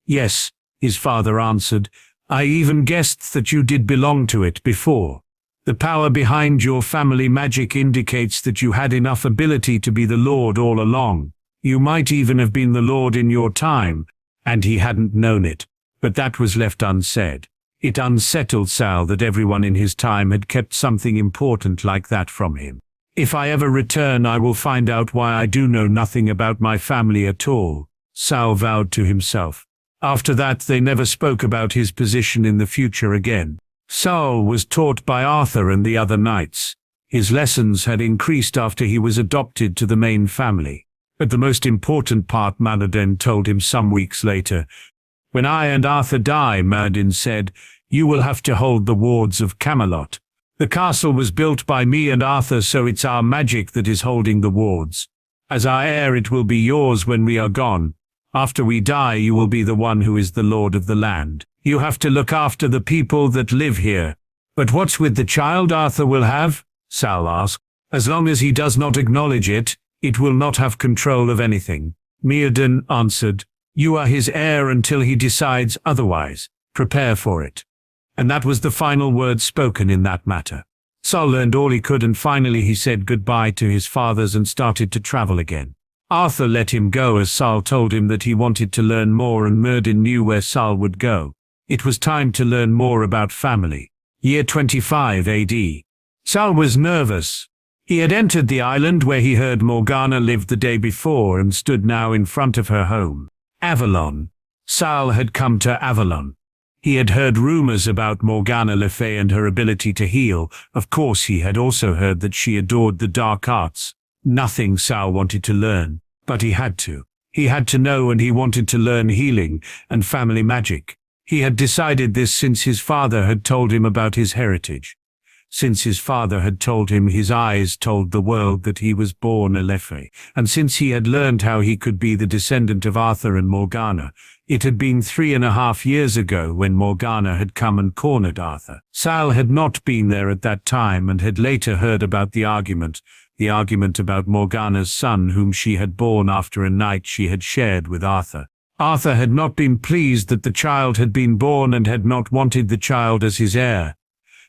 "Yes," his father answered. "I even guessed that you did belong to it before. The power behind your family magic indicates that you had enough ability to be the Lord all along. You might even have been the Lord in your time, and he hadn't known it, but that was left unsaid." It unsettled Sal that everyone in his time had kept something important like that from him. "If I ever return, I will find out why I do know nothing about my family at all," Sal vowed to himself. After that, they never spoke about his position in the future again. Sal was taught by Arthur and the other knights. His lessons had increased after he was adopted to the main family. But the most important part Merlin told him some weeks later. "When I and Arthur die," Merlin said, "you will have to hold the wards of Camelot. The castle was built by me and Arthur, so it's our magic that is holding the wards. As our heir, it will be yours when we are gone. After we die, you will be the one who is the lord of the land. You have to look after the people that live here." "But what's with the child Arthur will have?" Sal asked. "As long as he does not acknowledge it, it will not have control of anything," Merlin answered. "You are his heir until he decides otherwise. Prepare for it." And that was the final word spoken in that matter. Sal learned all he could, and finally he said goodbye to his fathers and started to travel again. Arthur let him go as Sal told him that he wanted to learn more, and Merlin knew where Sal would go. It was time to learn more about family. Year 25 AD. Sal was nervous. He had entered the island where he heard Morgana lived the day before and stood now in front of her home. Avalon. Sal had come to Avalon. He had heard rumors about Morgana Le Fay and her ability to heal. Of course, he had also heard that she adored the dark arts. Nothing Sal wanted to learn, but he had to. He had to know, and he wanted to learn healing and family magic. He had decided this since his father had told him about his heritage. Since his father had told him, his eyes told the world that he was born a Le Fay, and since he had learned how he could be the descendant of Arthur and Morgana. It had been 3.5 years ago when Morgana had come and cornered Arthur. Sal had not been there at that time and had later heard about the argument about Morgana's son, whom she had born after a night she had shared with Arthur. Arthur had not been pleased that the child had been born and had not wanted the child as his heir.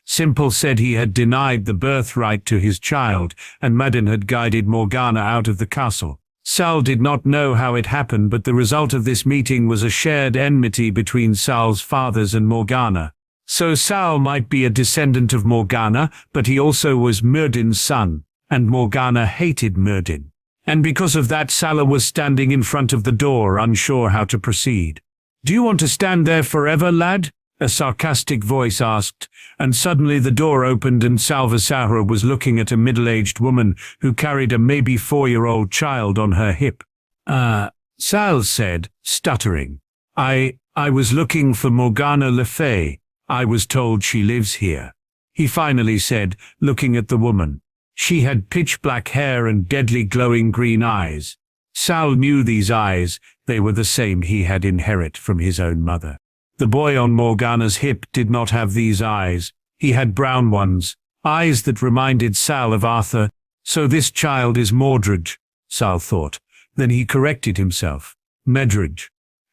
Simple said he had denied the birthright to his child, and Merlin had guided Morgana out of the castle. Sal did not know how it happened, but the result of this meeting was a shared enmity between Sal's fathers and Morgana. So Sal might be a descendant of Morgana, but he also was Merlin's son, and Morgana hated Merlin. And because of that, Sal was standing in front of the door, unsure how to proceed. "Do you want to stand there forever, lad?" a sarcastic voice asked, and suddenly the door opened and Salvatore was looking at a middle-aged woman who carried a maybe 4-year-old child on her hip. Sal said, stuttering. I was looking for Morgana Le Fay. I was told she lives here," he finally said, looking at the woman. She had pitch-black hair and deadly glowing green eyes. Sal knew these eyes. They were the same he had inherited from his own mother. The boy on Morgana's hip did not have these eyes. He had brown ones, eyes that reminded Sal of Arthur. "So this child is Mordred," Sal thought. Then he corrected himself. Medred.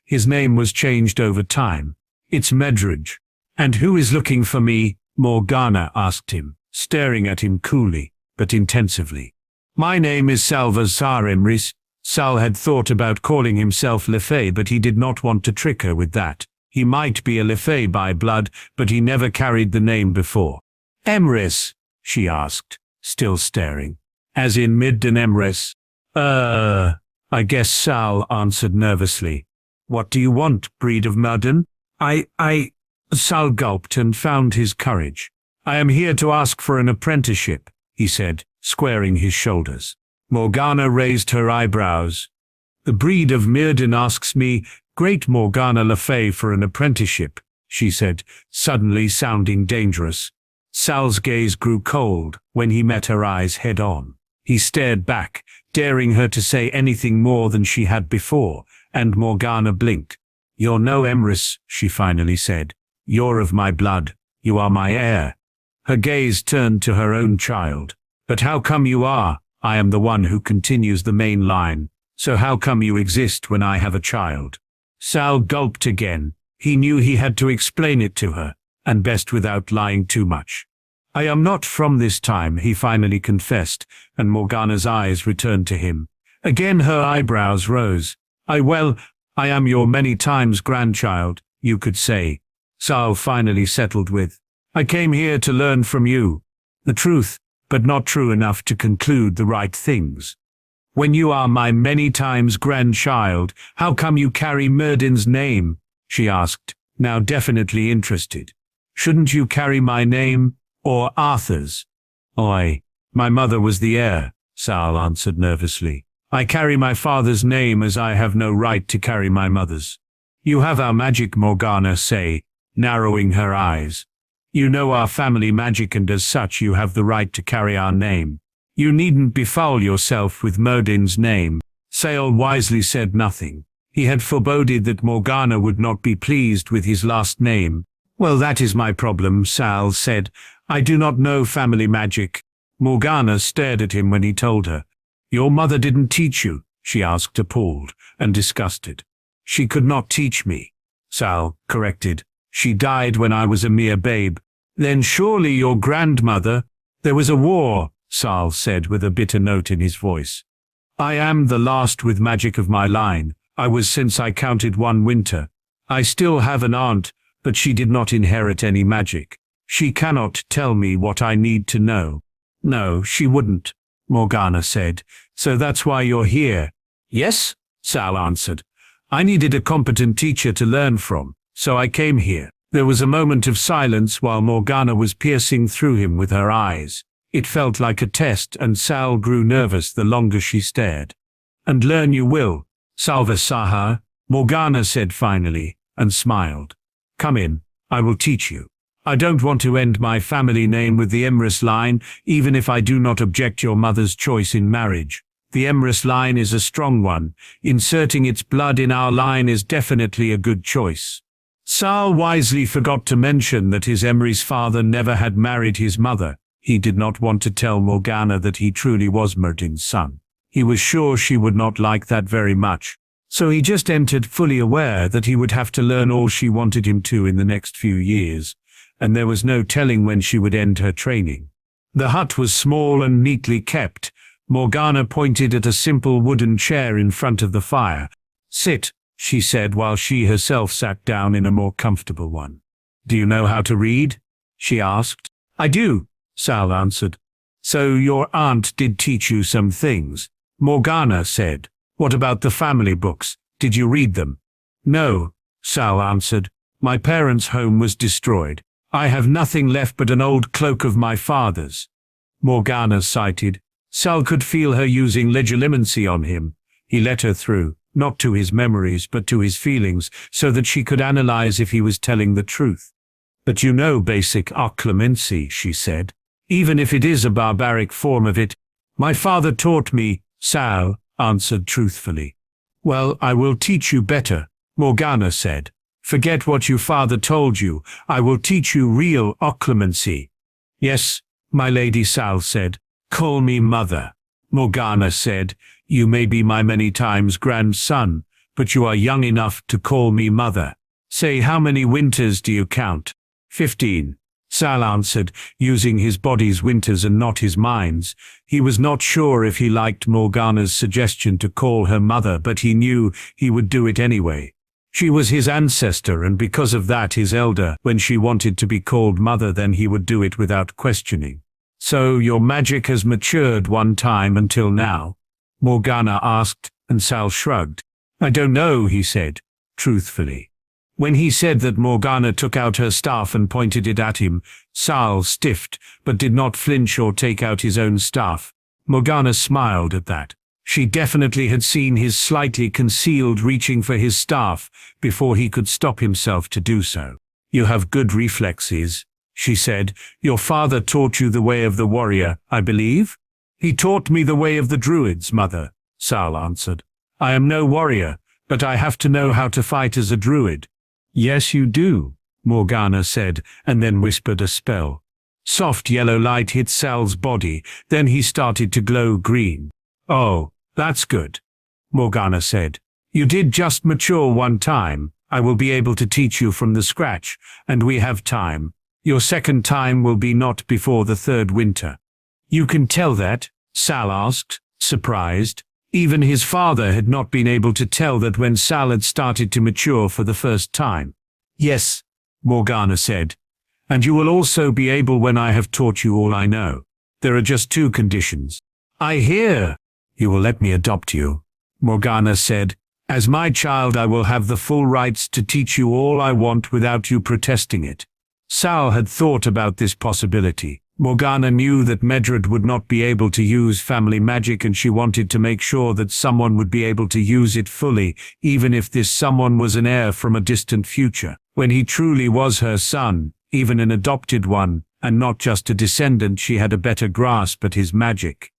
His name was changed over time. "It's Medred." "And who is looking for me?" Morgana asked him, staring at him coolly, but intensively. "My name is Salvatore Imris." Sal had thought about calling himself Le Fay, but he did not want to trick her with that. He might be a Le Fay by blood, but he never carried the name before. "Emrys?" she asked, still staring. "As in Midden Emrys?" I guess," Sal answered nervously. "What do you want, breed of Merlin?" Sal gulped and found his courage. "I am here to ask for an apprenticeship." he said, squaring his shoulders. Morgana raised her eyebrows. The breed of Merlin asks me, Great Morgana Le Fay, for an apprenticeship, she said, suddenly sounding dangerous. Sal's gaze grew cold when he met her eyes head-on. He stared back, daring her to say anything more than she had before, and Morgana blinked. You're no Emrys, she finally said. You're of my blood. You are my heir. Her gaze turned to her own child. But how come you are? I am the one who continues the main line. So how come you exist when I have a child? Sal gulped again. He knew he had to explain it to her, and best without lying too much. I am not from this time, he finally confessed, and Morgana's eyes returned to him. Again her eyebrows rose. I am your many times grandchild, you could say. Sal finally settled with, I came here to learn from you. The truth, but not true enough to conclude the right things. When you are my many times grandchild, how come you carry Merlin's name? She asked, now definitely interested. Shouldn't you carry my name, or Arthur's? My mother was the heir, Sal answered nervously. I carry my father's name as I have no right to carry my mother's. You have our magic, Morgana said, narrowing her eyes. You know our family magic, and as such you have the right to carry our name. You needn't befoul yourself with Merlin's name. Sal wisely said nothing. He had foreboded that Morgana would not be pleased with his last name. Well, that is my problem, Sal said. I do not know family magic. Morgana stared at him when he told her. Your mother didn't teach you, she asked, appalled and disgusted. She could not teach me, Sal corrected. She died when I was a mere babe. Then surely your grandmother. There was a war, Sal said with a bitter note in his voice. I am the last with magic of my line. I was since I counted one winter. I still have an aunt, but she did not inherit any magic. She cannot tell me what I need to know. No, she wouldn't, Morgana said. So that's why you're here. Yes, Sal answered. I needed a competent teacher to learn from, so I came here. There was a moment of silence while Morgana was piercing through him with her eyes. It felt like a test, and Sal grew nervous the longer she stared. And learn you will, Salva Saha, Morgana said finally, and smiled. Come in, I will teach you. I don't want to end my family name with the Emrys line, even if I do not object your mother's choice in marriage. The Emrys line is a strong one. Inserting its blood in our line is definitely a good choice. Sal wisely forgot to mention that his Emrys father never had married his mother. He did not want to tell Morgana that he truly was Merlin's son. He was sure she would not like that very much. So he just entered fully aware that he would have to learn all she wanted him to in the next few years, and there was no telling when she would end her training. The hut was small and neatly kept. Morgana pointed at a simple wooden chair in front of the fire. Sit, she said while she herself sat down in a more comfortable one. Do you know how to read? She asked. I do, Sal answered. So your aunt did teach you some things, Morgana said. What about the family books? Did you read them? No, Sal answered. My parents' home was destroyed. I have nothing left but an old cloak of my father's. Morgana sighed. Sal could feel her using legilimency on him. He let her through, not to his memories but to his feelings, so that she could analyze if he was telling the truth. But you know basic occlumency, she said. Even if it is a barbaric form of it. My father taught me, Sal answered truthfully. Well, I will teach you better, Morgana said. Forget what your father told you. I will teach you real occlumency. Yes, my lady, Sal said. Call me mother. Morgana said. You may be my many times grandson, but you are young enough to call me mother. Say, how many winters do you count? 15. Sal answered, using his body's winters and not his mind's. He was not sure if he liked Morgana's suggestion to call her mother, but he knew he would do it anyway. She was his ancestor, and because of that his elder. When she wanted to be called mother, then he would do it without questioning. So your magic has matured one time until now? Morgana asked, and Sal shrugged. I don't know, he said, truthfully. When he said that, Morgana took out her staff and pointed it at him. Sal stiffed, but did not flinch or take out his own staff. Morgana smiled at that. She definitely had seen his slightly concealed reaching for his staff before he could stop himself to do so. "You have good reflexes," she said. "Your father taught you the way of the warrior, I believe?" "He taught me the way of the druids, mother," Sal answered. "I am no warrior, but I have to know how to fight as a druid." "Yes, you do," Morgana said, and then whispered a spell. Soft yellow light hit Sal's body, then he started to glow green. "Oh, that's good," Morgana said. "You did just mature one time. I will be able to teach you from the scratch, and we have time. Your second time will be not before the third winter." "You can tell that?" Sal asked, surprised. Even his father had not been able to tell that when Sal had started to mature for the first time. "Yes," Morgana said. "And you will also be able when I have taught you all I know. There are just 2 conditions." "I hear. You will let me adopt you," Morgana said. "As my child, I will have the full rights to teach you all I want without you protesting it." Sal had thought about this possibility. Morgana knew that Medred would not be able to use family magic, and she wanted to make sure that someone would be able to use it fully, even if this someone was an heir from a distant future. When he truly was her son, even an adopted one, and not just a descendant, she had a better grasp at his magic.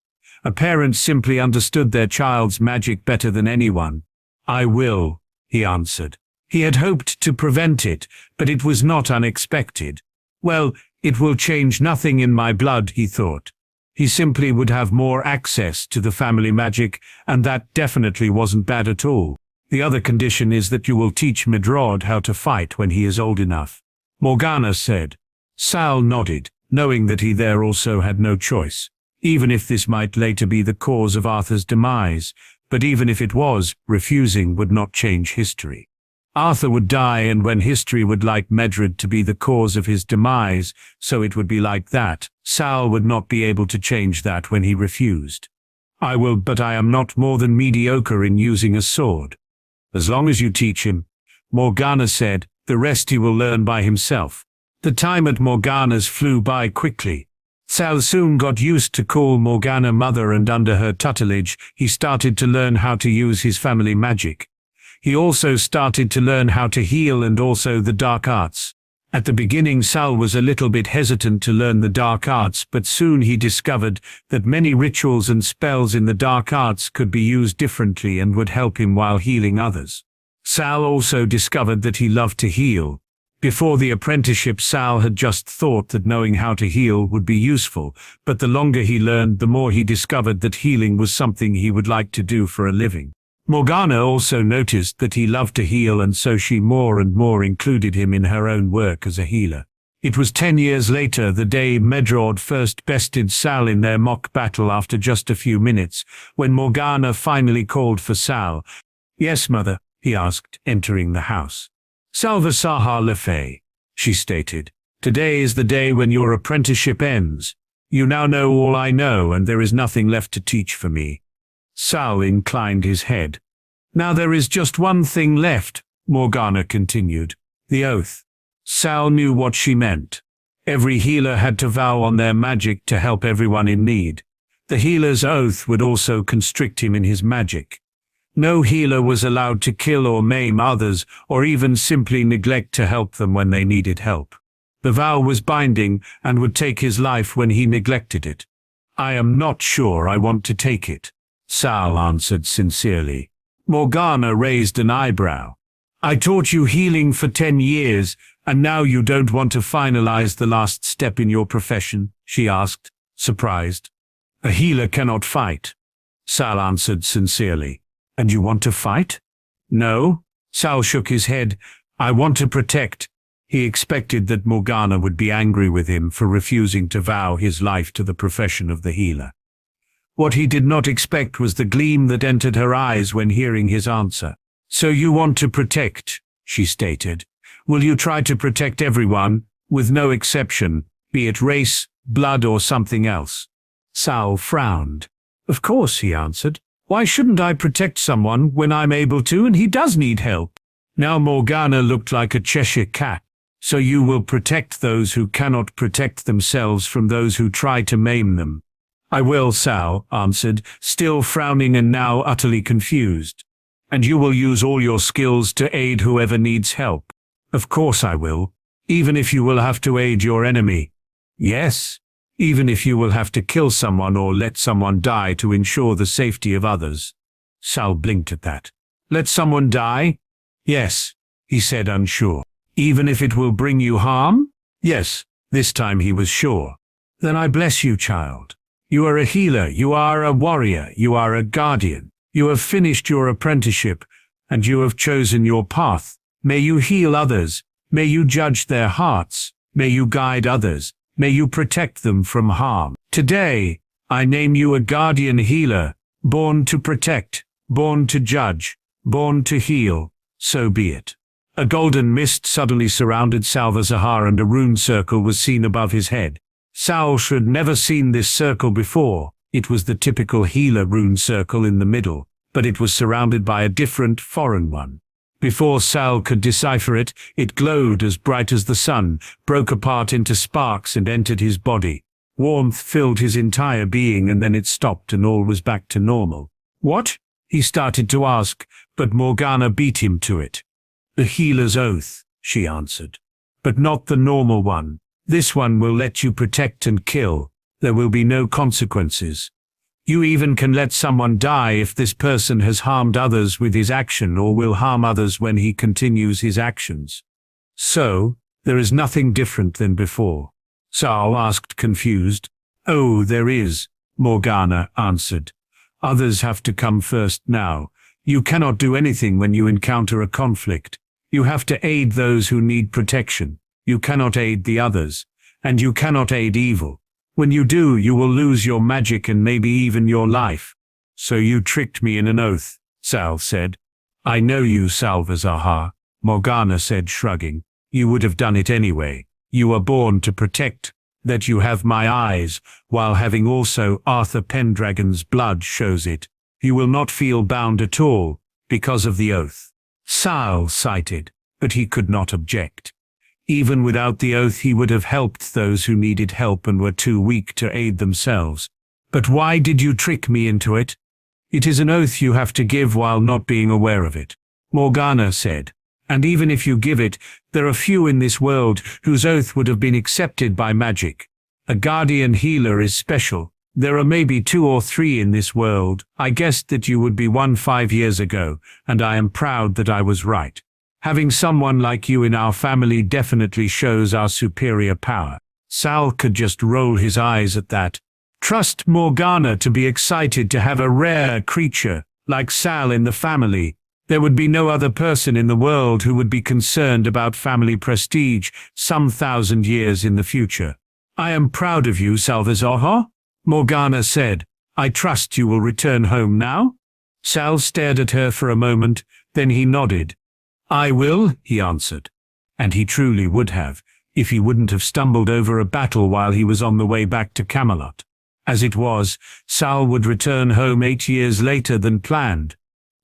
A parent simply understood their child's magic better than anyone. "I will," he answered. He had hoped to prevent it, but it was not unexpected. Well, it will change nothing in my blood, he thought. He simply would have more access to the family magic, and that definitely wasn't bad at all. "The other condition is that you will teach Medred how to fight when he is old enough," Morgana said. Sal nodded, knowing that he there also had no choice. Even if this might later be the cause of Arthur's demise, but even if it was, refusing would not change history. Arthur would die, and when history would like Medred to be the cause of his demise, so it would be like that. Sal would not be able to change that when he refused. "I will, but I am not more than mediocre in using a sword." "As long as you teach him," Morgana said, "the rest he will learn by himself." The time at Morgana's flew by quickly. Sal soon got used to call Morgana mother, and under her tutelage, he started to learn how to use his family magic. He also started to learn how to heal and also the dark arts. At the beginning, Sal was a little bit hesitant to learn the dark arts, but soon he discovered that many rituals and spells in the dark arts could be used differently and would help him while healing others. Sal also discovered that he loved to heal. Before the apprenticeship, Sal had just thought that knowing how to heal would be useful, but the longer he learned, the more he discovered that healing was something he would like to do for a living. Morgana also noticed that he loved to heal, and so she more and more included him in her own work as a healer. It was 10 years later, the day Medred first bested Sal in their mock battle after just a few minutes, when Morgana finally called for Sal. "Yes, mother?" he asked, entering the house. "Salve Saha Lefay," she stated. "Today is the day when your apprenticeship ends. You now know all I know, and there is nothing left to teach for me." Sal inclined his head. "Now there is just one thing left," Morgana continued. "The oath." Sal knew what she meant. Every healer had to vow on their magic to help everyone in need. The healer's oath would also constrict him in his magic. No healer was allowed to kill or maim others, or even simply neglect to help them when they needed help. The vow was binding and would take his life when he neglected it. "I am not sure I want to take it," Sal answered sincerely. Morgana raised an eyebrow. "I taught you healing for 10 years, and now you don't want to finalize the last step in your profession?" she asked, surprised. "A healer cannot fight," Sal answered sincerely. "And you want to fight?" "No," Sal shook his head. "I want to protect." He expected that Morgana would be angry with him for refusing to vow his life to the profession of the healer. What he did not expect was the gleam that entered her eyes when hearing his answer. "So you want to protect," she stated. "Will you try to protect everyone, with no exception, be it race, blood, or something else?" Sal frowned. "Of course," he answered. "Why shouldn't I protect someone when I'm able to, and he does need help?" Now Morgana looked like a Cheshire cat. So you will protect those who cannot protect themselves from those who try to maim them. I will, Sal answered, still frowning and now utterly confused. And you will use all your skills to aid whoever needs help. Of course I will, even if you will have to aid your enemy. Yes, even if you will have to kill someone or let someone die to ensure the safety of others. Sal blinked at that. Let someone die? Yes, he said, unsure. Even if it will bring you harm? Yes, this time he was sure. Then I bless you, child. You are a healer, you are a warrior, you are a guardian. You have finished your apprenticeship, and you have chosen your path. May you heal others, may you judge their hearts, may you guide others, may you protect them from harm. Today, I name you a guardian healer, born to protect, born to judge, born to heal. So be it. A golden mist suddenly surrounded Salvazar and a rune circle was seen above his head. Sal had never seen this circle before. It was the typical healer rune circle in the middle, but it was surrounded by a different, foreign one. Before Sal could decipher it, it glowed as bright as the sun, broke apart into sparks and entered his body. Warmth filled his entire being and then it stopped and all was back to normal. What? He started to ask, but Morgana beat him to it. The healer's oath, she answered. But not the normal one. This one will let you protect and kill. There will be no consequences. You even can let someone die if this person has harmed others with his action or will harm others when he continues his actions. So, there is nothing different than before. Sal asked, confused. Oh, there is, Morgana answered. Others have to come first now. You cannot do anything when you encounter a conflict. You have to aid those who need protection. You cannot aid the others. And you cannot aid evil. When you do, you will lose your magic and maybe even your life. So you tricked me in an oath, Sal said. I know you, Salvazar, Morgana said, shrugging. You would have done it anyway. You are born to protect. That you have my eyes, while having also Arthur Pendragon's blood shows it. You will not feel bound at all, because of the oath. Sal cited, but he could not object. Even without the oath he would have helped those who needed help and were too weak to aid themselves. But why did you trick me into it? It is an oath you have to give while not being aware of it, Morgana said. And even if you give it, there are few in this world whose oath would have been accepted by magic. A guardian healer is special. There are maybe 2 or 3 in this world. I guessed that you would be one 5 years ago, and I am proud that I was right. Having someone like you in our family definitely shows our superior power. Sal could just roll his eyes at that. Trust Morgana to be excited to have a rare creature like Sal in the family. There would be no other person in the world who would be concerned about family prestige some 1,000 years in the future. I am proud of you, Salvazar, Morgana said. I trust you will return home now? Sal stared at her for a moment, then he nodded. I will, he answered. And he truly would have, if he wouldn't have stumbled over a battle while he was on the way back to Camelot. As it was, Sal would return home 8 years later than planned.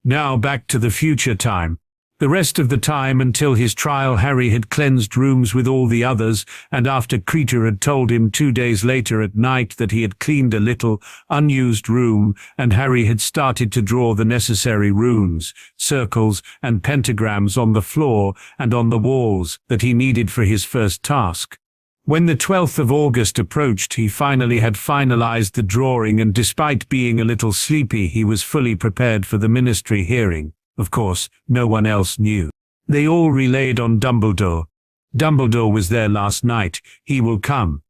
Now back to the future time. The rest of the time until his trial, Harry had cleansed rooms with all the others, and after Kreacher had told him 2 days later at night that he had cleaned a little, unused room, and Harry had started to draw the necessary runes, circles, and pentagrams on the floor and on the walls that he needed for his first task. When the 12th of August approached, he finally had finalized the drawing, and despite being a little sleepy, he was fully prepared for the ministry hearing. Of course, no one else knew. They all relayed on Dumbledore. Dumbledore was there last night. He will come.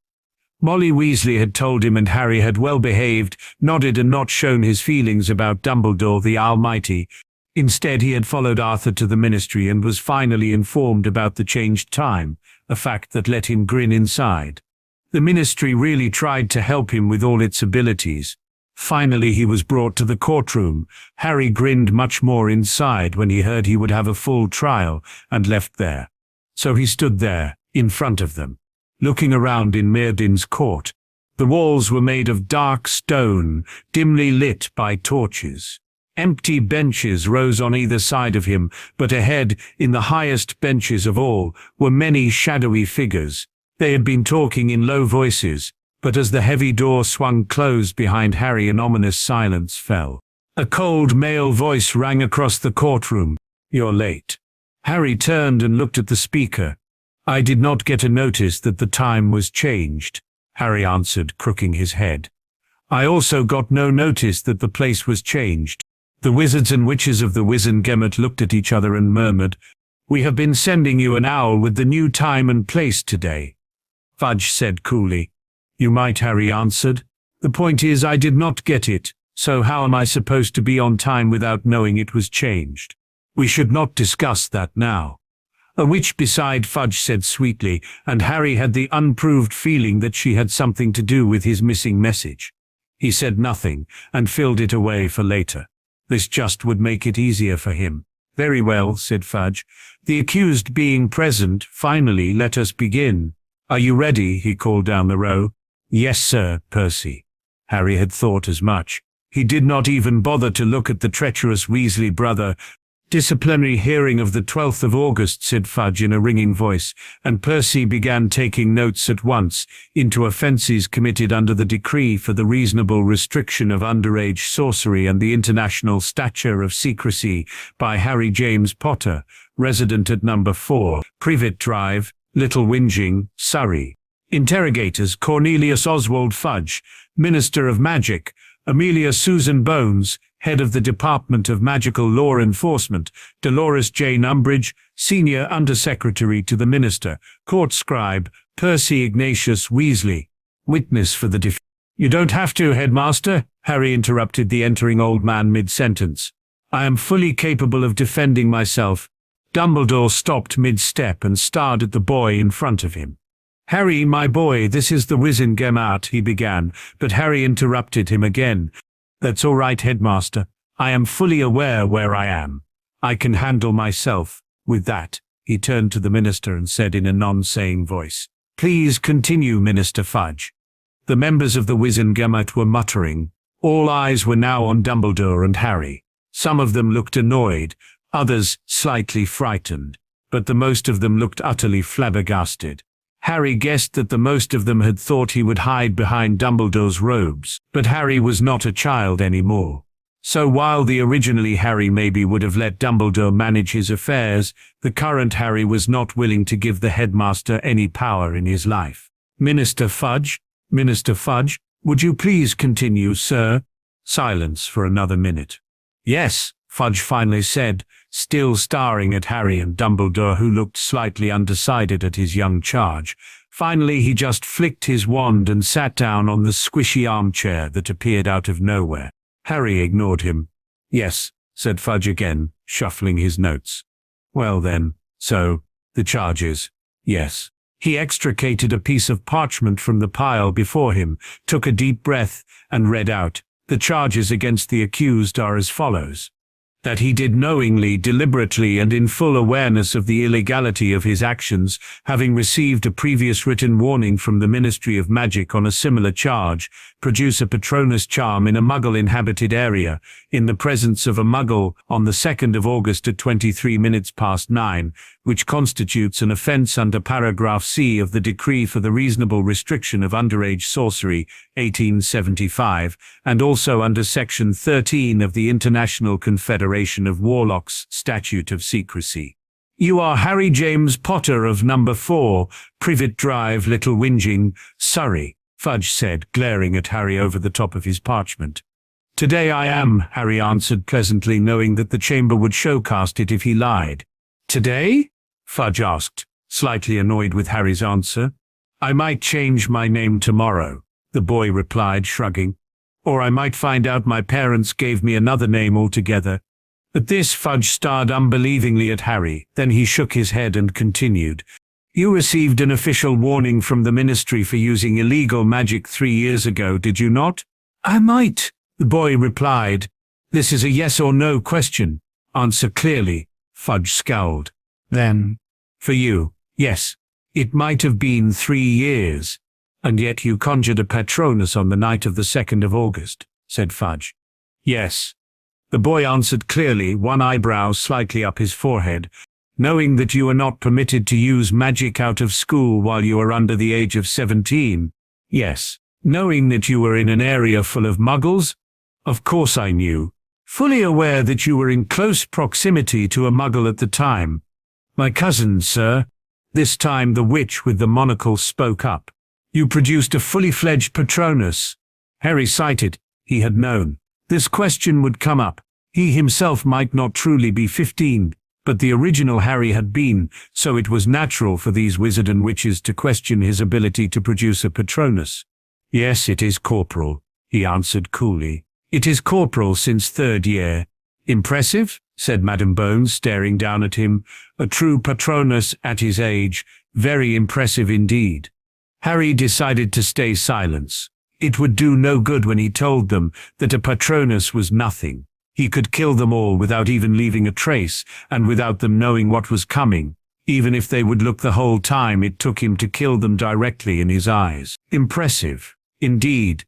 Molly Weasley had told him, and Harry had well behaved, nodded and not shown his feelings about Dumbledore the Almighty. Instead, he had followed Arthur to the ministry and was finally informed about the changed time, a fact that let him grin inside. The ministry really tried to help him with all its abilities. Finally he was brought to the courtroom. Harry grinned much more inside when he heard he would have a full trial, and left there. So he stood there, in front of them, looking around in Merlin's court. The walls were made of dark stone, dimly lit by torches. Empty benches rose on either side of him, but ahead, in the highest benches of all, were many shadowy figures. They had been talking in low voices, but as the heavy door swung closed behind Harry, an ominous silence fell. A cold male voice rang across the courtroom. "You're late." Harry turned and looked at the speaker. "I did not get a notice that the time was changed," Harry answered, crooking his head. "I also got no notice that the place was changed." The wizards and witches of the Wizengamot looked at each other and murmured, "We have been sending you an owl with the new time and place today," Fudge said coolly. "You might," Harry answered. "The point is, I did not get it, so how am I supposed to be on time without knowing it was changed? We should not discuss that now." "A witch beside Fudge," said sweetly, and Harry had the unproved feeling that she had something to do with his missing message. He said nothing, and filled it away for later. This just would make it easier for him. "Very well," said Fudge. "The accused being present, finally let us begin. Are you ready?" he called down the row. "Yes, sir, Percy." Harry had thought as much. He did not even bother to look at the treacherous Weasley brother. "Disciplinary hearing of the 12th of August, said Fudge in a ringing voice, and Percy began taking notes at once, into offences committed under the decree for the reasonable restriction of underage sorcery and the international stature of secrecy by Harry James Potter, resident at number 4, Privet Drive, Little Whinging, Surrey. Interrogators: Cornelius Oswald Fudge, Minister of Magic; Amelia Susan Bones, Head of the Department of Magical Law Enforcement; Dolores Jane Umbridge, Senior Undersecretary to the Minister; Court Scribe, Percy Ignatius Weasley. Witness for the defense. "You don't have to, Headmaster," Harry interrupted the entering old man mid-sentence. "I am fully capable of defending myself." Dumbledore stopped mid-step and stared at the boy in front of him. "Harry, my boy, this is the Wizengamot," he began, but Harry interrupted him again. "That's all right, Headmaster. I am fully aware where I am. I can handle myself." With that, he turned to the minister and said in a non-saying voice, "Please continue, Minister Fudge." The members of the Wizengamot were muttering. All eyes were now on Dumbledore and Harry. Some of them looked annoyed, others slightly frightened, but the most of them looked utterly flabbergasted. Harry guessed that the most of them had thought he would hide behind Dumbledore's robes, but Harry was not a child anymore. So while the originally Harry maybe would have let Dumbledore manage his affairs, the current Harry was not willing to give the headmaster any power in his life. Minister Fudge, would you please continue, sir?" Silence for another minute. "Yes," Fudge finally said, still staring at Harry and Dumbledore, who looked slightly undecided at his young charge. Finally he just flicked his wand and sat down on the squishy armchair that appeared out of nowhere. Harry ignored him. "Yes," said Fudge again, shuffling his notes. "Well then, so, the charges." "Yes." He extricated a piece of parchment from the pile before him, took a deep breath, and read out, "The charges against the accused are as follows. That he did knowingly, deliberately, and in full awareness of the illegality of his actions, having received a previous written warning from the Ministry of Magic on a similar charge, produce a Patronus charm in a Muggle-inhabited area, in the presence of a Muggle, on the 2nd of August at 23 minutes past 9, which constitutes an offence under paragraph C of the Decree for the Reasonable Restriction of Underage Sorcery, 1875, and also under Section 13 of the International Confederation of Warlocks Statute of Secrecy. You are Harry James Potter of number 4, Privet Drive, Little Whinging, Surrey, Fudge said, glaring at Harry over the top of his parchment. Today I am, Harry answered pleasantly, knowing that the chamber would showcast it if he lied. Today? Fudge asked, slightly annoyed with Harry's answer. I might change my name tomorrow, the boy replied, shrugging. Or I might find out my parents gave me another name altogether. At this, Fudge stared unbelievingly at Harry, then he shook his head and continued. You received an official warning from the Ministry for using illegal magic 3 years ago, did you not? I might, the boy replied. This is a yes or no question. Answer clearly, Fudge scowled. Then, for you, yes, it might have been 3 years. And yet you conjured a Patronus on the night of the 2nd of August, said Fudge. Yes. The boy answered clearly, one eyebrow slightly up his forehead. "Knowing that you are not permitted to use magic out of school while you are under the age of 17. Yes. Knowing that you were in an area full of muggles? Of course I knew. Fully aware that you were in close proximity to a muggle at the time. My cousin, sir." This time the witch with the monocle spoke up. "You produced a fully fledged Patronus." Harry cited. He had known this question would come up. He himself might not truly be 15, but the original Harry had been, so it was natural for these wizard and witches to question his ability to produce a Patronus. "Yes, it is corporal," he answered coolly. "It is corporal since 3rd year." "Impressive," said Madam Bones, staring down at him. "A true Patronus at his age. Very impressive indeed." Harry decided to stay silent. It would do no good when he told them that a Patronus was nothing. He could kill them all without even leaving a trace, and without them knowing what was coming. Even if they would look the whole time it took him to kill them directly in his eyes. Impressive. Indeed.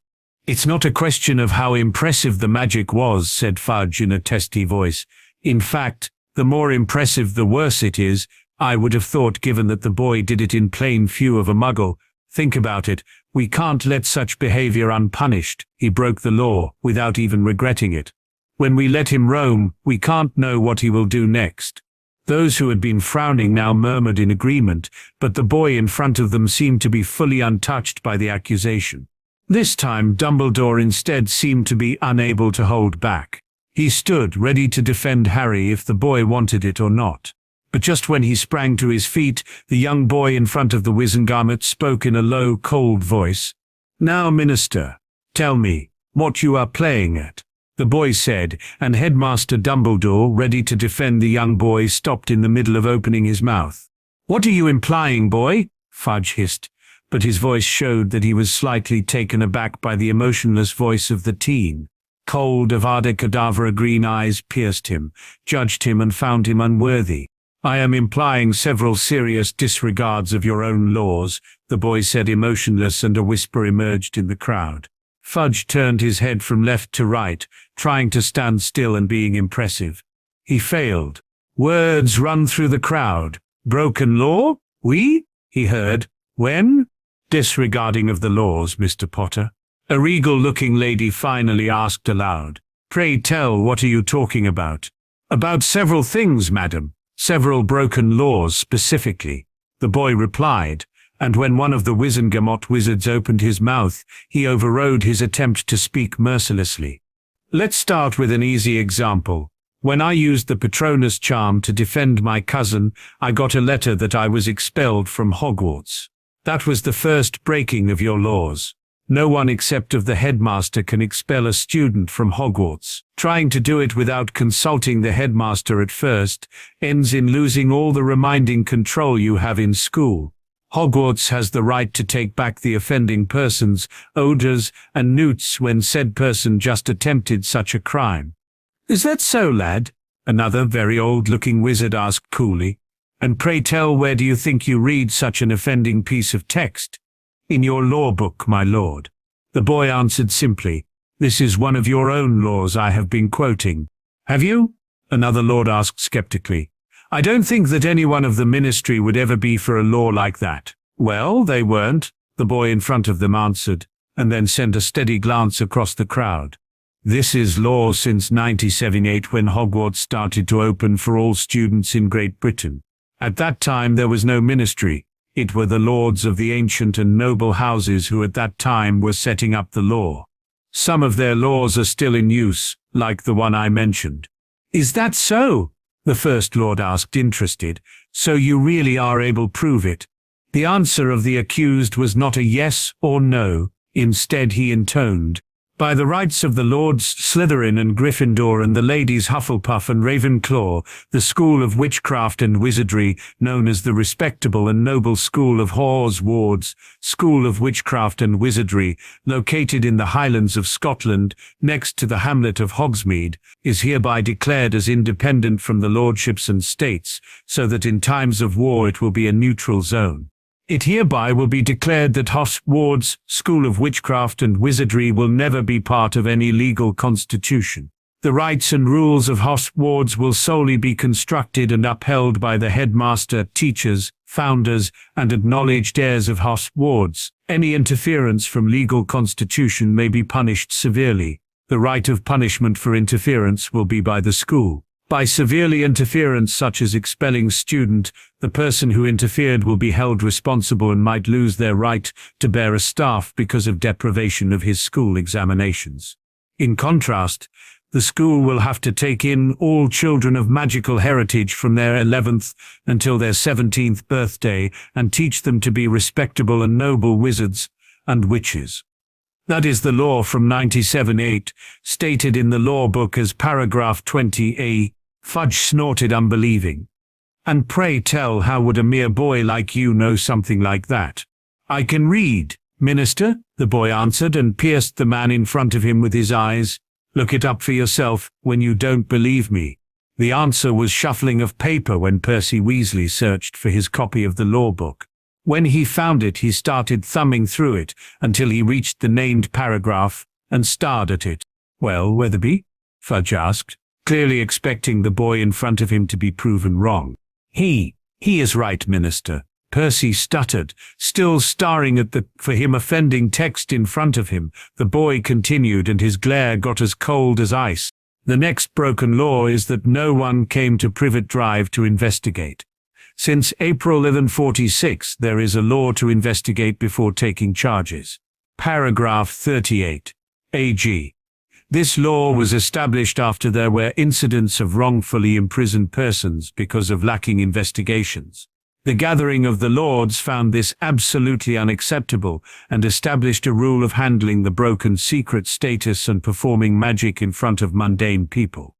"It's not a question of how impressive the magic was," said Fudge in a testy voice. "In fact, the more impressive the worse it is. I would have thought, given that the boy did it in plain view of a muggle. Think about it. We can't let such behavior unpunished. He broke the law, without even regretting it. When we let him roam, we can't know what he will do next." Those who had been frowning now murmured in agreement, but the boy in front of them seemed to be fully untouched by the accusation. This time Dumbledore instead seemed to be unable to hold back. He stood ready to defend Harry if the boy wanted it or not. But just when he sprang to his feet, the young boy in front of the Wizengamot spoke in a low, cold voice. "Now, Minister, tell me what you are playing at," the boy said, and Headmaster Dumbledore, ready to defend the young boy, stopped in the middle of opening his mouth. "What are you implying, boy?" Fudge hissed, but his voice showed that he was slightly taken aback by the emotionless voice of the teen. Cold Avada Kedavra green eyes pierced him, judged him and found him unworthy. "I am implying several serious disregards of your own laws," the boy said, emotionless, and a whisper emerged in the crowd. Fudge turned his head from left to right, trying to stand still and being impressive. He failed. Words run through the crowd. "Broken law? We?" he heard. "When?" "Disregarding of the laws, Mr. Potter." A regal-looking lady finally asked aloud. "Pray tell, what are you talking about?" "About several things, madam. Several broken laws specifically," the boy replied, and when one of the Wizengamot wizards opened his mouth, he overrode his attempt to speak mercilessly. "Let's start with an easy example. When I used the Patronus charm to defend my cousin, I got a letter that I was expelled from Hogwarts. That was the first breaking of your laws. No one except of the headmaster can expel a student from Hogwarts. Trying to do it without consulting the headmaster at first ends in losing all the reminding control you have in school. Hogwarts has the right to take back the offending person's odors and newts when said person just attempted such a crime." "Is that so, lad?" another very old-looking wizard asked coolly. "And pray tell, where do you think you read such an offending piece of text?" "In your law book, my lord." The boy answered simply. "This is one of your own laws I have been quoting." "Have you?" another lord asked skeptically. "I don't think that anyone of the ministry would ever be for a law like that." "Well, they weren't," the boy in front of them answered, and then sent a steady glance across the crowd. "This is law since 1978, when Hogwarts started to open for all students in Great Britain. At that time there was no ministry. It were the lords of the ancient and noble houses who at that time were setting up the law. Some of their laws are still in use, like the one I mentioned." "Is that so?" the First Lord asked, interested. "So you really are able to prove it?" The answer of the accused was not a yes or no. Instead he intoned, "By the rights of the Lords Slytherin and Gryffindor and the ladies Hufflepuff and Ravenclaw, the school of witchcraft and wizardry, known as the respectable and noble school of Hogwarts, school of witchcraft and wizardry, located in the Highlands of Scotland, next to the hamlet of Hogsmeade, is hereby declared as independent from the lordships and states, so that in times of war it will be a neutral zone. It hereby will be declared that Hogwarts, School of Witchcraft and Wizardry will never be part of any legal constitution. The rights and rules of Hogwarts will solely be constructed and upheld by the headmaster, teachers, founders, and acknowledged heirs of Hogwarts. Any interference from legal constitution may be punished severely. The right of punishment for interference will be by the school. By severely interference such as expelling student, the person who interfered will be held responsible and might lose their right to bear a staff because of deprivation of his school examinations. In contrast, the school will have to take in all children of magical heritage from their 11th until their 17th birthday and teach them to be respectable and noble wizards and witches. That is the law from 97-8, stated in the law book as paragraph 20a. Fudge snorted unbelieving. And pray tell, how would a mere boy like you know something like that? I can read, Minister, the boy answered and pierced the man in front of him with his eyes. Look it up for yourself when you don't believe me. The answer was shuffling of paper when Percy Weasley searched for his copy of the law book. When he found it, he started thumbing through it until he reached the named paragraph and stared at it. Well, Weatherby? Fudge asked, clearly expecting the boy in front of him to be proven wrong. He is right, Minister. Percy stuttered, still staring at the, for him, offending text in front of him. The boy continued, and his glare got as cold as ice. The next broken law is that no one came to Privet Drive to investigate. Since April 1146, there is a law to investigate before taking charges. Paragraph 38. AG. This law was established after there were incidents of wrongfully imprisoned persons because of lacking investigations. The gathering of the Lords found this absolutely unacceptable and established a rule of handling the broken secret status and performing magic in front of mundane people.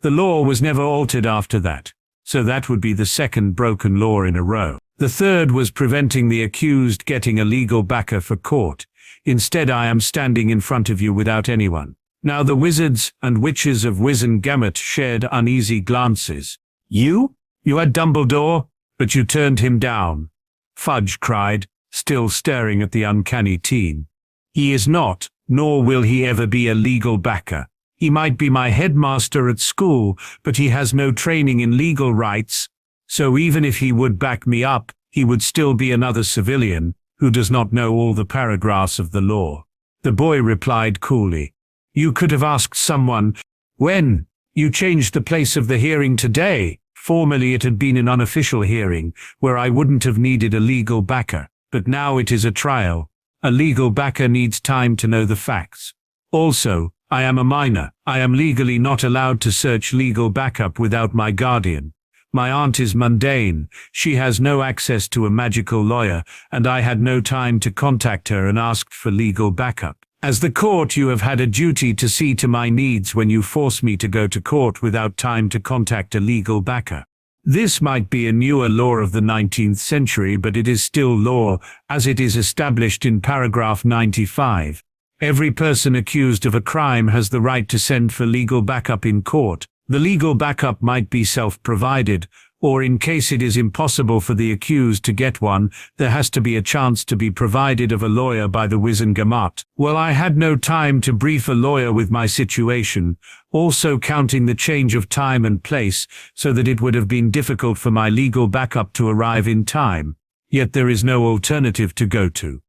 The law was never altered after that, so that would be the second broken law in a row. The third was preventing the accused getting a legal backer for court. Instead, I am standing in front of you without anyone. Now the wizards and witches of Wizengamot shared uneasy glances. You had Dumbledore? But you turned him down, Fudge cried, still staring at the uncanny teen. He is not, nor will he ever be, a legal backer. He might be my headmaster at school, but he has no training in legal rights, so even if he would back me up, he would still be another civilian who does not know all the paragraphs of the law. The boy replied coolly, You could have asked someone. When? You changed the place of the hearing today. Formerly it had been an unofficial hearing, where I wouldn't have needed a legal backer, but now it is a trial. A legal backer needs time to know the facts. Also, I am a minor. I am legally not allowed to search legal backup without my guardian. My aunt is mundane. She has no access to a magical lawyer, and I had no time to contact her and ask for legal backup. As the court, you have had a duty to see to my needs when you force me to go to court without time to contact a legal backer. This might be a newer law of the 19th century, but it is still law, as it is established in paragraph 95. Every person accused of a crime has the right to send for legal backup in court. The legal backup might be self-provided, or in case it is impossible for the accused to get one, there has to be a chance to be provided of a lawyer by the Wizengamot. Well, I had no time to brief a lawyer with my situation, also counting the change of time and place, so that it would have been difficult for my legal backup to arrive in time. Yet there is no alternative to go to.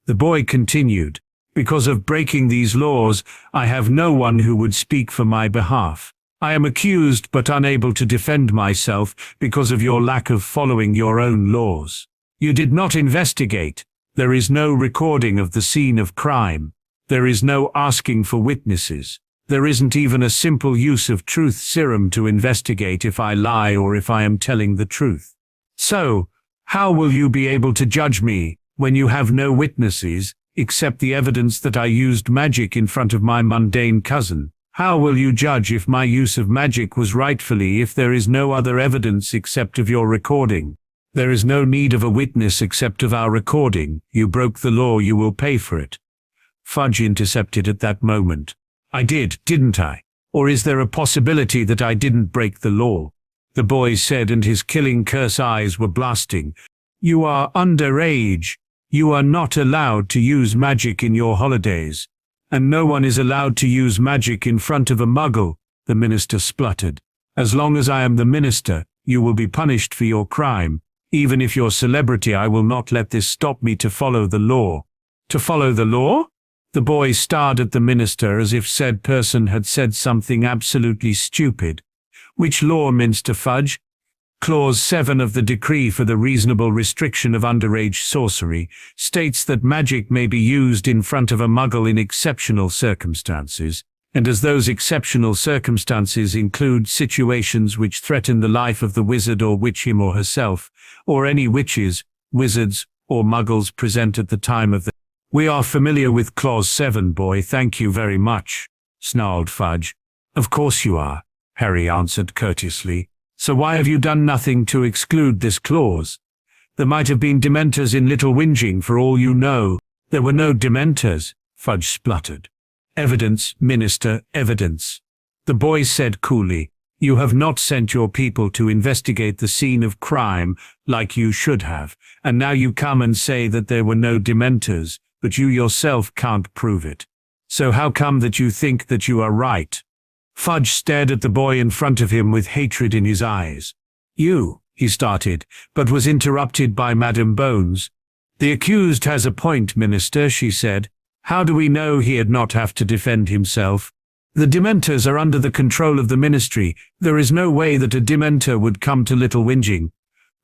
The boy continued, Because of breaking these laws, I have no one who would speak for my behalf. I am accused but unable to defend myself because of your lack of following your own laws. You did not investigate. There is no recording of the scene of crime. There is no asking for witnesses. There isn't even a simple use of truth serum to investigate if I lie or if I am telling the truth. So, how will you be able to judge me when you have no witnesses, except the evidence that I used magic in front of my mundane cousin? How will you judge if my use of magic was rightfully if there is no other evidence except of your recording? There is no need of a witness except of our recording. You broke the law, you will pay for it. Fudge intercepted at that moment. I did, didn't I? Or is there a possibility that I didn't break the law? The boy said, and his killing curse eyes were blasting. You are underage. You are not allowed to use magic in your holidays. And no one is allowed to use magic in front of a muggle. the minister spluttered. As long as I am the minister, you will be punished for your crime. Even if you're celebrity, I will not let this stop me to follow the law. To follow the law? The boy stared at the minister as if said person had said something absolutely stupid. Which law, Minster Fudge? Clause 7 of the Decree for the Reasonable Restriction of Underage Sorcery states that magic may be used in front of a muggle in exceptional circumstances, and as those exceptional circumstances include situations which threaten the life of the wizard or witch him or herself, or any witches, wizards, or muggles present at the time of the... We are familiar with Clause 7, boy, thank you very much, snarled Fudge. Of course you are, Harry answered courteously. So why have you done nothing to exclude this clause? There might have been Dementors in Little Whinging for all you know. There were no Dementors, Fudge spluttered. Evidence, Minister, evidence. The boy said coolly, you have not sent your people to investigate the scene of crime like you should have, and now you come and say that there were no Dementors, but you yourself can't prove it. So how come that you think that you are right? Fudge stared at the boy in front of him with hatred in his eyes. You, he started, but was interrupted by Madam Bones. The accused has a point, Minister, she said. How do we know he'd not have to defend himself? The Dementors are under the control of the Ministry. There is no way that a Dementor would come to Little Whinging.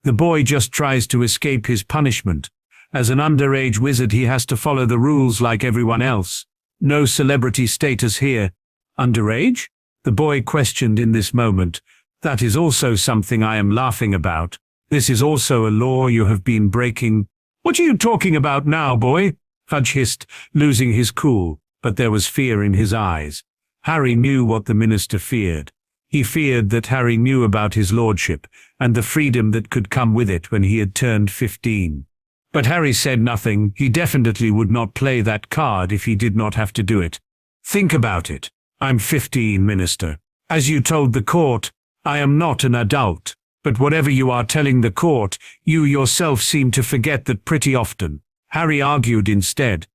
The boy just tries to escape his punishment. As an underage wizard, he has to follow the rules like everyone else. No celebrity status here. Underage? The boy questioned in this moment. That is also something I am laughing about. This is also a law you have been breaking. What are you talking about now, boy? Fudge hissed, losing his cool, but there was fear in his eyes. Harry knew what the minister feared. He feared that Harry knew about his lordship, and the freedom that could come with it when he had turned 15. But Harry said nothing. He definitely would not play that card if he did not have to do it. Think about it. I'm 15, Minister. As you told the court, I am not an adult. But whatever you are telling the court, you yourself seem to forget that pretty often. Harry argued instead.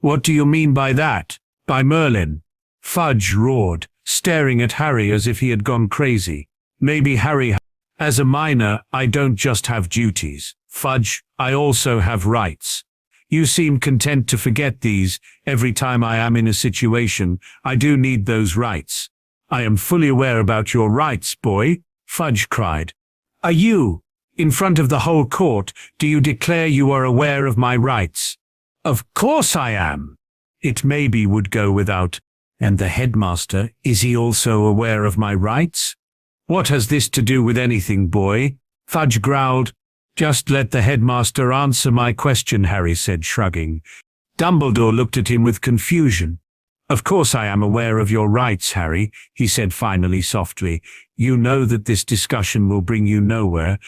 What do you mean by that? By Merlin? Fudge roared, staring at Harry as if he had gone crazy. Maybe Harry... As a minor, I don't just have duties. Fudge, I also have rights. You seem content to forget these. Every time I am in a situation, I do need those rights. I am fully aware about your rights, boy, Fudge cried. Are you, in front of the whole court, do you declare you are aware of my rights? Of course I am. It maybe would go without. And the headmaster, is he also aware of my rights? What has this to do with anything, boy? Fudge growled. Just let the headmaster answer my question, Harry said, shrugging. Dumbledore looked at him with confusion. Of course I am aware of your rights, Harry, he said finally softly. You know that this discussion will bring you nowhere.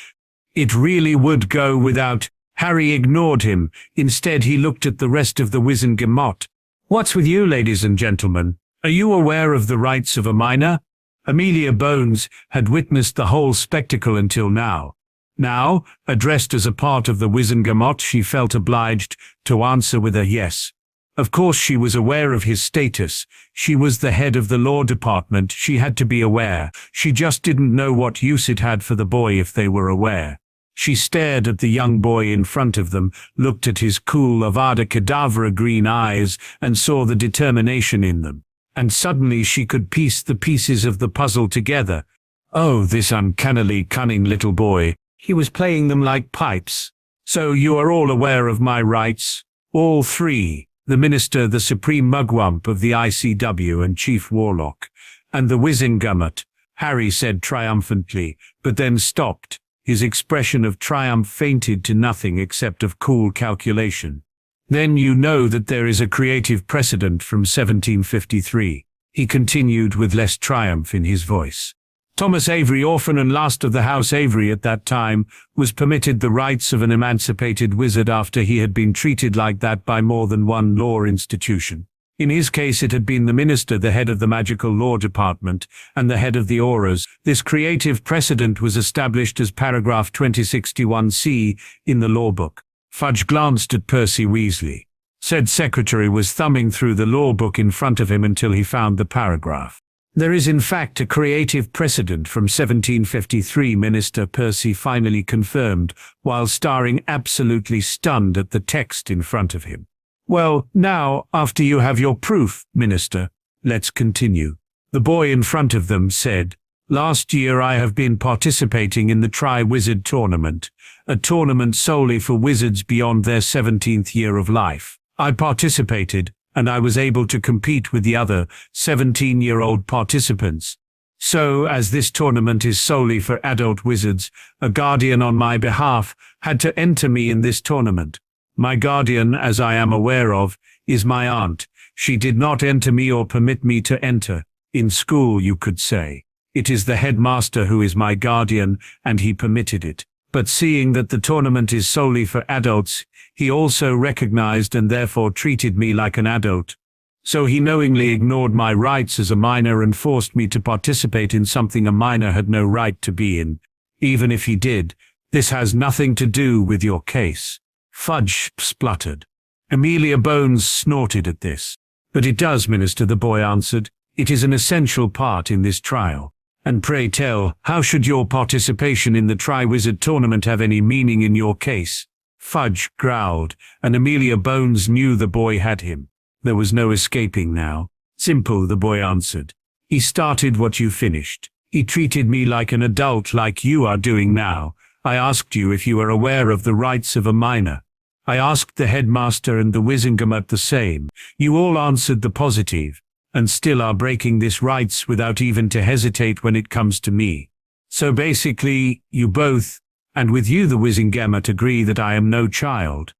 It really would go without. Harry ignored him. Instead, he looked at the rest of the Wizengamot. What's with you, ladies and gentlemen? Are you aware of the rights of a minor? Amelia Bones had witnessed the whole spectacle until now. Now, addressed as a part of the Wizengamot, she felt obliged to answer with a yes. Of course she was aware of his status. She was the head of the law department. She had to be aware. She just didn't know what use it had for the boy if they were aware. She stared at the young boy in front of them, looked at his cool Avada Kedavra green eyes, and saw the determination in them. And suddenly she could piece the pieces of the puzzle together. Oh, this uncannily cunning little boy. He was playing them like pipes. So you are all aware of my rights? All three. The Minister, the Supreme Mugwump of the ICW and Chief Warlock, and the Wizengamot, Harry said triumphantly, but then stopped. His expression of triumph fainted to nothing except of cool calculation. Then you know that there is a creative precedent from 1753, he continued with less triumph in his voice. Thomas Avery, orphan and last of the House Avery at that time, was permitted the rights of an emancipated wizard after he had been treated like that by more than one law institution. In his case it had been the minister, the head of the magical law department, and the head of the auras. This creative precedent was established as paragraph 2061C in the law book. Fudge glanced at Percy Weasley. Said secretary was thumbing through the law book in front of him until he found the paragraph. There is in fact a creative precedent from 1753, Minister Percy finally confirmed, while staring absolutely stunned at the text in front of him. Well, now, after you have your proof, Minister, let's continue. The boy in front of them said, "Last year I have been participating in the Tri-Wizard Tournament, a tournament solely for wizards beyond their 17th year of life. I participated, and I was able to compete with the other 17-year-old participants. So, as this tournament is solely for adult wizards, a guardian on my behalf had to enter me in this tournament. My guardian, as I am aware of, is my aunt. She did not enter me or permit me to enter. In school, you could say. It is the headmaster who is my guardian, and he permitted it. But seeing that the tournament is solely for adults, he also recognized and therefore treated me like an adult. So he knowingly ignored my rights as a minor and forced me to participate in something a minor had no right to be in. Even if he did, this has nothing to do with your case." Fudge spluttered. Amelia Bones snorted at this. "But it does, Minister," the boy answered. "It is an essential part in this trial. And pray tell, how should your participation in the Tri-Wizard Tournament have any meaning in your case?" Fudge growled, and Amelia Bones knew the boy had him. There was no escaping now. "Simple," the boy answered. "He started what you finished. He treated me like an adult like you are doing now. I asked you if you were aware of the rights of a minor. I asked the headmaster and the Wizengamot the same. You all answered the positive, and still are breaking this rights without even to hesitate when it comes to me. So basically, you both, and with you the Wizengamot, agree that I am no child.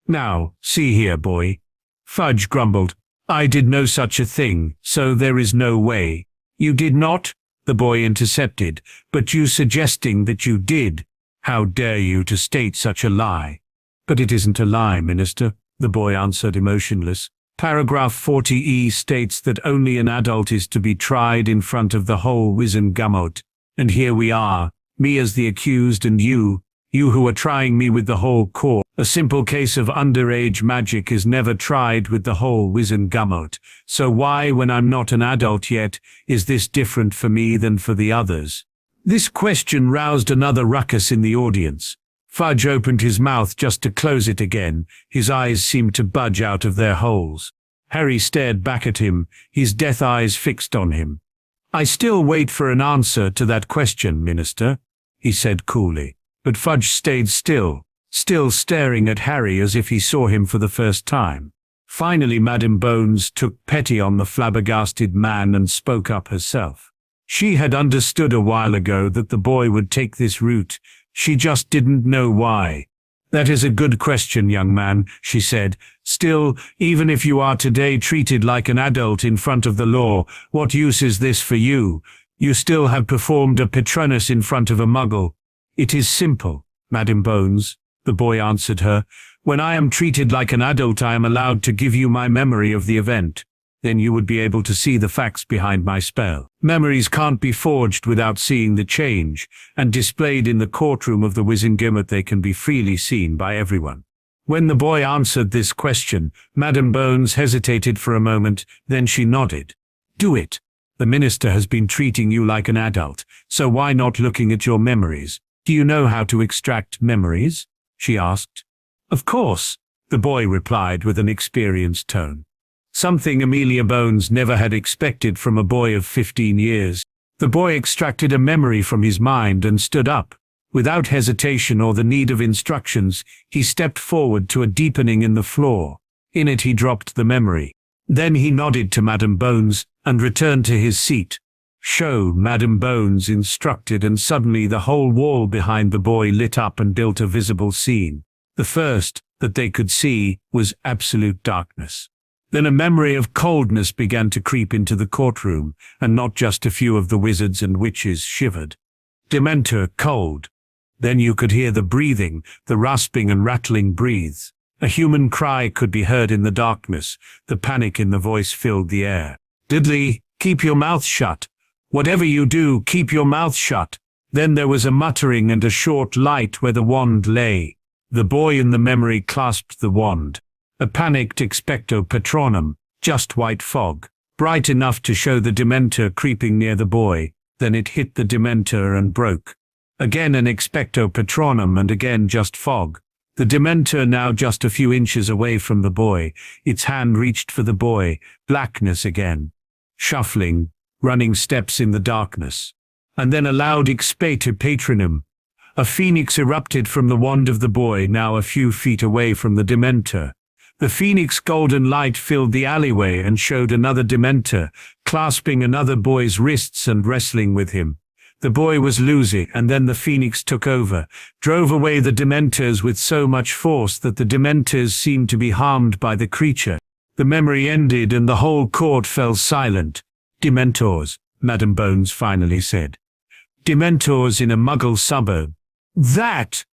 Now, see here, boy." Fudge grumbled. "I did no such a thing, so there is no way." "You did not?" the boy intercepted. "But you suggesting that you did. How dare you to state such a lie?" "But it isn't a lie, Minister," the boy answered emotionless. Paragraph 40E states that only an adult is to be tried in front of the whole Wizengamot. And here we are, me as the accused and you who are trying me with the whole court. A simple case of underage magic is never tried with the whole Wizengamot. So why, when I'm not an adult yet, is this different for me than for the others? This question roused another ruckus in the audience. Fudge opened his mouth just to close it again. His eyes seemed to budge out of their holes. Harry stared back at him, his death eyes fixed on him. "I still wait for an answer to that question, Minister," he said coolly. But Fudge stayed still staring at Harry as if he saw him for the first time. Finally, Madame Bones took pity on the flabbergasted man and spoke up herself. She had understood a while ago that the boy would take this route. She just didn't know why. "That is a good question, young man," she said. "Still, even if you are today treated like an adult in front of the law, what use is this for you? You still have performed a Patronus in front of a muggle." "It is simple, Madame Bones," the boy answered her. "When I am treated like an adult, I am allowed to give you my memory of the event. Then you would be able to see the facts behind my spell. Memories can't be forged without seeing the change, and displayed in the courtroom of the Wizengamot they can be freely seen by everyone." When the boy answered this question, Madame Bones hesitated for a moment, then she nodded. "Do it. The minister has been treating you like an adult, so why not looking at your memories? Do you know how to extract memories?" she asked. "Of course," the boy replied with an experienced tone. Something Amelia Bones never had expected from a boy of 15 years. The boy extracted a memory from his mind and stood up. Without hesitation or the need of instructions, he stepped forward to a deepening in the floor. In it he dropped the memory. Then he nodded to Madame Bones and returned to his seat. "Show," Madame Bones instructed, and suddenly the whole wall behind the boy lit up and built a visible scene. The first that they could see was absolute darkness. Then a memory of coldness began to creep into the courtroom, and not just a few of the wizards and witches shivered. Dementor, cold. Then you could hear the breathing, the rasping and rattling breathes. A human cry could be heard in the darkness. The panic in the voice filled the air. "Diddley, keep your mouth shut. Whatever you do, keep your mouth shut." Then there was a muttering and a short light where the wand lay. The boy in the memory clasped the wand. A panicked expecto patronum, just white fog. bright enough to show the Dementor creeping near the boy. Then it hit the Dementor and broke. Again an expecto patronum, and again just fog. The Dementor now just a few inches away from the boy. Its hand reached for the boy. Blackness again. Shuffling, running steps in the darkness. And then a loud expecto patronum. A phoenix erupted from the wand of the boy, now a few feet away from the Dementor. The phoenix golden light filled the alleyway and showed another Dementor, clasping another boy's wrists and wrestling with him. The boy was losing, and then the phoenix took over, drove away the Dementors with so much force that the Dementors seemed to be harmed by the creature. The memory ended and the whole court fell silent. Dementors, Madam Bones finally said. Dementors in a Muggle suburb. That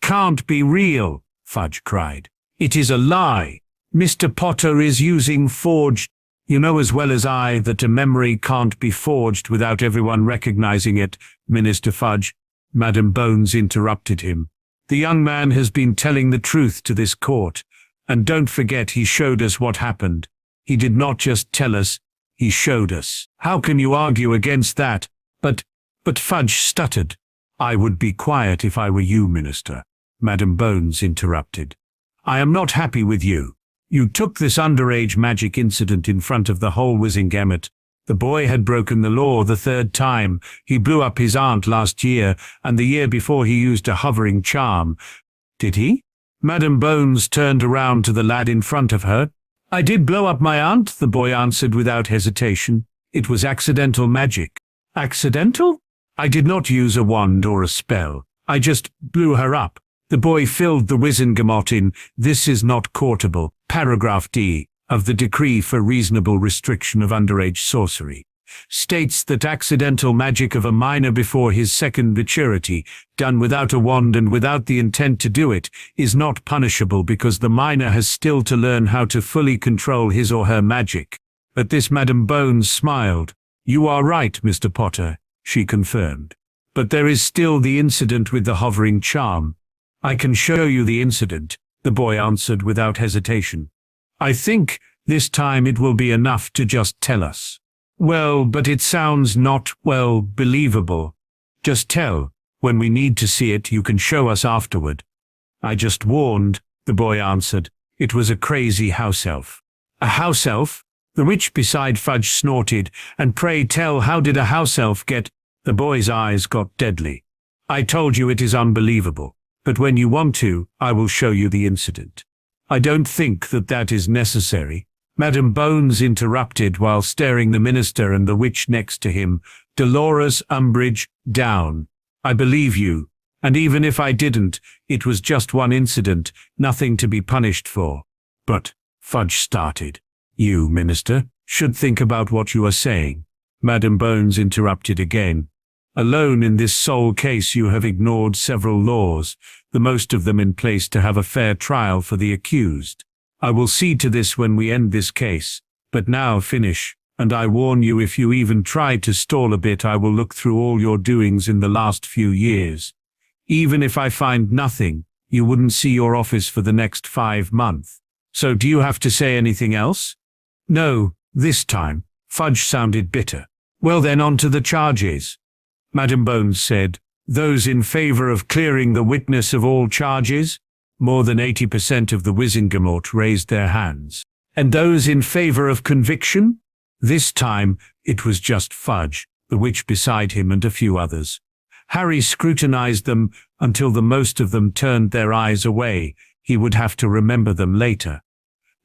can't be real, Fudge cried. It is a lie. Mr. Potter is using forged. You know as well as I that a memory can't be forged without everyone recognizing it, Minister Fudge. Madam Bones interrupted him. The young man has been telling the truth to this court. And don't forget he showed us what happened. He did not just tell us, he showed us. How can you argue against that? But Fudge stuttered. I would be quiet if I were you, Minister. Madam Bones interrupted. I am not happy with you. You took this underage magic incident in front of the whole Wizengamot. The boy had broken the law the third time. He blew up his aunt last year, and the year before he used a hovering charm. Did he? Madam Bones turned around to the lad in front of her. I did blow up my aunt, the boy answered without hesitation. It was accidental magic. Accidental? I did not use a wand or a spell. I just blew her up. The boy filled the Wizengamot in, "This is not courtable," paragraph D, of the Decree for Reasonable Restriction of Underage Sorcery, states that accidental magic of a minor before his second maturity, done without a wand and without the intent to do it, is not punishable because the minor has still to learn how to fully control his or her magic. At this Madam Bones smiled. You are right, Mr. Potter, she confirmed. But there is still the incident with the hovering charm. I can show you the incident, the boy answered without hesitation. I think this time it will be enough to just tell us. Well, but it sounds not, well, believable. Just tell. When we need to see it, you can show us afterward. I just warned, the boy answered. It was a crazy house elf. A house elf? The witch beside Fudge snorted. And pray tell, how did a house elf get? The boy's eyes got deadly. I told you it is unbelievable. But when you want to, I will show you the incident. I don't think that is necessary. Madam Bones interrupted while staring the minister and the witch next to him. Dolores Umbridge, down. I believe you. And even if I didn't, it was just one incident, nothing to be punished for. But, Fudge started. You, minister, should think about what you are saying. Madam Bones interrupted again. Alone in this sole case you have ignored several laws, the most of them in place to have a fair trial for the accused. I will see to this when we end this case, but now finish, and I warn you if you even try to stall a bit I will look through all your doings in the last few years. Even if I find nothing, you wouldn't see your office for the next 5 months. So do you have to say anything else? No, this time. Fudge sounded bitter. Well then on to the charges. Madam Bones said, those in favor of clearing the witness of all charges? More than 80% of the Wizengamot raised their hands. And those in favor of conviction? This time, it was just Fudge, the witch beside him and a few others. Harry scrutinized them until the most of them turned their eyes away. He would have to remember them later.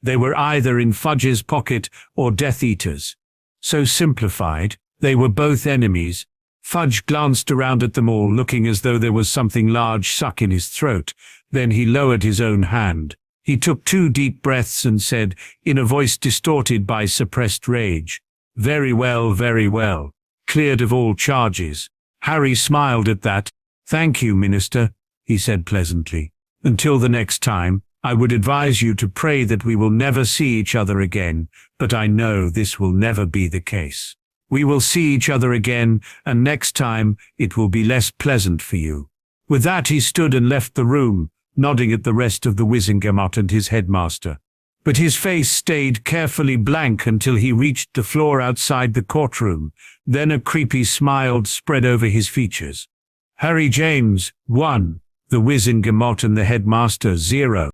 They were either in Fudge's pocket or Death Eaters. So simplified, they were both enemies. Fudge glanced around at them all, looking as though there was something large stuck in his throat. Then he lowered his own hand. He took 2 deep breaths and said, in a voice distorted by suppressed rage, very well, cleared of all charges. Harry smiled at that. Thank you, Minister, he said pleasantly. Until the next time, I would advise you to pray that we will never see each other again, but I know this will never be the case. We will see each other again, and next time it will be less pleasant for you. With that he stood and left the room, nodding at the rest of the Wizengamot and his headmaster. but his face stayed carefully blank until he reached the floor outside the courtroom. Then a creepy smile spread over his features. Harry James, 1. The Wizengamot and the headmaster, 0.